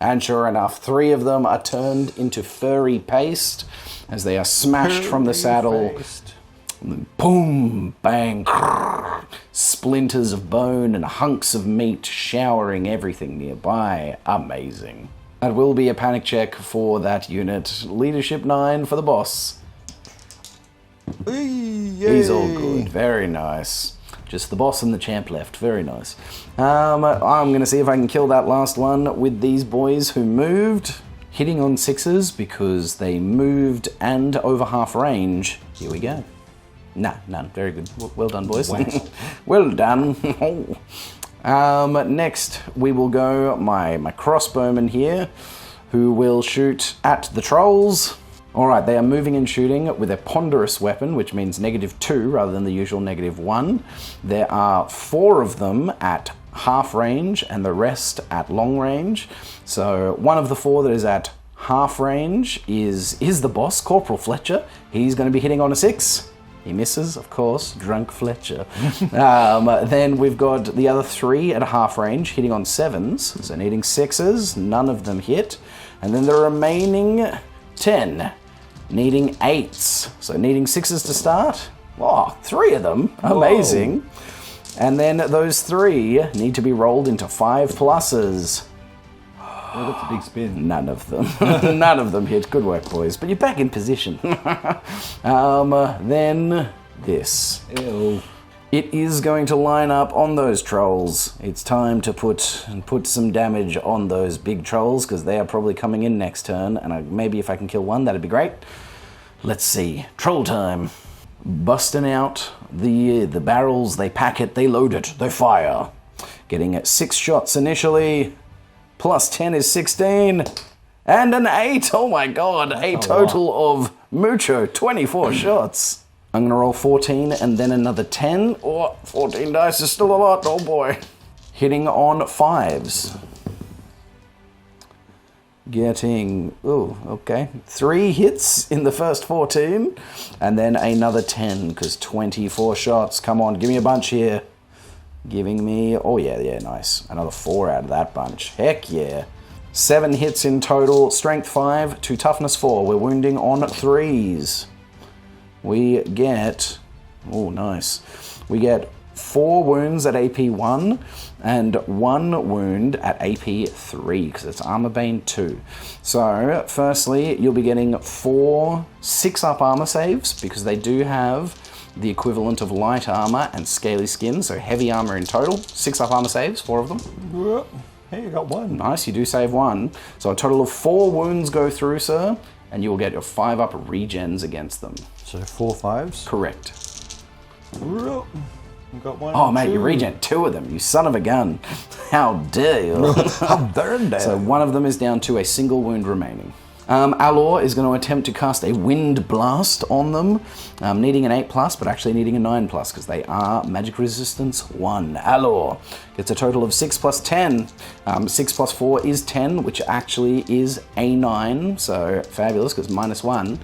And sure enough, 3 of them are turned into furry paste as they are smashed from the saddle. Boom, bang, splinters of bone and hunks of meat showering everything nearby. Amazing. That will be a panic check for that unit. Leadership 9 for the boss. He's all good. Very nice. Just the boss and the champ left. Very nice. I'm going to see if I can kill that last one with these boys who moved. Hitting on 6s because they moved and over half range. Here we go. Nah, none. Very good. Well done, boys. Wow. Well done. Next, we will go my crossbowman here, who will shoot at the trolls. Alright, they are moving and shooting with a ponderous weapon, which means -2 rather than the usual -1. There are 4 of them at half range and the rest at long range. So one of the 4 that is at half range is the boss, Corporal Fletcher. He's going to be hitting on a 6. He misses, of course, drunk Fletcher. Then we've got the other 3 at half range, hitting on 7s, so needing 6s, none of them hit. And then the remaining 10, needing 8s, so needing 6s to start. Oh, 3 of them, amazing. Whoa. And then those 3 need to be rolled into 5 pluses. Oh, that's a big spin. None of them. None of them hit. Good work, boys. But you're back in position. Then this. Ew. It is going to line up on those trolls. It's time to put some damage on those big trolls because they are probably coming in next turn. And maybe if I can kill one, that'd be great. Let's see. Troll time. Busting out the barrels. They pack it. They load it. They fire. Getting 6 shots initially. Plus 10 is 16. And an 8. Oh my god. A total of mucho 24 shots. I'm going to roll 14 and then another 10. Oh, 14 dice is still a lot. Oh boy. Hitting on 5s. Getting, 3 hits in the first 14. And then another 10 because 24 shots. Come on, give me a bunch here. Giving me, nice. Another 4 out of that bunch. Heck yeah. 7 hits in total, strength 5 to toughness 4. We're wounding on 3s. We get, nice. We get 4 wounds at AP 1 and 1 wound at AP 3 because it's Armor Bane 2. So, firstly, you'll be getting 4 6-up armor saves because they do have the equivalent of light armor and scaly skin, so heavy armor in total. 6-up armor saves, 4 of them. Hey, you got 1. Nice, you do save 1. So a total of 4 wounds go through, sir, and you will get your 5-up regens against them. So 4 5s? Correct. You got 1. Oh, mate, you regen 2 of them, you son of a gun. How dare you? How dare they? So one of them is down to a single wound remaining. Alor is going to attempt to cast a Wind Blast on them, needing an 8+, but actually needing a 9+, because they are Magic Resistance 1. Alor gets a total of 6 plus 10. 6 plus 4 is 10, which actually is a 9, so fabulous, because -1.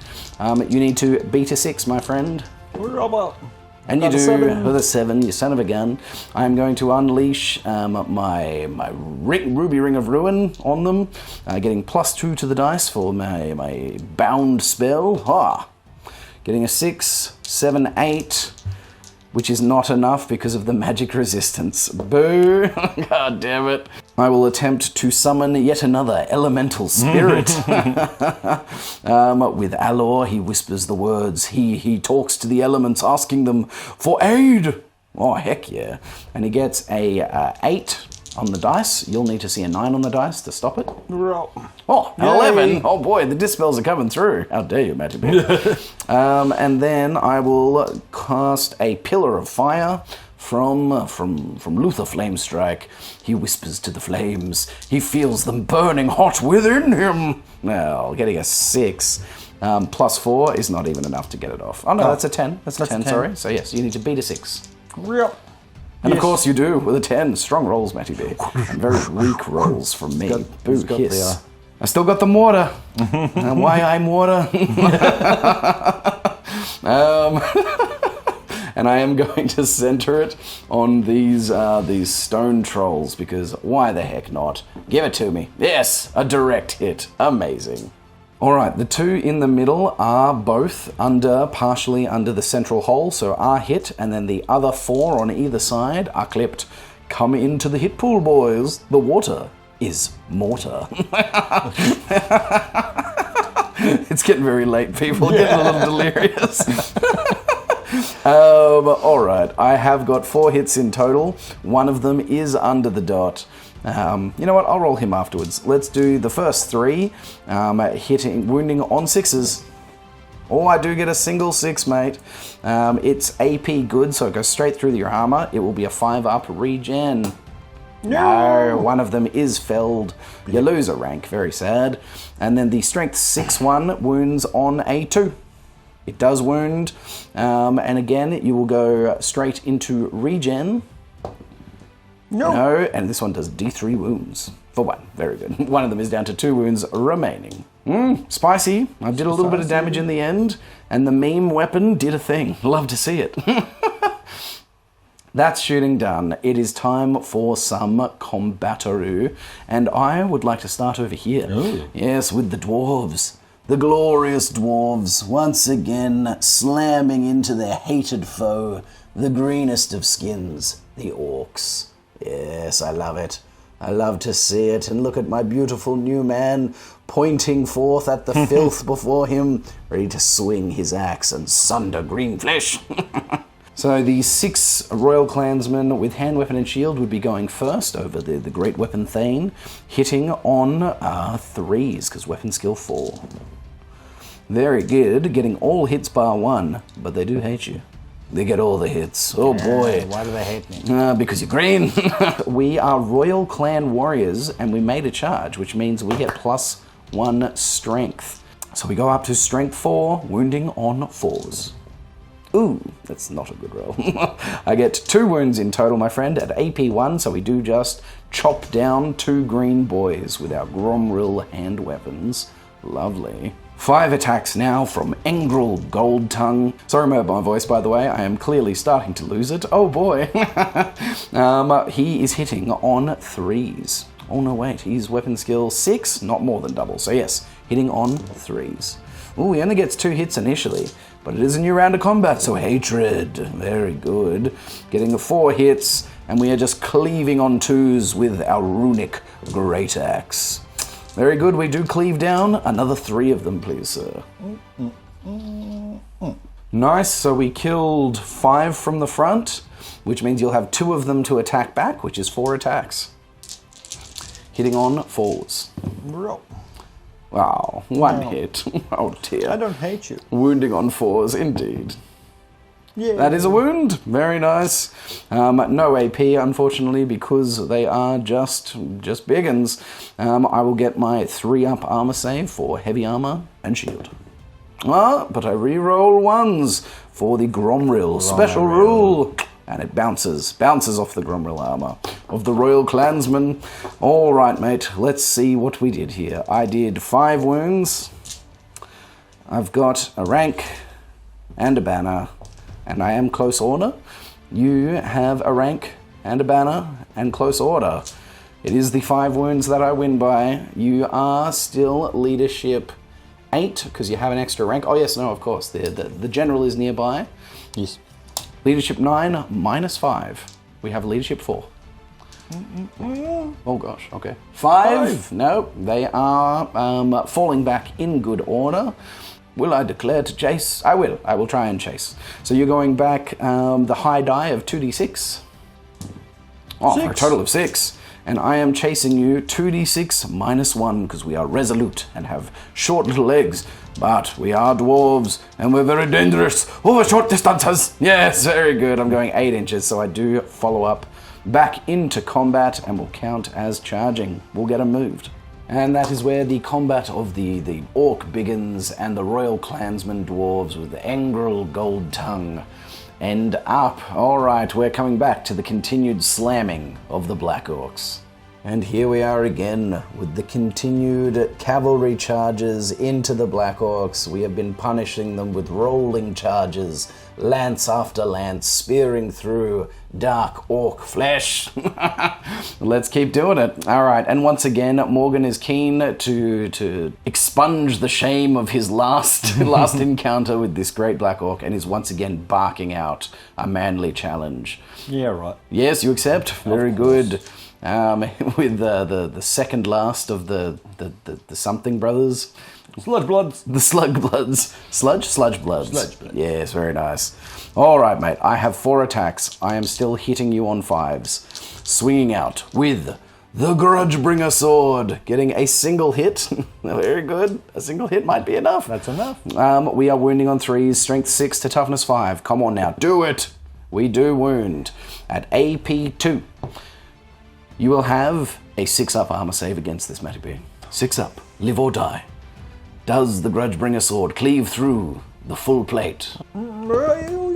You need to beat a 6, my friend. Robot. And you do with a 7, you son of a gun. I'm going to unleash my Ruby Ring of Ruin on them, getting +2 to the dice for my bound spell. Getting a 6, 7, 8, which is not enough because of the magic resistance. Boo! God damn it. I will attempt to summon yet another elemental spirit. With Alor, he whispers the words. He talks to the elements, asking them for aid. Oh, heck yeah. And he gets a 8 on the dice. You'll need to see a 9 on the dice to stop it. Oh, an 11. Oh boy, the dispels are coming through. How dare you, Magic Man. And then I will cast a Pillar of Fire from Luther Flamestrike. He whispers to the flames. He feels them burning hot within him. Well, getting a 6. +4 is not even enough to get it off. Oh no, that's a 10. That's a 10, sorry. So yes, you need to beat a 6. And of course you do, with a 10. Strong rolls, Matty B. And very weak rolls from me. Boo, hiss. I still got the mortar. And why I'm mortar? And I am going to center it on these stone trolls, because why the heck not? Give it to me. Yes, a direct hit. Amazing. Alright, the 2 in the middle are both partially under the central hole, so are hit, and then the other 4 on either side are clipped. Come into the hit pool, boys. The water is mortar. It's getting very late, people. Getting a little delirious. Alright, I have got 4 hits in total. One of them is under the dot. You know what, I'll roll him afterwards. Let's do the first 3, wounding on 6s. Oh, I do get a single 6, mate. It's AP good, so it goes straight through your armor. It will be a 5-up regen. No, one of them is felled. You lose a rank, very sad. And then the strength 6-1 wounds on a 2. It does wound, and again, you will go straight into regen. No, and this one does D3 wounds for 1. Very good. One of them is down to 2 wounds remaining. Spicy. I did a little bit of damage in the end, and the meme weapon did a thing. Love to see it. That's shooting done. It is time for some combataroo, and I would like to start over here. Ooh. Yes, with the dwarves. The glorious dwarves, once again slamming into their hated foe, the greenest of skins, the orcs. Yes, I love it. I love to see it, and look at my beautiful new man pointing forth at the filth before him, ready to swing his axe and sunder green flesh. So the 6 royal clansmen with hand weapon and shield would be going first over the great weapon Thane, hitting on 3s, because weapon skill 4. Very good, getting all hits bar 1, but they do hate you. They get all the hits. Oh boy. Why do they hate me? Because you're green. We are royal clan warriors, and we made a charge, which means we get +1 strength. So we go up to strength 4, wounding on 4s. Ooh, that's not a good roll. I get 2 wounds in total, my friend, at AP 1, so we do just chop down 2 green boys with our Gromril hand weapons. Lovely. 5 attacks now from Engrol Goldtongue. Sorry about my voice, by the way. I am clearly starting to lose it. Oh boy. He is hitting on 3s. Oh no, wait. He's weapon skill 6, not more than double. So yes, hitting on 3s. Ooh, he only gets 2 hits initially, but it is a new round of combat, so hatred. Very good. Getting 4 hits, and we are just cleaving on 2s with our runic great axe. Very good, we do cleave down. Another 3 of them, please, sir. Nice, so we killed 5 from the front, which means you'll have 2 of them to attack back, which is 4 attacks. Hitting on 4s. Wow, 1 hit. Oh dear. I don't hate you. Wounding on 4s, indeed. Yeah. That is a wound. Very nice. No AP, unfortunately, because they are just biggins. I will get my 3-up armor save for heavy armor and shield. But I re-roll 1s for the Gromril special rule. And it bounces off the Gromril armor of the Royal Clansman. All right, mate, let's see what we did here. I did 5 wounds. I've got a rank and a banner. And I am close order. You have a rank and a banner and close order. It is the 5 wounds that I win by. You are still leadership 8 because you have an extra rank. Oh yes, no, of course. The general is nearby. Yes. Leadership 9 minus 5. We have leadership 4. Oh gosh, okay. 5? No, they are falling back in good order. Will I declare to chase? I will. I will try and chase. So you're going back the high die of 2d6. Oh, for a total of 6. And I am chasing you 2d6 minus 1 because we are resolute and have short little legs. But we are dwarves and we're very dangerous over short distances. Yes, very good. I'm going 8 inches, so I do follow up back into combat and will count as charging. We'll get them moved. And that is where the combat of the Orc Biggins and the Royal Clansman Dwarves with the Engrol Goldtongue end up. Alright, we're coming back to the continued slamming of the Black Orcs. And here we are again with the continued cavalry charges into the Black Orcs. We have been punishing them with rolling charges, lance after lance, spearing through dark orc flesh. Let's keep doing it. Alright, and once again, Morgan is keen to expunge the shame of his last encounter with this great Black Orc and is once again barking out a manly challenge. Yeah, right. Yes, you accept. Very good. With the second last of the something brothers. Sludge Bloods. The Slug Bloods. Sludge Bloods. Sludge Bloods. Yes, very nice. Alright, mate. I have 4 attacks. I am still hitting you on 5s. Swinging out with the Grudgebringer sword. Getting a single hit. Very good. A single hit might be enough. That's enough. We are wounding on 3s. Strength 6 to toughness 5. Come on now. Do it. We do wound. At AP 2. You will have a 6-up armor save against this Matty. 6-up. Live or die. Does the Grudgebringer sword cleave through the full plate? No,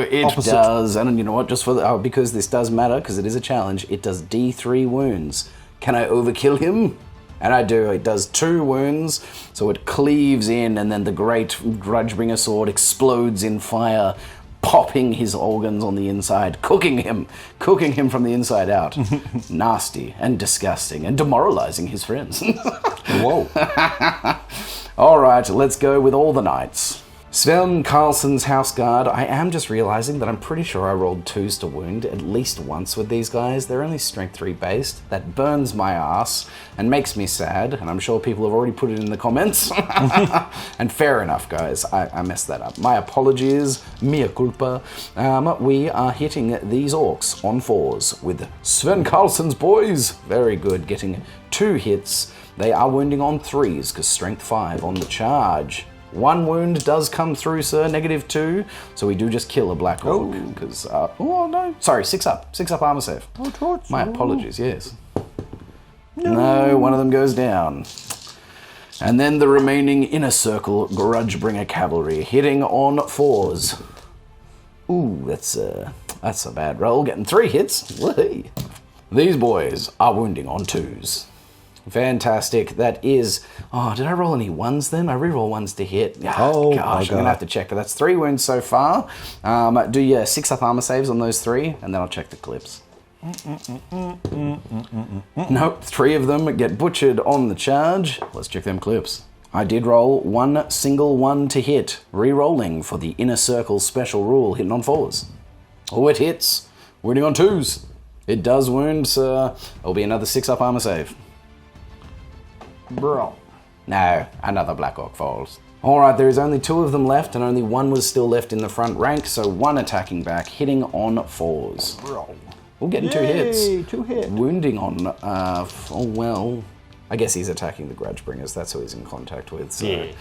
it Opposite. does. And you know what? Just for because this does matter, because it is a challenge, it does D3 wounds. Can I overkill him? And I do. It does 2 wounds, so it cleaves in, and then the great Grudgebringer sword explodes in fire, popping his organs on the inside, cooking him from the inside out. Nasty and disgusting and demoralizing his friends. Whoa. All right, let's go with all the knights. Sven Carlson's House Guard. I am just realizing that I'm pretty sure I rolled 2s to wound at least once with these guys. They're only strength 3 based. That burns my ass and makes me sad, and I'm sure people have already put it in the comments. And fair enough, guys. I messed that up. My apologies. Mea culpa. We are hitting these orcs on 4s with Sven Carlson's boys. Very good. Getting 2 hits. They are wounding on 3s because strength 5 on the charge. 1 wound does come through, sir. -2. So we do just kill a Black Orc. Because, oh no. Sorry, 6-up. 6-up armor save. My apologies, yes. No, one of them goes down. And then the remaining inner circle Grudgebringer cavalry hitting on 4s. Ooh, that's a bad roll. Getting 3 hits. Whee. These boys are wounding on 2s. Fantastic. That is... Oh, did I roll any 1s then? I reroll 1s to hit. Oh, gosh, I'm going to have to check. But that's 3 wounds so far. Do your 6-up armor saves on those 3, and then I'll check the clips. Nope, 3 of them get butchered on the charge. Let's check them clips. I did roll 1 single 1 to hit. Re-rolling for the inner circle special rule, hitting on 4s. Oh, it hits. Wounding on 2s. It does wound, sir. It'll be another 6-up armor save. Bro. No, another Black Orc falls. Alright, there is only 2 of them left, and only 1 was still left in the front rank, so 1 attacking back, hitting on 4s. Bro. We're getting 2 hits. 2 hits. Wounding on, oh well, I guess he's attacking the Grudgebringers. That's who he's in contact with. So. Yeah.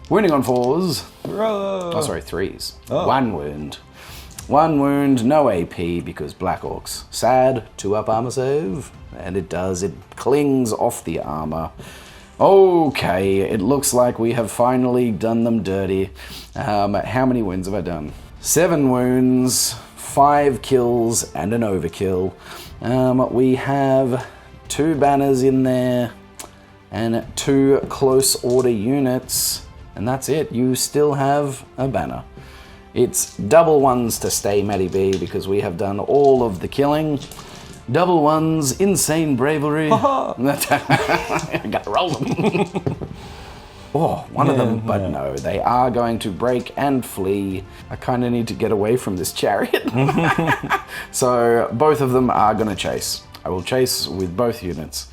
Wounding on 4s. Oh, sorry, 3s. Oh. 1 wound. 1 wound, no AP because Black Orcs. Sad, 2-up armor save. And it does. It clings off the armor. Okay, it looks like we have finally done them dirty. How many wounds have I done? 7 wounds, 5 kills, and an overkill. We have 2 banners in there, and 2 close order units, and that's it. You still have a banner. It's double 1s to stay Matty B because we have done all of the killing. Double 1s, insane bravery. Gotta roll them. One of them, but no, they are going to break and flee. I kind of need to get away from this chariot. So both of them are going to chase. I will chase with both units.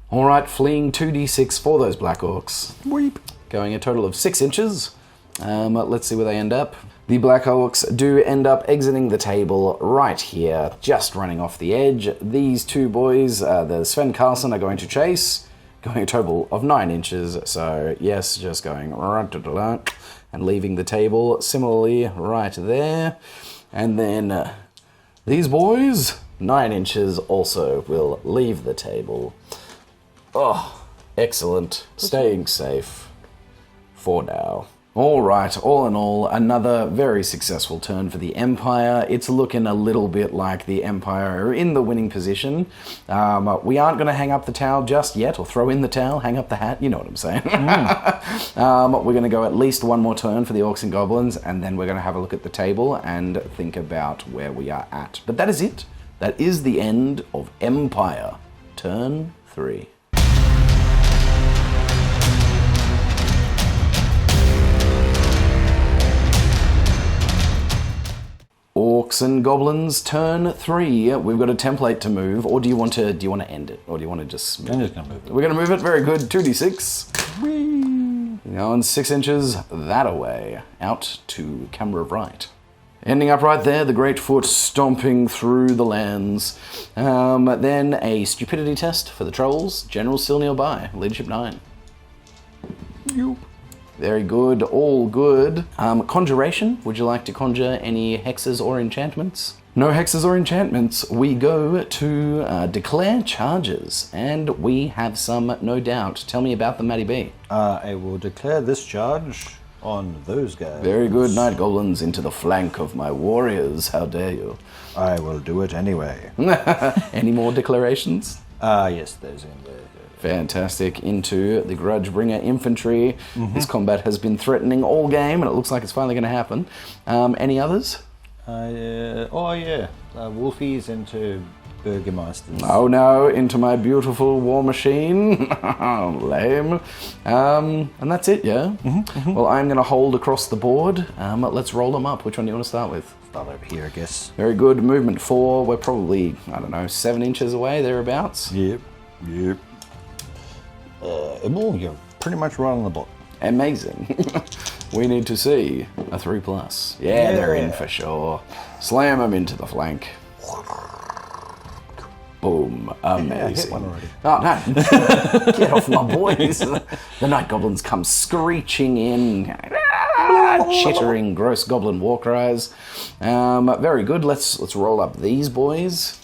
All right, fleeing 2d6 for those Black Orcs. Weep. Going a total of 6 inches. Let's see where they end up. The Black Orcs do end up exiting the table right here, just running off the edge. These 2 boys, the Sven Carlson, are going to chase, going a total of 9 inches. So yes, just going and leaving the table similarly right there. And then these boys, 9 inches, also will leave the table. Oh, excellent. Staying safe for now. All right, all in all, another very successful turn for the Empire. It's looking a little bit like the Empire are in the winning position. We aren't going to hang up the towel just yet, or throw in the towel, hang up the hat, you know what I'm saying. We're going to go at least one more turn for the Orcs and Goblins, and then we're going to have a look at the table and think about where we are at. But that is it. That is the end of Empire. Turn 3. Orcs and Goblins, turn 3. We've got a template to move, or do you want to end it, or do you want to just move? I'm just gonna move it. We're gonna move it. Very good. 2d6. Whee! Going 6 inches that away, out to camera right. Ending up right there, the Great Foot stomping through the lands. Then a stupidity test for the trolls. General still nearby. Leadership 9. Yoop. Very good, all good. Conjuration, would you like to conjure any hexes or enchantments? No hexes or enchantments. We go to declare charges, and we have some, no doubt. Tell me about them, Matty B. I will declare this charge on those guys. Very good, Night Goblins, into the flank of my warriors. How dare you? I will do it anyway. Any more declarations? Yes, there's in there. Fantastic. Into the Grudgebringer infantry. This combat has been threatening all game, and it looks like it's finally going to happen. Any others? Wolfies into Burgermeisters. Oh no, into my beautiful war machine. Lame. And that's it, yeah? Well, I'm going to hold across the board. Let's roll them up. Which one do you want to start with? Start over here, I guess. Very good. Movement 4. We're probably, 7 inches away, thereabouts. Yep. You're pretty much right on the bottom. Amazing. We need to see a 3+. Yeah, they're in for sure. Slam them into the flank. Boom. Amazing. Yeah, I hit one already. Oh, no. Get off my boys. The Night Goblins come screeching in, chittering gross goblin war cries. Very good. Let's roll up these boys.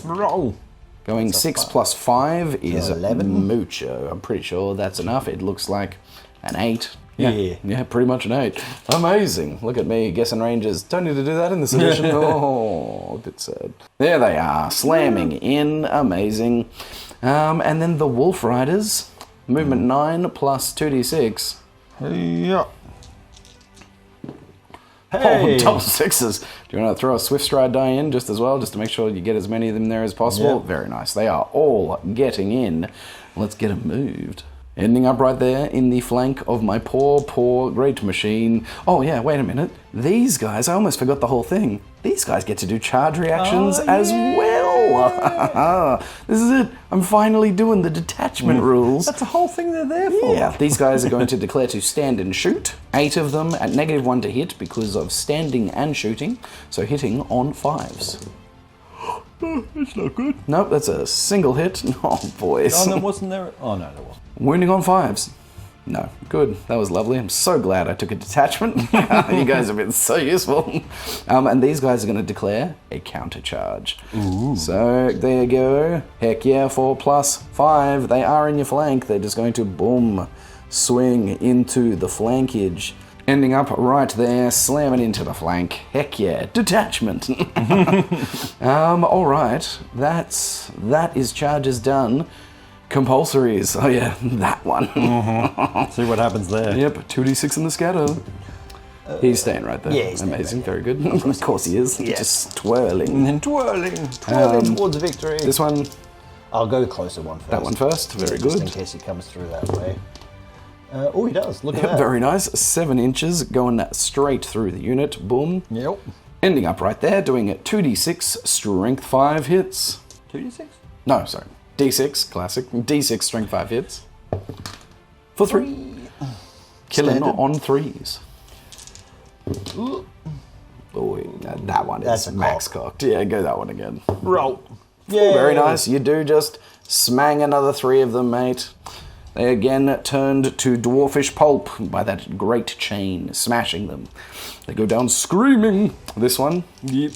Roll. Going 6 + 5 is 11. mucho. I'm pretty sure that's enough. It looks like an 8. Yeah, pretty much an 8. Amazing. Look at me guessing ranges. Don't need to do that in this edition. Oh, a bit sad. There they are, slamming in. Amazing. And then the Wolf Riders. Movement 9 plus 2d6. Yeah. Oh, Hey. double 6s. Do you want to throw a Swift Stride die in just as well, just to make sure you get as many of them there as possible? Yep. Very nice. They are all getting in. Let's get them moved. Ending up right there in the flank of my poor great machine. Oh yeah, wait a minute. These guys, I almost forgot the whole thing. These guys get to do charge reactions as well. This is it. I'm finally doing the detachment rules. That's the whole thing they're there for. Yeah, these guys are going to declare to stand and shoot. 8 of them at -1 to hit because of standing and shooting. So hitting on 5s. Oh, it's not good. Nope, that's a single hit. Oh, boys. Oh, no, wasn't there? Oh, no, there wasn't. Wounding on 5s. No, good. That was lovely. I'm so glad I took a detachment. You guys have been so useful. And these guys are going to declare a countercharge. Ooh. So there you go. Heck yeah, 4 plus 5. They are in your flank. They're just going to boom, swing into the flankage. Ending up right there, slamming into the flank. Heck yeah, detachment. All right, that is charges done. Compulsories. Oh yeah, that one. See what happens there. Yep, 2d6 in the scatter. He's staying right there. Yeah, he's staying amazing, right very good. Of course he is. Yes. Just twirling. And then twirling towards victory. This one, I'll go the closer one first. that one first. Very Just good. in case he comes through that way. Oh, he does. Look at that. Very nice. 7 inches going straight through the unit. Boom. Yep. Ending up right there, doing 2d6 strength 5 hits. 2d6? No, sorry. D6, classic. D6 strength 5 hits. For 3. Killing Standard. on 3s. Oh, that one That's is a max cocked. Yeah, go that one again. Roll. Yeah. Very nice. You do just smang another 3 of them, mate. They again turned to dwarfish pulp by that great chain, smashing them. They go down screaming. This one. Yep.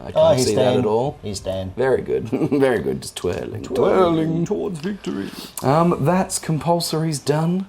I can't see that at all. He's staying. Very good. Very good. Just twirling. Twirling towards victory. That's compulsories done.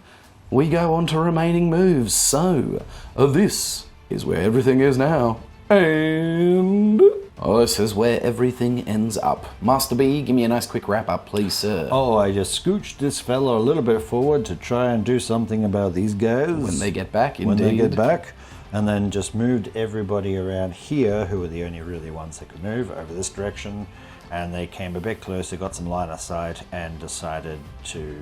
We go on to remaining moves. So, this is where everything is now. And... this is where everything ends up. Master B, give me a nice quick wrap up, please, sir. Oh, I just scooched this fella a little bit forward to try and do something about these guys. When they get back, indeed. When they get back. And then just moved everybody around here, who were the only really ones that could move, over this direction. And they came a bit closer, got some line of sight, and decided to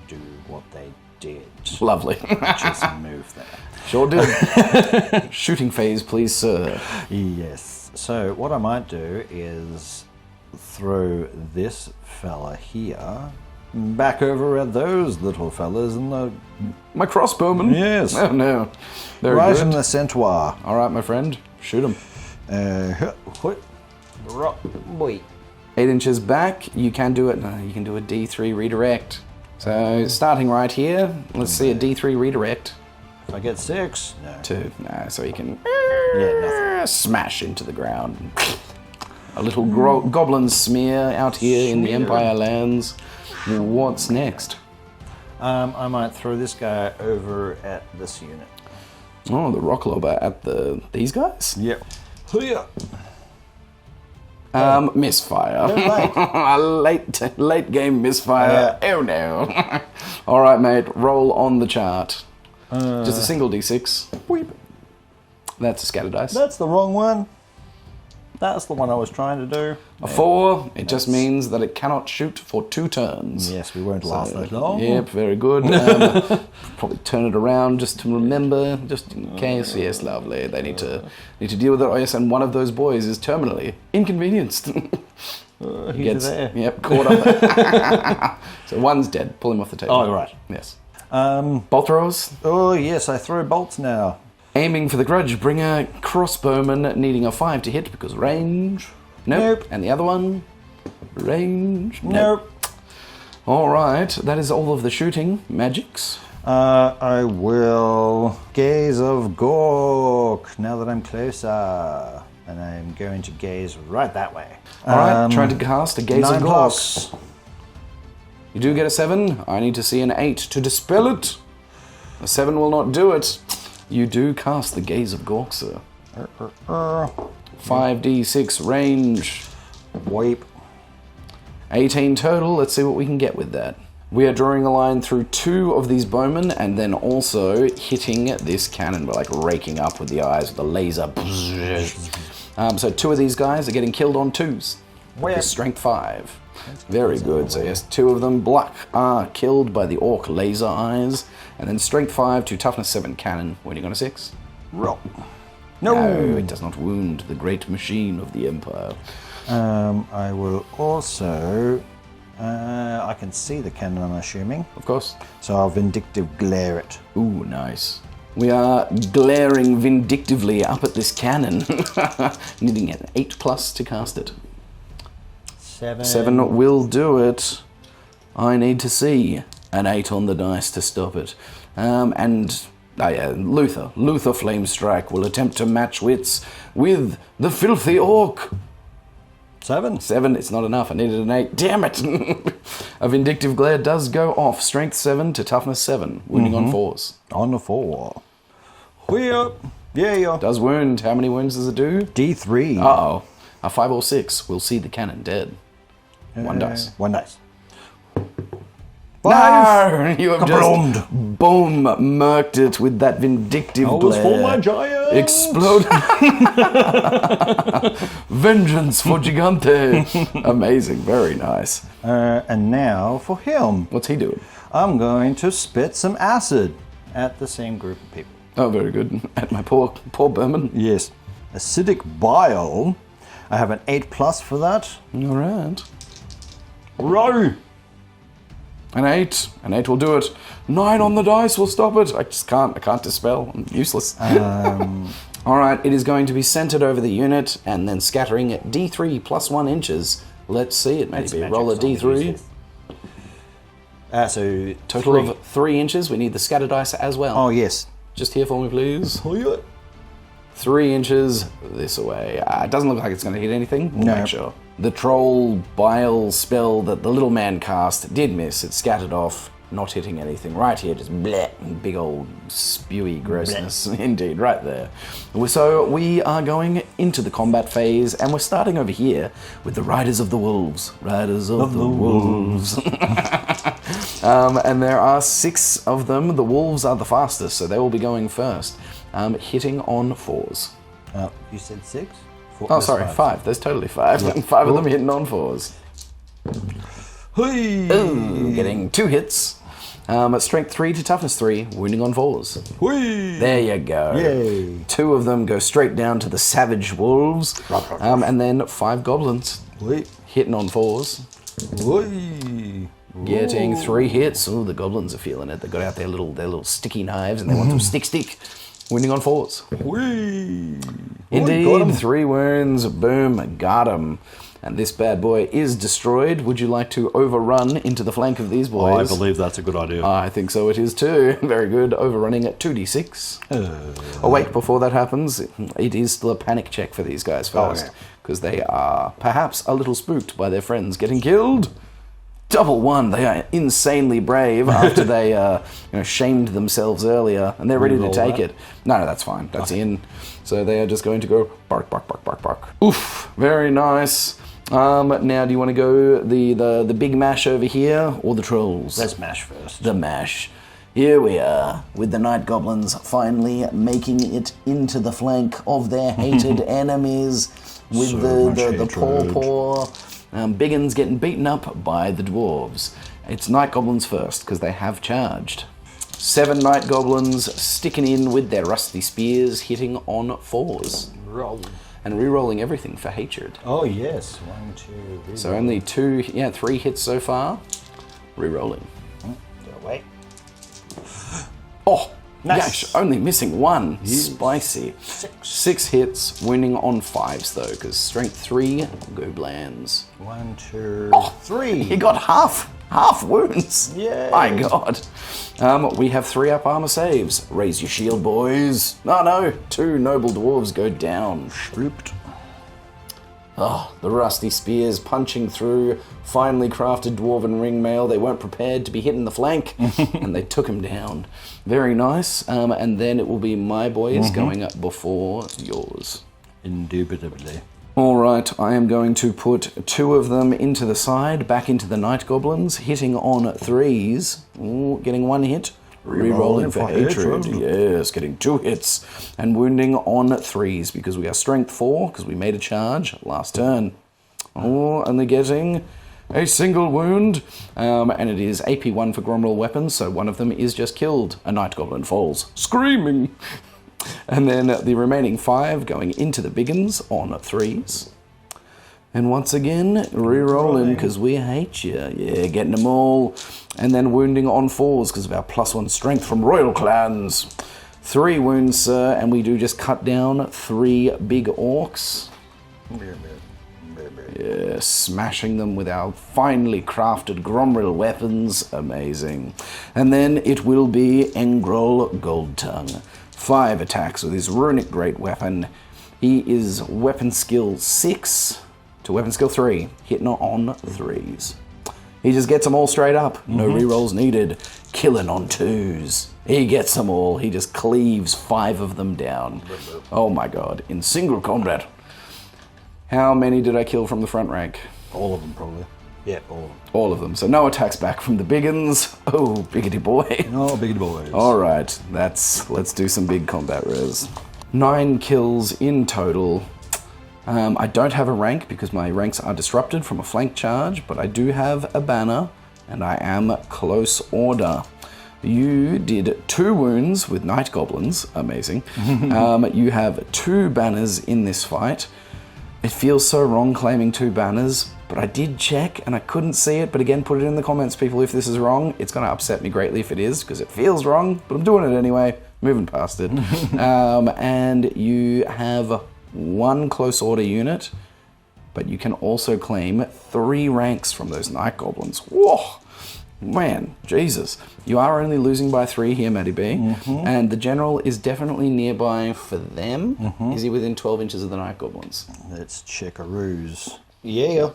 do what they did. Lovely. Which is move there. Sure did. Shooting phase, please, sir. Yes. So what I might do is throw this fella here back over at those little fellas in the... My crossbowman? Yes. Oh, no. Very right good. in the centaur. All right, my friend. Shoot him. Boy. 8 inches back. You can do it. You can do a D3 redirect. So, starting right here, let's see a D3 redirect. If I get 6, no. 2. No, so you can Yeah, nothing. smash into the ground. A little goblin smear out here in the Empire lands. What's next? I might throw this guy over at this unit. Oh, the rock lobber at these guys? Yep. Misfire. No, late game misfire. Yeah. Oh no. All right, mate. Roll on the chart. Just a single d6. Weep. That's a scatter dice. That's the wrong one. That's the one I was trying to do. A 4. It just means that it cannot shoot for 2 turns. Yes, we won't last that long. Yep, very good. Probably turn it around just to remember, just in case. Yes, lovely. They need to deal with it. Oh yes, and one of those boys is terminally inconvenienced. He's there. Yep, caught up. So one's dead. Pull him off the table. Oh, right. Yes. Bolt throws. Oh, yes, I throw bolts now. Aiming for the Grudgebringer, crossbowman needing a 5 to hit because range. Nope. And the other one, range. Nope. All right, that is all of the shooting magics. I will gaze of Gork now that I'm closer. And I'm going to gaze right that way. All right, trying to cast a gaze 9 of Gork. plus. You do get a 7. I need to see an 8 to dispel it. A 7 will not do it. You do cast the gaze of Gork, sir. 5d6 range. Wipe. 18 total. Let's see what we can get with that. We are drawing a line through 2 of these bowmen and then also hitting this cannon. We're like raking up with the eyes with the laser. So 2 of these guys are getting killed on 2s. Where? With strength 5. Very good. So yes, 2 of them are killed by the orc laser eyes. And then strength 5 to toughness 7 cannon. Wounding on a 6. Roll. No, it does not wound the great machine of the Empire. I will also... I can see the cannon, I'm assuming. Of course. So I'll vindictive glare it. Ooh, nice. We are glaring vindictively up at this cannon, needing an 8+ to cast it. 7 will do it. I need to see an 8 on the dice to stop it. Luther Flame Strike will attempt to match wits with the filthy orc. 7. 7, it's not enough. I needed an 8. Damn it! A Vindictive Glare does go off. Strength 7 to Toughness 7. Wounding on 4s. On the 4. Yeah. Does wound. How many wounds does it do? D3. Uh-oh. A 5 or 6 will see the cannon dead. 1 dice. 1 dice. 5. No! You have Kablomed. just boom murked it with that Vindictive Glare. for my giant. Explode. Vengeance for Gigante. Amazing. Very nice. And now for him. What's he doing? I'm going to spit some acid at the same group of people. Oh, very good. At my poor Berman. Yes. Acidic bile. I have an 8+ for that. All right. Row. An 8. An 8 will do it. 9 on the dice will stop it. I can't dispel. I'm useless. All right, it is going to be centered over the unit and then scattering at D3 plus 1 inches. Let's see it, maybe. Roll a D3. So Total of 3 inches. We need the scatter dice as well. Oh, yes. Just here for me, please. 3 inches this way. It doesn't look like it's going to hit anything. We'll make sure. The troll bile spell that the little man cast did miss. It scattered off, not hitting anything. Right here, just bleh, big old spewy grossness. Indeed, right there. So we are going into the combat phase, and we're starting over here with the Riders of the Wolves. Riders of the Wolves. And there are 6 of them. The wolves are the fastest, so they will be going first. Hitting on 4s. You said 6? 4, oh, sorry, 5. There's totally 5. Yeah. 5 of them hitting on 4s. Hey. Ooh, getting 2 hits. Strength 3 to Toughness 3, wounding on 4s. Whee. There you go. Yay. 2 of them go straight down to the savage wolves. And then 5 goblins hitting on 4s. Whee. Getting 3 hits. Oh, the goblins are feeling it. They got out their little sticky knives and they want some stick. Wounding on 4s. Whee. Indeed, 3 wounds. Boom, got him. And this bad boy is destroyed. Would you like to overrun into the flank of these boys? I believe that's a good idea. I think so it is too. Very good. Overrunning at 2d6. Oh wait, before that happens, it is still a panic check for these guys first. Because they are perhaps a little spooked by their friends getting killed. Double 1. They are insanely brave after they shamed themselves earlier, and they're ready to take it. No, that's fine. That's in. So they are just going to go bark, bark, bark, bark, bark. Oof, very nice. Now, do you want to go the big mash over here or the trolls? Let's mash first. The mash. Here we are, with the night goblins finally making it into the flank of their hated enemies, with So the poor. Biggins getting beaten up by the dwarves. It's night goblins first, because they have charged. 7 night goblins sticking in with their rusty spears, hitting on 4s. Roll. And re-rolling everything for hatred. Oh, yes. 1, 2, 3. So only 3 hits so far. Re-rolling. Wait. Oh! Nice. Yash, only missing 1. Yes. Spicy. 6 hits, wounding on 5s though, because strength 3, go blands. 1, 2, 3. He got half wounds. Yay. My God. We have 3 up armor saves. Raise your shield, boys. No. 2 noble dwarves go down. Shrooped. Oh, the rusty spears punching through finely crafted dwarven ringmail. They weren't prepared to be hit in the flank, and they took him down. Very nice. And then it will be my boys going up before yours. Indubitably. All right, I am going to put 2 of them into the side, back into the night goblins, hitting on 3s. Ooh, getting 1 hit. Rerolling for hatred. Yes, getting 2 hits. And wounding on 3s, because we are strength 4, because we made a charge last turn. Oh, only getting a single wound. And it is AP 1 for Gromroll weapons, so one of them is just killed. A night goblin falls, screaming. And then the remaining 5 going into the biggins on 3s. And once again, re-rolling because we hate you. Yeah, getting them all. And then wounding on 4s because of our +1 strength from royal clans. 3 wounds, sir, and we do just cut down 3 big orcs. Yeah, smashing them with our finely crafted Gromril weapons. Amazing. And then it will be Engrol Goldtongue. 5 attacks with his runic great weapon. He is weapon skill 6 to weapon skill 3, hitting on 3s. He just gets them all straight up. No rerolls needed. Killing on 2s. He gets them all. He just cleaves 5 of them down. Oh my god. In single combat. How many did I kill from the front rank? All of them, probably. Yeah, all of them. All of them. So no attacks back from the biggins. Oh, biggity boy. Oh, biggity boys. All right. Let's do some big combat res. 9 kills in total. I don't have a rank because my ranks are disrupted from a flank charge, but I do have a banner, and I am close order. You did 2 wounds with Night Goblins. Amazing. You have 2 banners in this fight. It feels so wrong claiming 2 banners, but I did check and I couldn't see it. But again, put it in the comments, people, if this is wrong. It's going to upset me greatly if it is, because it feels wrong, but I'm doing it anyway. Moving past it. And you have 1 close order unit, but you can also claim 3 ranks from those Night Goblins. Whoa! Man, Jesus. You are only losing by 3 here, Matty B. And the general is definitely nearby for them. Is he within 12 inches of the Night Goblins? Let's check a ruse. Yeah.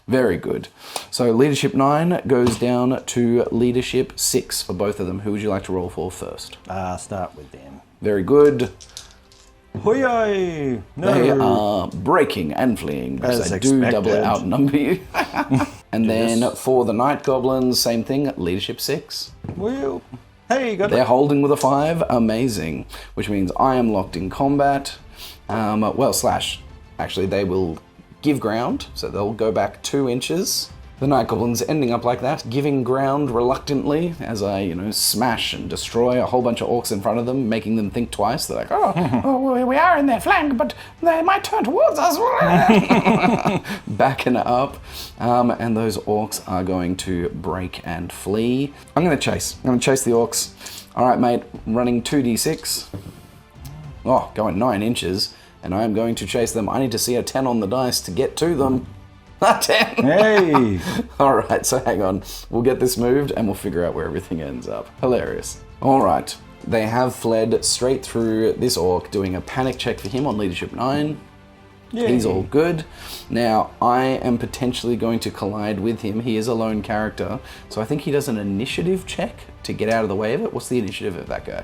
Very good. So leadership 9 goes down to leadership 6 for both of them. Who would you like to roll for first? Start with them. Very good. Hoi! No. They are breaking and fleeing because As I do expected. double outnumber you. And then for the Night Goblins, same thing, leadership 6. Well, hey, you got They're holding with a 5. Amazing. Which means I am locked in combat. Actually, they will give ground, so they'll go back 2 inches. The Night Goblins ending up like that, giving ground reluctantly as I, smash and destroy a whole bunch of orcs in front of them, making them think twice. They're like, we are in their flank, but they might turn towards us. Backing up. And those orcs are going to break and flee. I'm going to chase the orcs. All right, mate, running 2d6. Oh, going 9 inches. And I am going to chase them. I need to see a 10 on the dice to get to them. A 10! Hey! Alright, so hang on. We'll get this moved and we'll figure out where everything ends up. Hilarious. Alright, they have fled straight through this orc, doing a panic check for him on leadership 9. Yay. He's all good. Now, I am potentially going to collide with him. He is a lone character, so I think he does an initiative check to get out of the way of it. What's the initiative of that guy?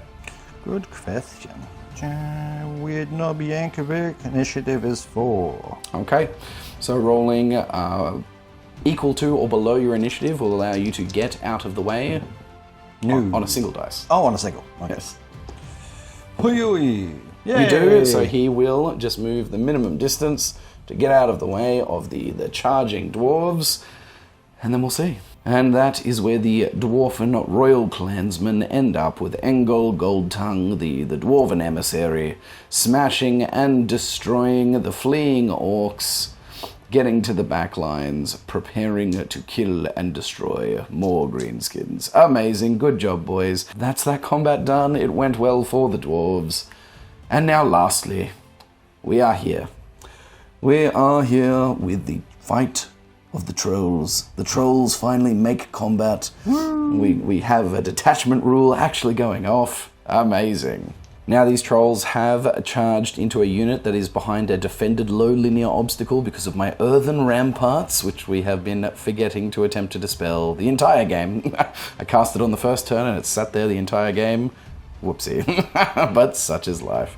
Good question. Weird Nobby Yankovic, initiative is 4. Okay, so rolling equal to or below your initiative will allow you to get out of the way on a single dice. Oh, on a single. Okay. Yes. Yay. You do, so he will just move the minimum distance to get out of the way of the charging dwarves, and then we'll see. And that is where the Dwarfen royal clansmen end up, with Engrol Goldtongue, the Dwarven emissary, smashing and destroying the fleeing orcs, getting to the back lines, preparing to kill and destroy more greenskins. Amazing, good job, boys. That's that combat done. It went well for the dwarves. And now lastly, we are here. We are here with the fight of the trolls. The trolls finally make combat. We have a detachment rule actually going off. Amazing. Now these trolls have charged into a unit that is behind a defended low linear obstacle because of my earthen ramparts, which we have been forgetting to attempt to dispel the entire game. I cast it on the first turn and it sat there the entire game. Whoopsie. But such is life.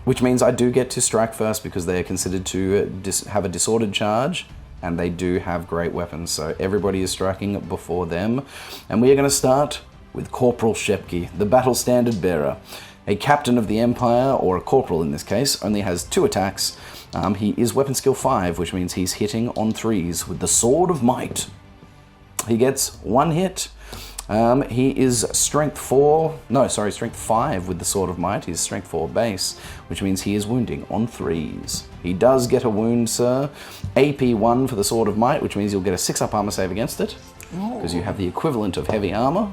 Which means I do get to strike first because they are considered to have a disordered charge, and they do have great weapons, so everybody is striking before them. And we are going to start with Corporal Shepke, the battle standard bearer. A captain of the Empire, or a corporal in this case, only has 2 attacks. He is weapon skill 5, which means he's hitting on 3s with the Sword of Might. He gets 1 hit. He is strength 5 with the Sword of Might. He's strength 4 base, which means he is wounding on 3s. He does get a wound, sir. AP 1 for the Sword of Might, which means you'll get a 6-up armor save against it, because you have the equivalent of heavy armor.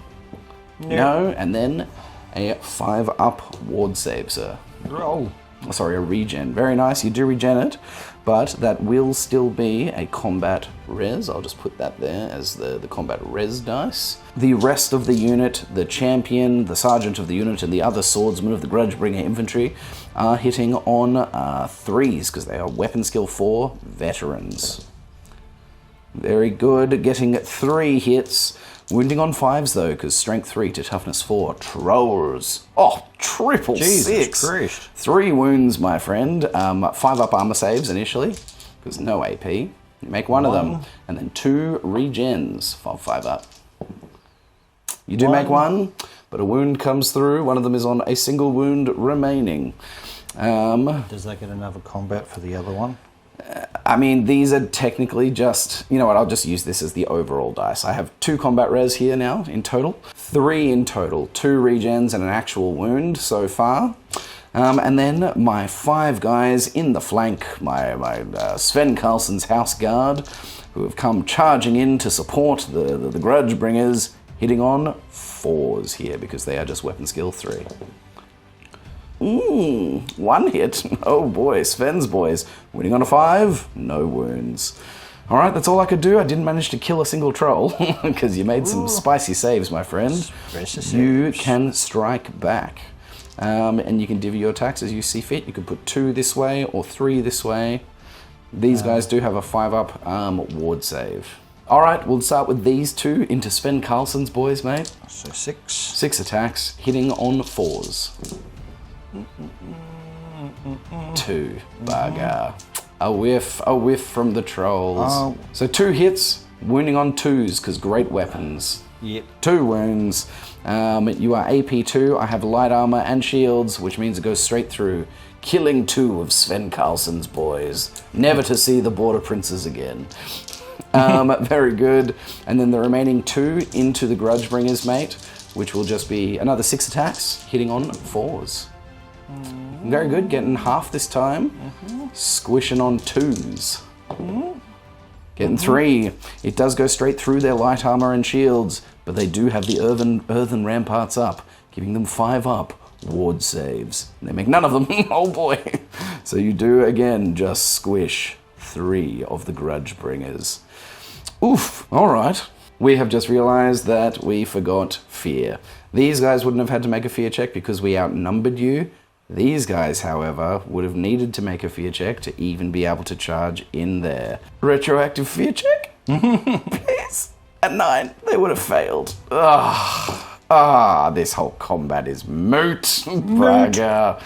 No, and then a 5-up ward save, sir. Roll. Sorry, a regen. Very nice, you do regen it, but that will still be a combat res. I'll just put that there as the combat res dice. The rest of the unit, the champion, the sergeant of the unit, and the other swordsman of the Grudgebringer infantry are hitting on 3s, because they are weapon skill 4 veterans. Very good, getting 3 hits. Wounding on 5s though, because strength 3 to toughness 4. Trolls. Oh, triple Jesus 6. Christ. 3 wounds, my friend. 5-up armor saves initially, because no AP. You make one of them, and then 2 regens for 5-up. You do make one, but a wound comes through. One of them is on a single wound remaining. Does that get another combat for the other one? I mean, these are technically just, you know what, I'll just use this as the overall dice. I have 2 combat res here now in total. 3 in total. 2 regens and an actual wound so far. And then my 5 guys in the flank, my Sven Carlsen's house guard, who have come charging in to support the Grudgebringers, hitting on 4s here because they are just weapon skill 3. 1 hit. Oh boy, Sven's boys. Winning on a 5, no wounds. Alright, that's all I could do. I didn't manage to kill a single troll, because you made some spicy saves, my friend. You can strike back. And you can divvy your attacks as you see fit. You can put 2 this way or 3 this way. These guys do have a 5-up ward save. Alright, we'll start with these 2 into Sven Carlsen's boys, mate. So 6. 6 attacks, hitting on 4s. 2. Bugger. A whiff from the trolls. So 2 hits, wounding on 2s, because great weapons. Yep. 2 wounds. You are AP 2. I have light armor and shields, which means it goes straight through, killing 2 of Sven Carlsen's boys. Never to see the border princes again. Very good. And then the remaining 2 into the Grudgebringers, mate, which will just be another 6 attacks, hitting on 4s. Very good, getting half this time. Squishing on 2s. Getting 3. It does go straight through their light armor and shields, but they do have the earthen ramparts up, giving them 5-up ward saves. They make none of them. Oh boy. So you do, again, just squish 3 of the Grudgebringers. Oof, alright. We have just realized that we forgot fear. These guys wouldn't have had to make a fear check because we outnumbered you. These guys, however, would have needed to make a fear check to even be able to charge in there. Retroactive fear check? Please? At 9, they would have failed. This whole combat is moot. Bugger.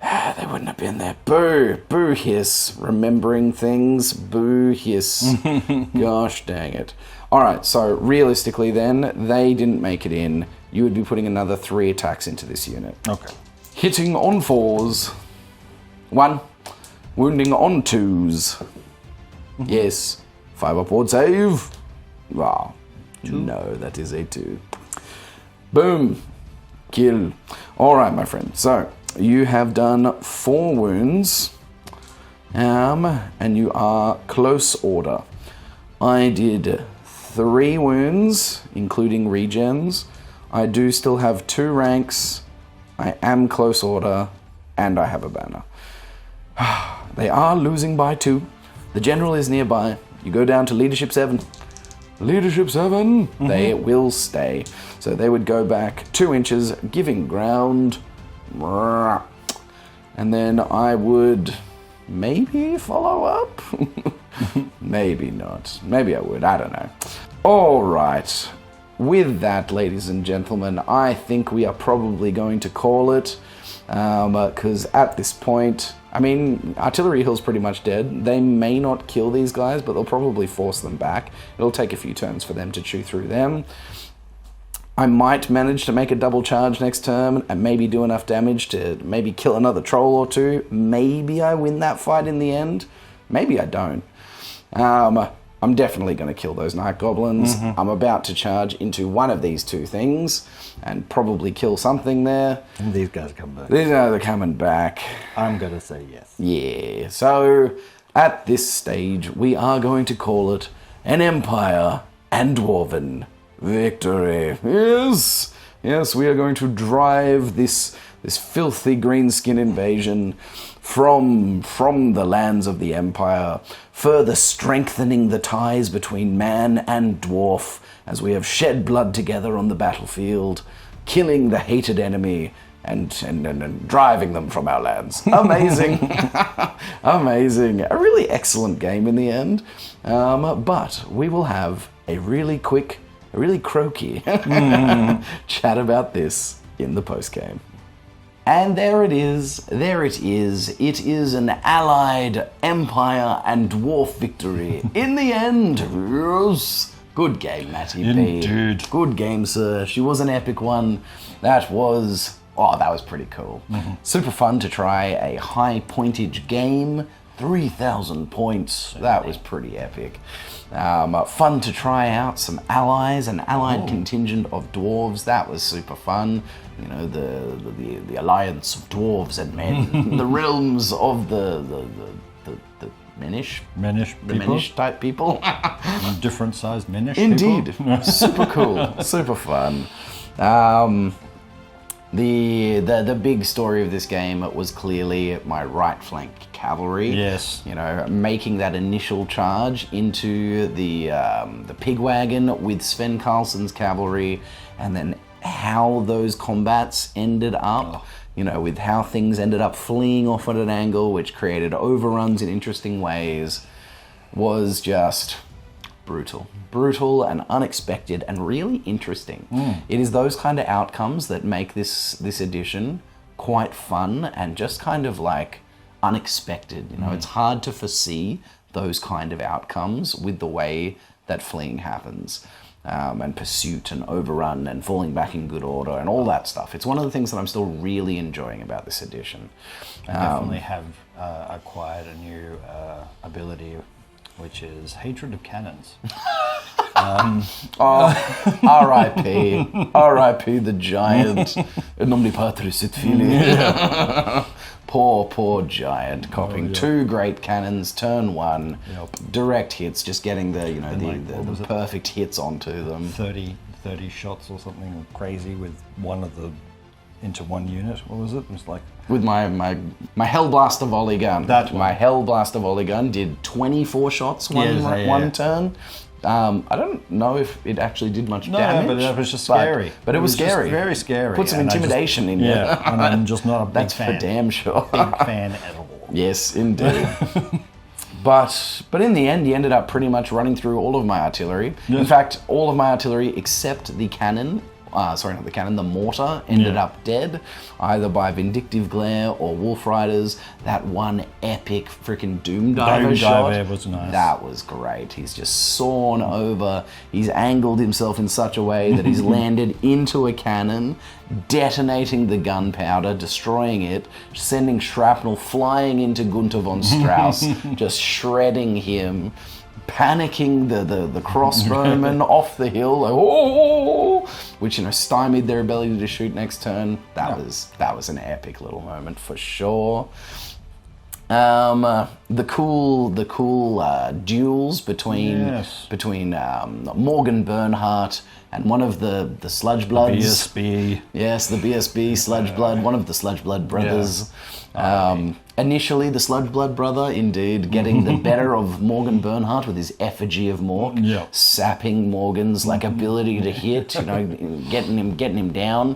They wouldn't have been there. Boo. Boo hiss. Remembering things. Boo hiss. Gosh dang it. Alright, so realistically then, they didn't make it in. You would be putting another 3 attacks into this unit. Okay. Hitting on 4s. 1. Wounding on 2s. Yes. 5-up ward save. Wow. 2. No, that is a 2. Boom. Kill. Alright, my friend. So, you have done 4 wounds. And you are close order. I did 3 wounds, including regens. I do still have 2 ranks. I am close order, and I have a banner. They are losing by 2. The general is nearby. You go down to Leadership 7. Leadership 7! They will stay. So they would go back 2 inches, giving ground. And then I would maybe follow up? Maybe not. Maybe I would. I don't know. Alright. With that, ladies and gentlemen, I think we are probably going to call it. Because at this point, I mean, Artillery Hill's pretty much dead. They may not kill these guys, but they'll probably force them back. It'll take a few turns for them to chew through them. I might manage to make a double charge next turn and maybe do enough damage to maybe kill another troll or 2. Maybe I win that fight in the end. Maybe I don't. I'm definitely going to kill those night goblins. I'm about to charge into one of these 2 things and probably kill something there. And these guys come back. These guys are coming back. I'm going to say yes. Yeah. So at this stage, we are going to call it an Empire and Dwarven victory. Yes. Yes, we are going to drive this filthy greenskin invasion from the lands of the Empire, further strengthening the ties between man and dwarf as we have shed blood together on the battlefield, killing the hated enemy and driving them from our lands. Amazing. Amazing. A really excellent game in the end. But we will have a really quick, a really croaky chat about this in the post-game. And there it is. There it is. It is an allied Empire and Dwarf victory. In the end, yes. Good game, Matty B. Indeed. Good game, sir. She was an epic one. That was pretty cool. Mm-hmm. Super fun to try a high pointage game. 3,000 points. That was pretty epic. Fun to try out some allies, an allied contingent of dwarves. That was super fun. You know, the alliance of dwarves and men, the realms of the Menish type people. Different sized Menish Indeed. people. Super cool, super fun. The big story of this game was clearly my right flank cavalry. Yes. You know, making that initial charge into the pig wagon with Sven Karlsson's cavalry, and then how those combats ended up. You know, with how things ended up fleeing off at an angle, which created overruns in interesting ways, was just brutal. Brutal and unexpected and really interesting. It is those kind of outcomes that make this edition quite fun and just kind of like unexpected. You know, it's hard to foresee those kind of outcomes with the way that fleeing happens. And pursuit and overrun and falling back in good order and all that stuff. It's one of the things that I'm still really enjoying about this edition. I definitely have acquired a new ability, which is hatred of cannons. R.I.P. the giant. Nomni patris et filii. Poor giant, copping 2 great cannons, turn 1, direct hits, just getting the perfect hits onto them. 30 shots or something crazy with one of the into one unit. What was it? It was like with my Hellblaster volley gun. My Hellblaster volley gun did 24 shots one turn. I don't know if it actually did much damage. No, but it was just scary. But it was scary. Very scary. Put some intimidation in you. Yeah, and I'm just not a big That's fan. for damn sure. Big fan at all. Yes, indeed. But in the end, he ended up pretty much running through all of my artillery. Yes. In fact, all of my artillery except the cannon. Not the cannon, the mortar ended up dead, either by Vindictive Glare or Wolf Riders. That one epic freaking Doom Diver shot. Was nice. That was great. He's just sawn over. He's angled himself in such a way that he's landed into a cannon, detonating the gunpowder, destroying it, sending shrapnel flying into Gunther von Strauss, just shredding him. Panicking the crossbowmen off the hill, like, which stymied their ability to shoot next turn. That was an epic little moment for sure. The cool duels between Morgan Bernhardt and one of the Sludge Bloods. BSB. Yes, the BSB Sludge Blood, one of the Sludge Blood brothers. Initially, the Sludge Blood brother, indeed, getting the better of Morgan Bernhardt with his effigy of Mork, sapping Morgan's ability to hit, getting him down,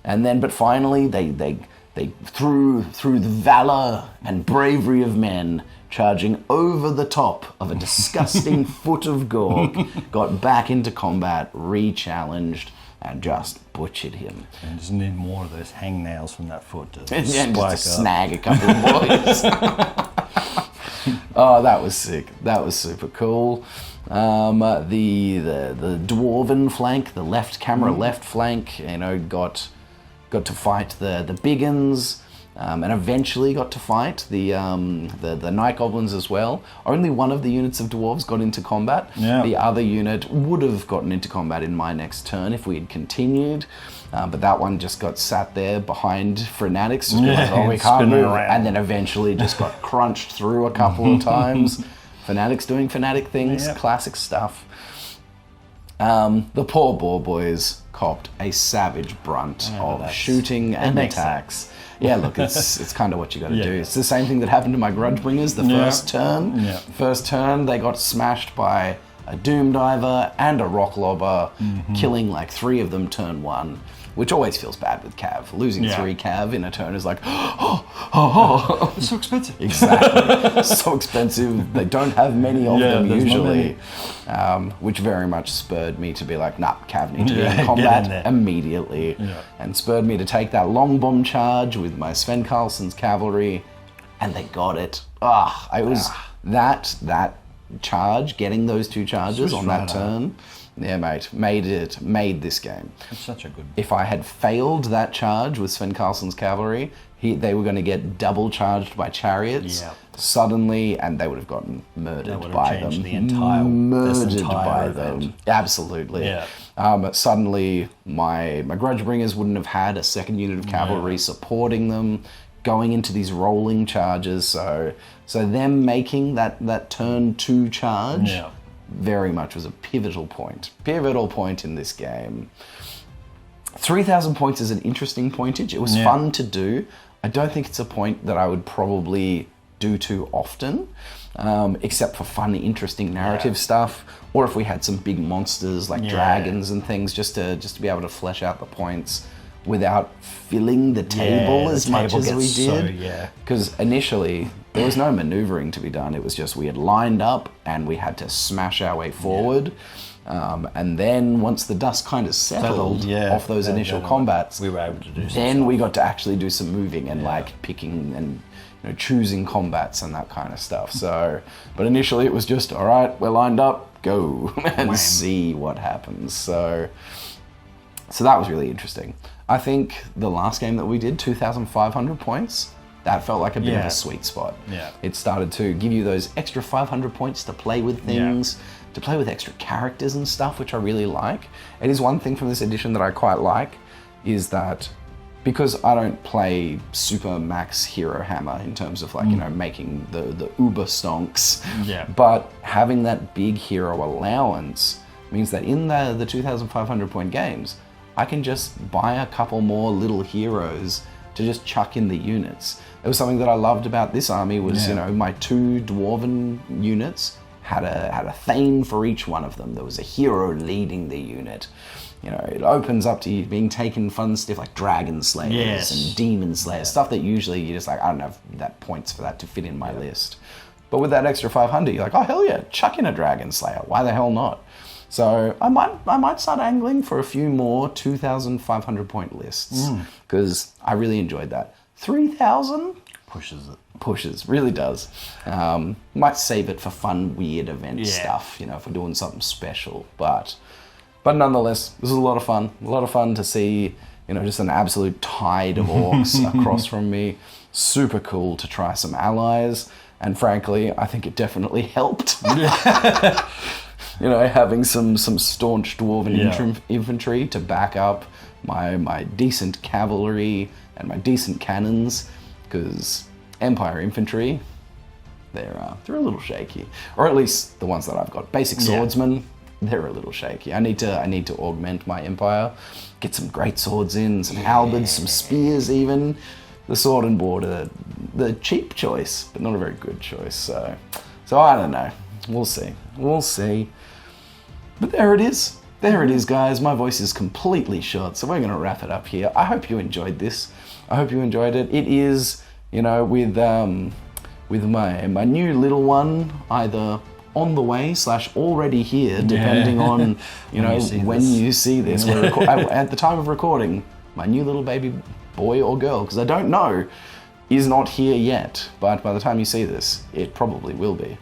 and then, but finally, they through the valor and bravery of men, charging over the top of a disgusting foot of Gork, got back into combat, re-challenged, and just butchered him. And just need more of those hangnails from that foot to snag a couple of boys. Oh, that was sick. That was super cool. The dwarven flank, the left flank, got to fight the big uns. And eventually got to fight the Night Goblins as well. Only one of the units of dwarves got into combat. Yeah. The other unit would have gotten into combat in my next turn if we had continued. But that one just got sat there behind Fanatics. Just we can't move. And then eventually just got crunched through a couple of times. Fanatics doing Fanatic things, classic stuff. The poor boar boys copped a savage brunt of shooting and attacks. Yeah, look, it's kind of what you got to do. It's the same thing that happened to my Grudgebringers the first turn. Yeah. First turn, they got smashed by a Doom Diver and a Rock Lobber, killing like 3 of them turn 1, which always feels bad with Cav. Losing 3 Cav in a turn is like, It's so expensive. Exactly. So expensive. They don't have many of them usually, which very much spurred me to be like, nah, Cav need to be in combat immediately, and spurred me to take that long bomb charge with my Sven Karlsson's cavalry, and they got it. That charge, getting those 2 charges on that turn. Yeah, mate, made this game. It's such a good... If I had failed that charge with Sven Karlsson's cavalry, they were going to get double charged by chariots suddenly, and they would have gotten murdered by them. Murdered by them. Absolutely. Yeah. Suddenly, my Grudgebringers wouldn't have had a second unit of cavalry supporting them, going into these rolling charges. So them making that turn 2 charge very much was a pivotal point in this game. 3,000 points is an interesting pointage. It was fun to do. I don't think it's a point that I would probably do too often, except for fun, interesting narrative stuff, or if we had some big monsters like dragons and things, just to be able to flesh out the points without filling the table as much as we did. Because initially there was no maneuvering to be done. It was just we had lined up and we had to smash our way forward. And then once the dust kind of settled off those initial combats, we were able to do then we got to actually do some moving and like picking and choosing combats and that kind of stuff. So, but initially it was just, all right, we're lined up, go and see what happens. So that was really interesting. I think the last game that we did, 2,500 points, that felt like a bit of a sweet spot. Yeah. It started to give you those extra 500 points to play with things, to play with extra characters and stuff, which I really like. It is one thing from this edition that I quite like, is that because I don't play super max hero hammer in terms of like, making the uber stonks, but having that big hero allowance means that in the 2,500 point games, I can just buy a couple more little heroes to just chuck in the units. It was something that I loved about this army was, my 2 Dwarven units had a theme for each one of them. There was a hero leading the unit. It opens up to you being taken fun stuff like Dragon Slayers and Demon Slayers, stuff that usually you just like, I don't have that points for that to fit in my list. But with that extra 500, you're like, oh hell yeah, chuck in a Dragon Slayer. Why the hell not? So I might start angling for a few more 2,500 point lists because I really enjoyed that. 3,000 pushes, really does. Might save it for fun, weird event stuff. If we're doing something special. But nonetheless, this was a lot of fun to see. Just an absolute tide of orcs across from me. Super cool to try some allies, and frankly, I think it definitely helped. Having some staunch dwarven infantry to back up my decent cavalry and my decent cannons, because Empire infantry, they're a little shaky, or at least the ones that I've got. Basic swordsmen, they're a little shaky. I need to augment my Empire, get some great swords in, some halberds, some spears even. The sword and board are the cheap choice, but not a very good choice. So I don't know. We'll see. But there it is. Guys. My voice is completely short, so we're going to wrap it up here. I hope you enjoyed this. I hope you enjoyed it. It is, with my new little one, either on the way / already here, depending on, when you see this. At the time of recording, my new little baby boy or girl, because I don't know, is not here yet. But by the time you see this, it probably will be.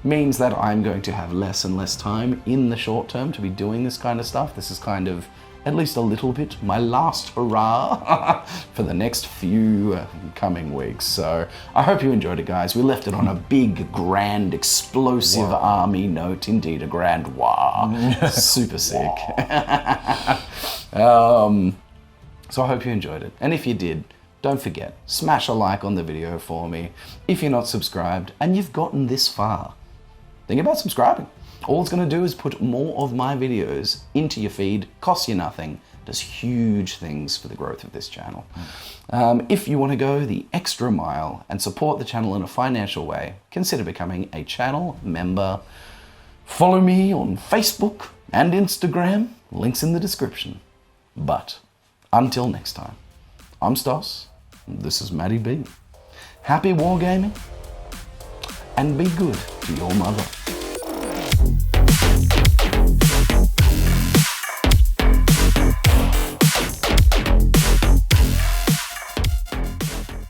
Means that I'm going to have less and less time in the short term to be doing this kind of stuff. This is kind of, at least a little bit, my last hurrah for the next few coming weeks. So I hope you enjoyed it, guys. We left it on a big, grand, explosive army note. Indeed, a grand wah. Super sick. So I hope you enjoyed it. And if you did, don't forget, smash a like on the video for me. If you're not subscribed and you've gotten this far, think about subscribing. All it's going to do is put more of my videos into your feed, costs you nothing, does huge things for the growth of this channel. If you want to go the extra mile and support the channel in a financial way, consider becoming a channel member. Follow me on Facebook and Instagram, links in the description. But until next time, I'm Stos, this is Matty B. Happy wargaming, and be good to your mother.